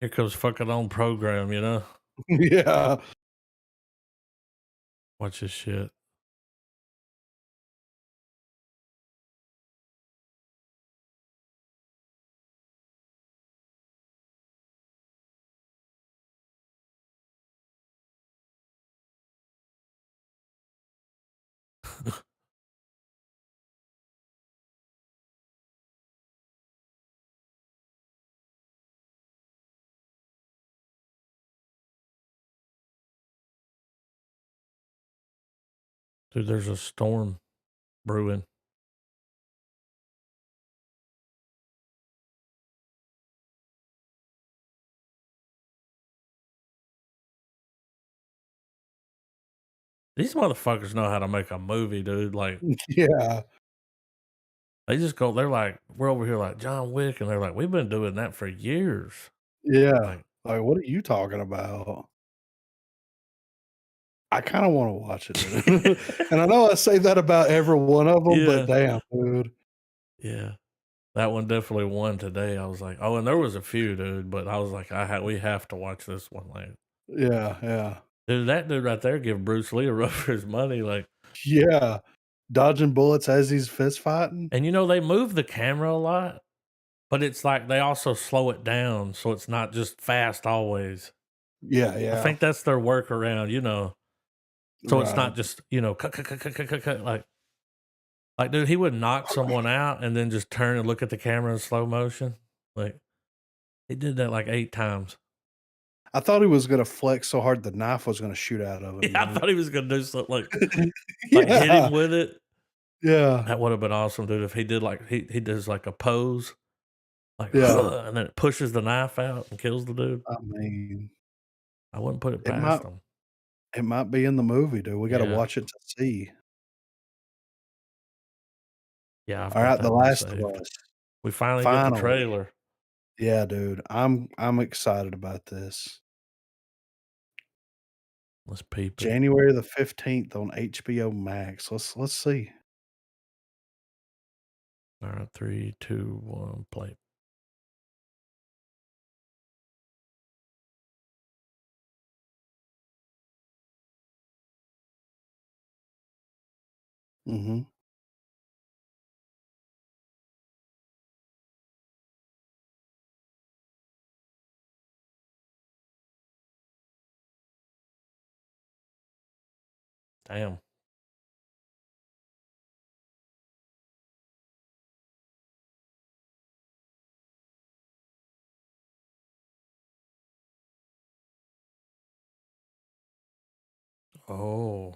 Here comes fucking on program, you know? Yeah. Watch this shit. Dude, there's a storm brewing. These motherfuckers know how to make a movie, dude. Like, Yeah. they just go, they're like, we're over here like John Wick, and they're like, we've been doing that for years. Yeah. Like, what are you talking about? I kind of want to watch it, dude. And I know I say that about every one of them, but damn, dude. Yeah. That one definitely won today. I was like, oh, and there was a few, dude, but I was like, we have to watch this one. Like, Yeah. dude, that dude right there give Bruce Lee a run for his money. Like, Yeah. Dodging bullets as he's fist fighting. and you know, they move the camera a lot, but it's like they also slow it down so it's not just fast always. Yeah. I think that's their workaround, you know. So it's Right. not just, you know, cut, like, dude, he would knock someone out and then just turn and look at the camera in slow motion. Like, he did that like 8 times. I thought he was gonna flex so hard the knife was gonna shoot out of him. Yeah, I thought he was gonna do something like hit Yeah. him with it. Yeah. That would have been awesome, dude. If he did like he does like a pose, like Yeah. and then it pushes the knife out and kills the dude. I mean, I wouldn't put it it past him. might be in the movie, dude. We got to Yeah. watch it to see. Yeah, I've All got right, that The one Last of saved. Us. We finally get the Finally. trailer. Yeah, dude. I'm excited about this. Let's peep it. January the 15th on HBO Max. Let's see. All right, 3, 2, 1, play. Mm-hmm. Damn. Oh.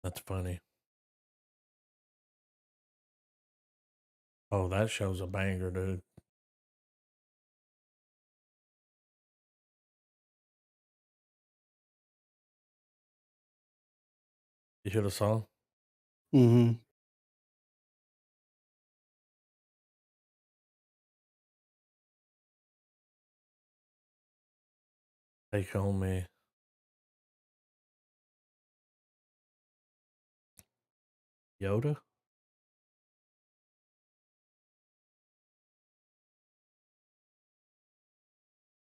That's funny. Oh, that show's a banger, dude. You hear the song? Mm-hmm. Take on me. Yoda?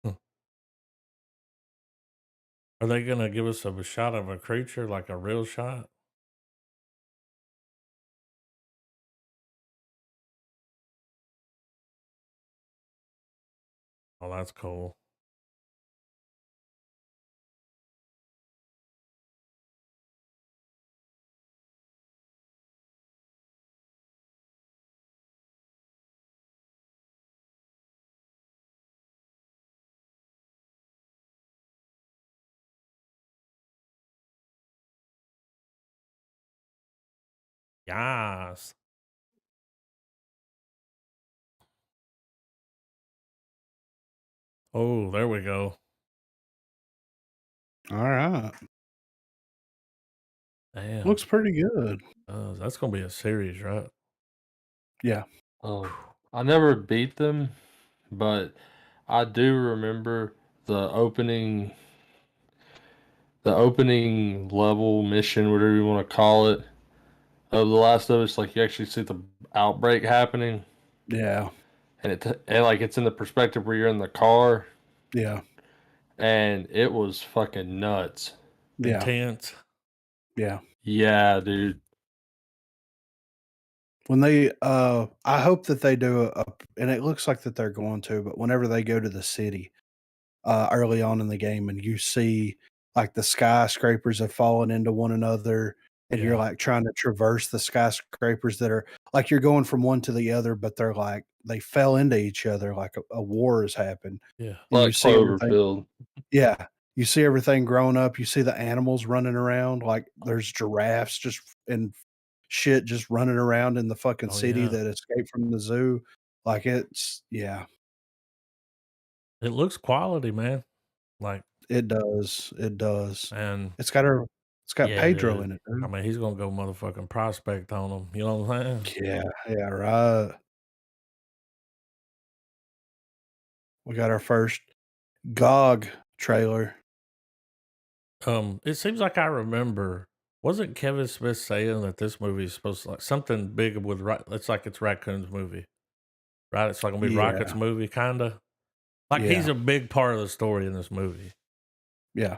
Hmm. Are they gonna give us a shot of a creature, like a real shot? Oh, that's cool. Yes. Oh, there we go. All right. Damn. Looks pretty good. That's gonna be a series, right? Yeah. I never beat them, but I do remember the opening level mission, whatever you want to call it, of The Last of Us. Like you actually see the outbreak happening, Yeah. and it's in the perspective where you're in the car, Yeah. and it was fucking nuts. Yeah. Intense. Yeah. Yeah, dude. When they I hope that they do and it looks like that they're going to, but whenever they go to the city early on in the game and you see like the skyscrapers have fallen into one another and you're Yeah. like trying to traverse the skyscrapers that are like you're going from one to the other, but they're like they fell into each other like a war has happened. Yeah. And you Like see everything. Cloverfield. Yeah. You see everything growing up. You see the animals running around. Like there's giraffes just and shit just running around in the fucking Oh city yeah. that escaped from the zoo. Like yeah, It looks quality, man. Like, it does. It does. and It's got yeah, Pedro dude. in it, I dude. mean, he's gonna go motherfucking prospect on him. You know what I'm saying? Yeah, yeah, right. We got our first GOG trailer. It seems like I remember. Wasn't Kevin Smith saying that this movie is supposed to like something big with it's like it's Raccoon's movie, right? It's like gonna be Rocket's Yeah, movie, kinda. Like he's yeah, a big part of the story in this movie, yeah.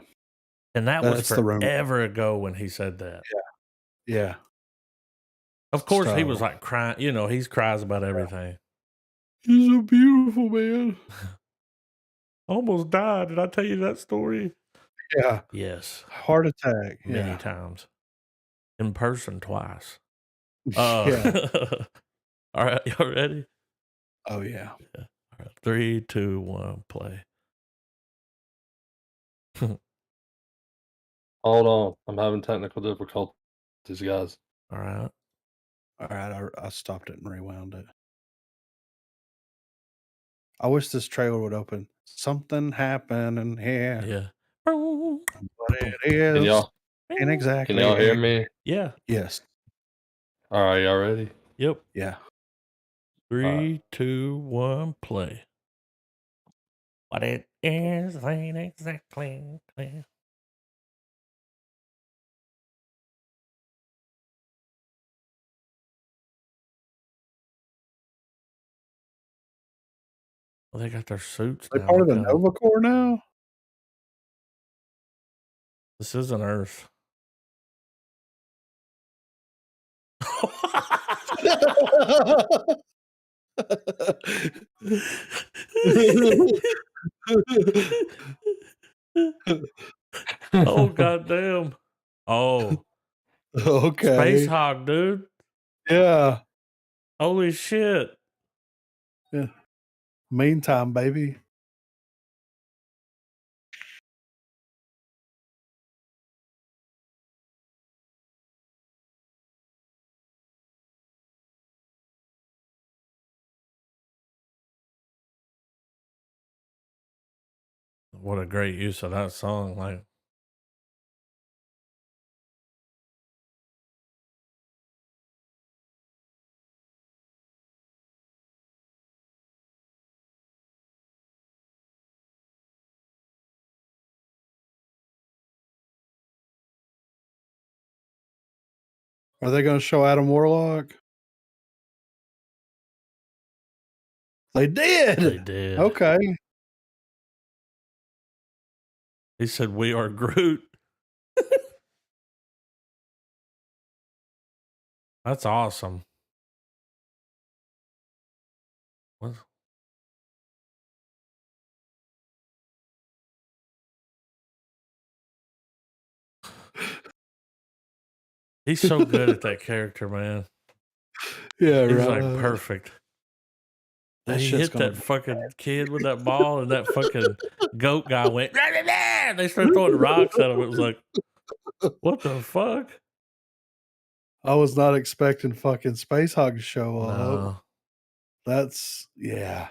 and that was That's the rumor. forever ago when he said that. Yeah. Of course, he was So like crying. You know, he cries about everything. he's so beautiful, man. Almost died. Did I tell you that story? Yeah. Yes, Heart attack. many Yeah. times in person twice. Yeah. All right, y'all ready? Oh yeah. Yeah. All right, 3, 2, 1, play. Hold on. I'm having technical difficulties, guys. All right. All right. I stopped it and rewound it. I wish this trailer would open. Something happening here, Yeah. but it Can is y'all ain't can exactly. y'all hear me? Yeah. Yes. All right, y'all ready? Yep. Yeah. 3, 2, 1, play. What it is ain't exactly clear. Well, they got their suits They now. part of Look the at them. Nova Corps now? This isn't Earth. Oh, goddamn. Oh, Space Okay. Hog, dude. Yeah. Holy shit. Yeah. Meantime, baby. What a great use of that song. Like, Are they going to show Adam Warlock? They did. They did. Okay. He said, "We are Groot." That's awesome. What? He's so good at that character, man. Yeah, He's right. like perfect. That He shit's hit gonna that be fucking kid with that ball, and that fucking goat guy went. "Rah, rah, rah." They started throwing rocks at him. It was like, what the fuck? I was not expecting fucking Space Hog to show up. No. That's yeah.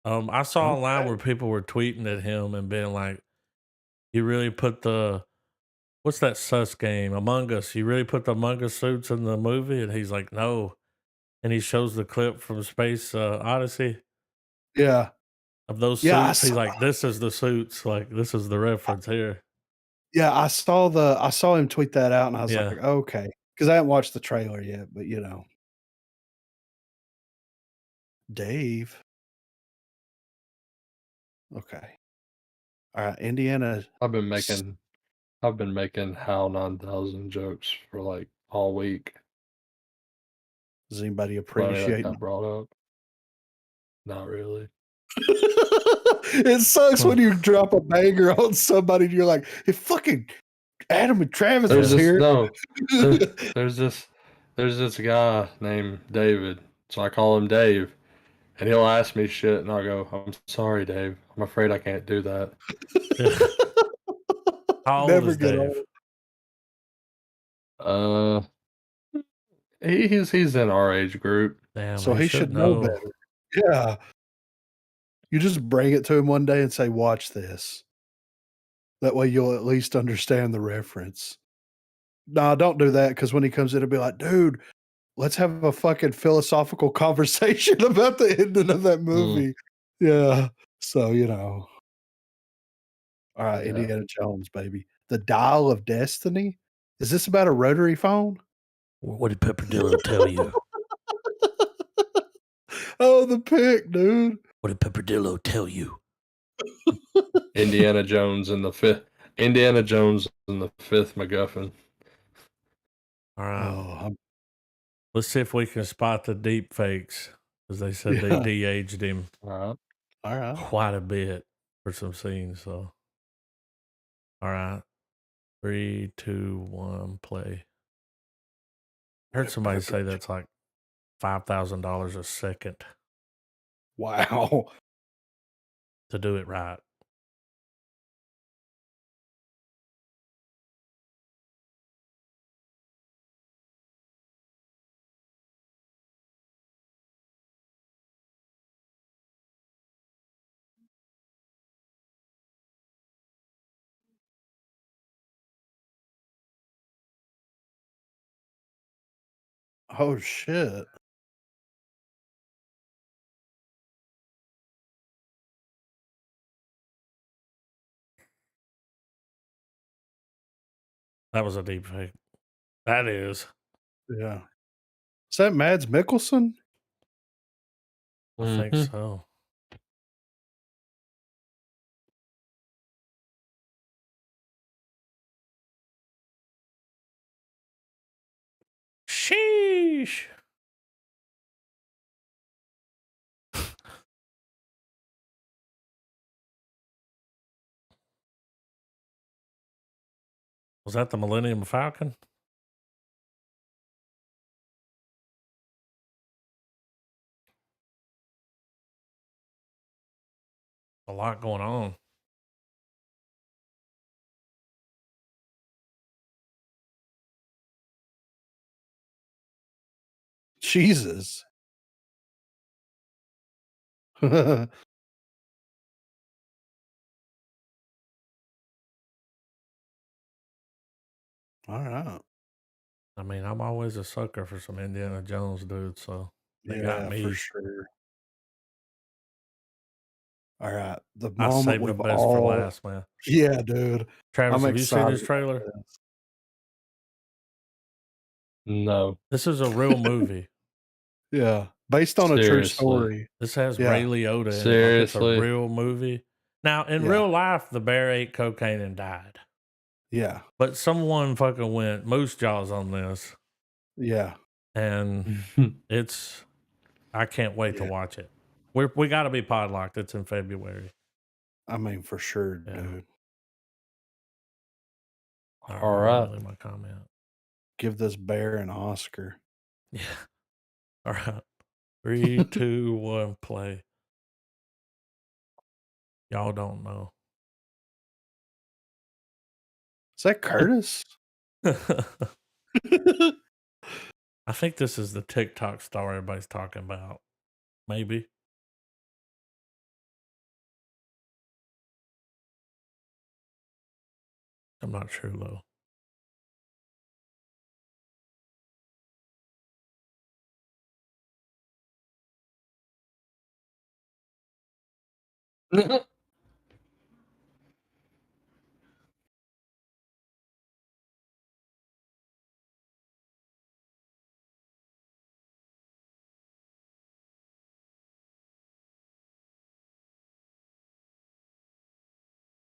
I saw online Okay. where people were tweeting at him and being like, "You really put the what's that sus game, Among Us? You really put the Among Us suits in the movie?" And he's like, "No." And he shows the clip from Space Odyssey Yeah. of those Yeah, suits. He's like, "This is the suits. Like, this is the reference here." Yeah, I saw him tweet that out, and I was Yeah. like, okay, because I haven't watched the trailer yet, but Dave. Okay, all right, Indiana. I've been making HAL 9000 jokes for like all week. Does anybody Funny that appreciate got brought up. Not really. it? Sucks when you drop a banger on somebody, and you're like, "If fucking Adam and Travis was here." There's this guy named David, so I call him Dave, and he'll ask me shit, and I'll go, "I'm sorry, Dave. I'm afraid I can't do that." How old Never is get Dave? old. He's in our age group. Damn, So he should know better. Yeah. You just bring it to him one day and say, "Watch this." That way you'll at least understand the reference. No, don't do that, because when he comes in, he'll be like, "Dude, let's have a fucking philosophical conversation about the ending of that movie." Yeah. So, All right, Yeah. Indiana Jones, baby. The Dial of Destiny? Is this about a rotary phone? What did Pepperdillo tell you? Oh, the pick, dude. What did Pepperdillo tell you? Indiana Jones and the fifth MacGuffin. All right. Oh, Let's see if we can spot the deep fakes, because they said they Yeah. de-aged him All all right. quite a bit for some scenes. So, all right, 3, 2, 1, play. I heard somebody say that's like $5,000 a second Wow. to do it right. Oh, shit. That was a deep fake. That is. Yeah. Is that Mads Mikkelsen? I think so. Sheesh. Was that the Millennium Falcon? A lot going on. Jesus. All right. I mean, I'm always a sucker for some Indiana Jones dude, so they Yeah, got me. for sure. All right. The I moment saved the we've best for last, man. Yeah, dude. Travis, I'm have you seen this excited trailer? about this. No. This is a real movie. Yeah. Based on a true Seriously. story. This has Yeah. Ray Liotta in it. Like it's a Seriously. real movie. Now, in Yeah. real life, the bear ate cocaine and died. Yeah. But someone fucking went moose jaws on this. Yeah. And it's, I can't wait to Yeah. watch it. We got to be podlocked. It's in February. I mean, for sure, Yeah. dude. All right. Really my comment. Give this bear an Oscar. Yeah. All right. 3, 2, 1, play. Y'all don't know. Is that Curtis? I think this is the TikTok star everybody's talking about. Maybe. I'm not sure though.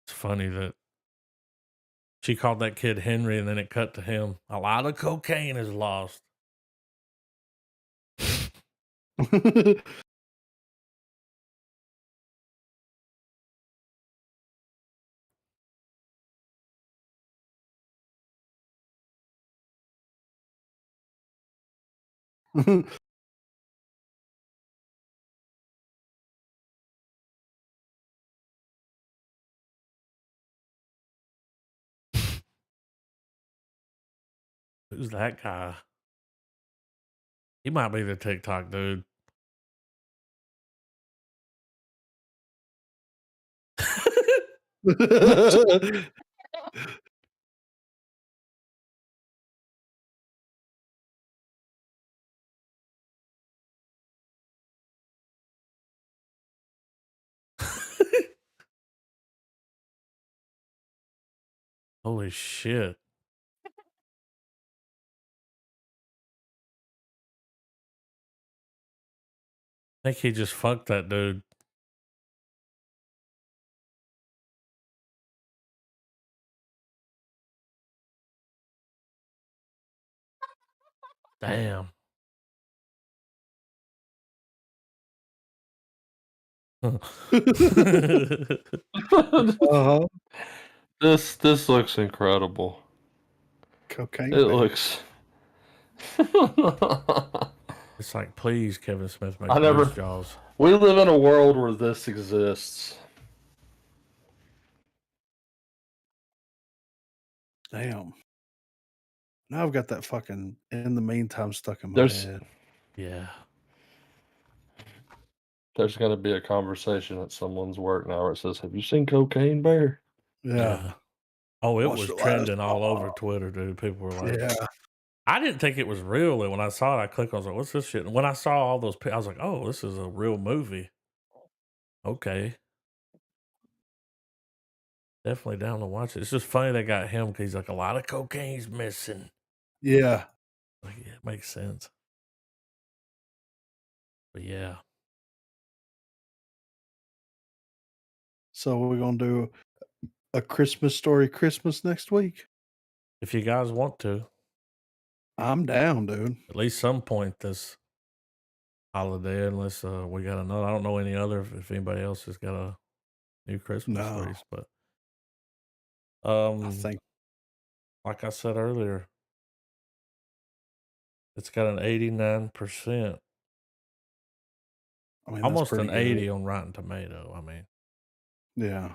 It's funny that she called that kid Henry and then it cut to him. A lot of cocaine is lost. Who's that guy? He might be the TikTok dude. Holy shit. I think he just fucked that dude. Damn. Uh-huh. This looks incredible. Cocaine It bear. looks. It's like, please, Kevin Smith, make I never- moose jaws. We live in a world where this exists. Damn. Now I've got that fucking In the Meantime stuck in my There's- head. Yeah. There's going to be a conversation at someone's work now where it says, "Have you seen Cocaine Bear?" Yeah. Oh, it Watched was it last trending all fall. over Twitter, dude. People were like, Yeah. I didn't think it was real. And when I saw it, I clicked, I was like, what's this shit? And when I saw all those, I was like, oh, this is a real movie. Okay. Definitely down to watch it. It's just funny they got him because he's like, a lot of cocaine's missing. Yeah. Like, yeah, it makes sense. But yeah. So we're gonna do a Christmas Story Christmas next week. If you guys want to, I'm down, dude. at least some point this holiday, unless we got another. I don't know any other if anybody else has got a new Christmas No. stories, but I think like I said earlier, it's got an 89%, I mean that's almost pretty an good. 80 on Rotten Tomato. I mean, Yeah.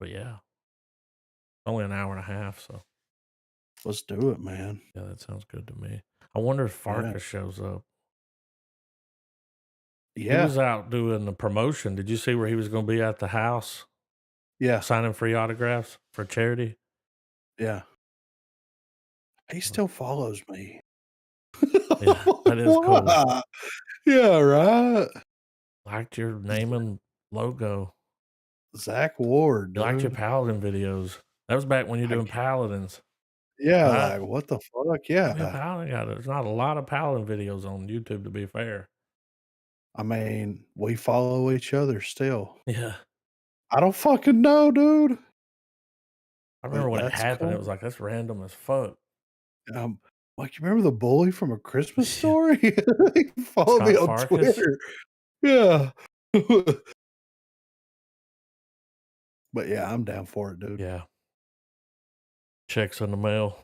but yeah, only an hour and a half, so Let's do it, man. yeah, that sounds good to me. I wonder if Yeah. Farkas shows up. He Yeah. was out doing the promotion. Did you see where he was going to be at the house Yeah. signing free autographs for charity? Yeah. He still follows me. Yeah, that is cool. Why? Yeah, right. Liked your name and logo. Zach Ward. You liked your dude. Paladin videos. That was back when you're I doing g- Paladins. Yeah, Right? like, what the fuck? I mean, Yeah. Paladin there's not a lot of Paladin videos on YouTube, to be fair. I mean, we follow each other still. Yeah. I don't fucking know, dude. I remember But when it that's happened, it cool. was like, that's random as fuck. Like, you remember the bully from A Christmas Yeah. Story? He followed me Scott on Farkas? Twitter. Yeah. But yeah, I'm down for it, dude. Yeah. Checks in the mail.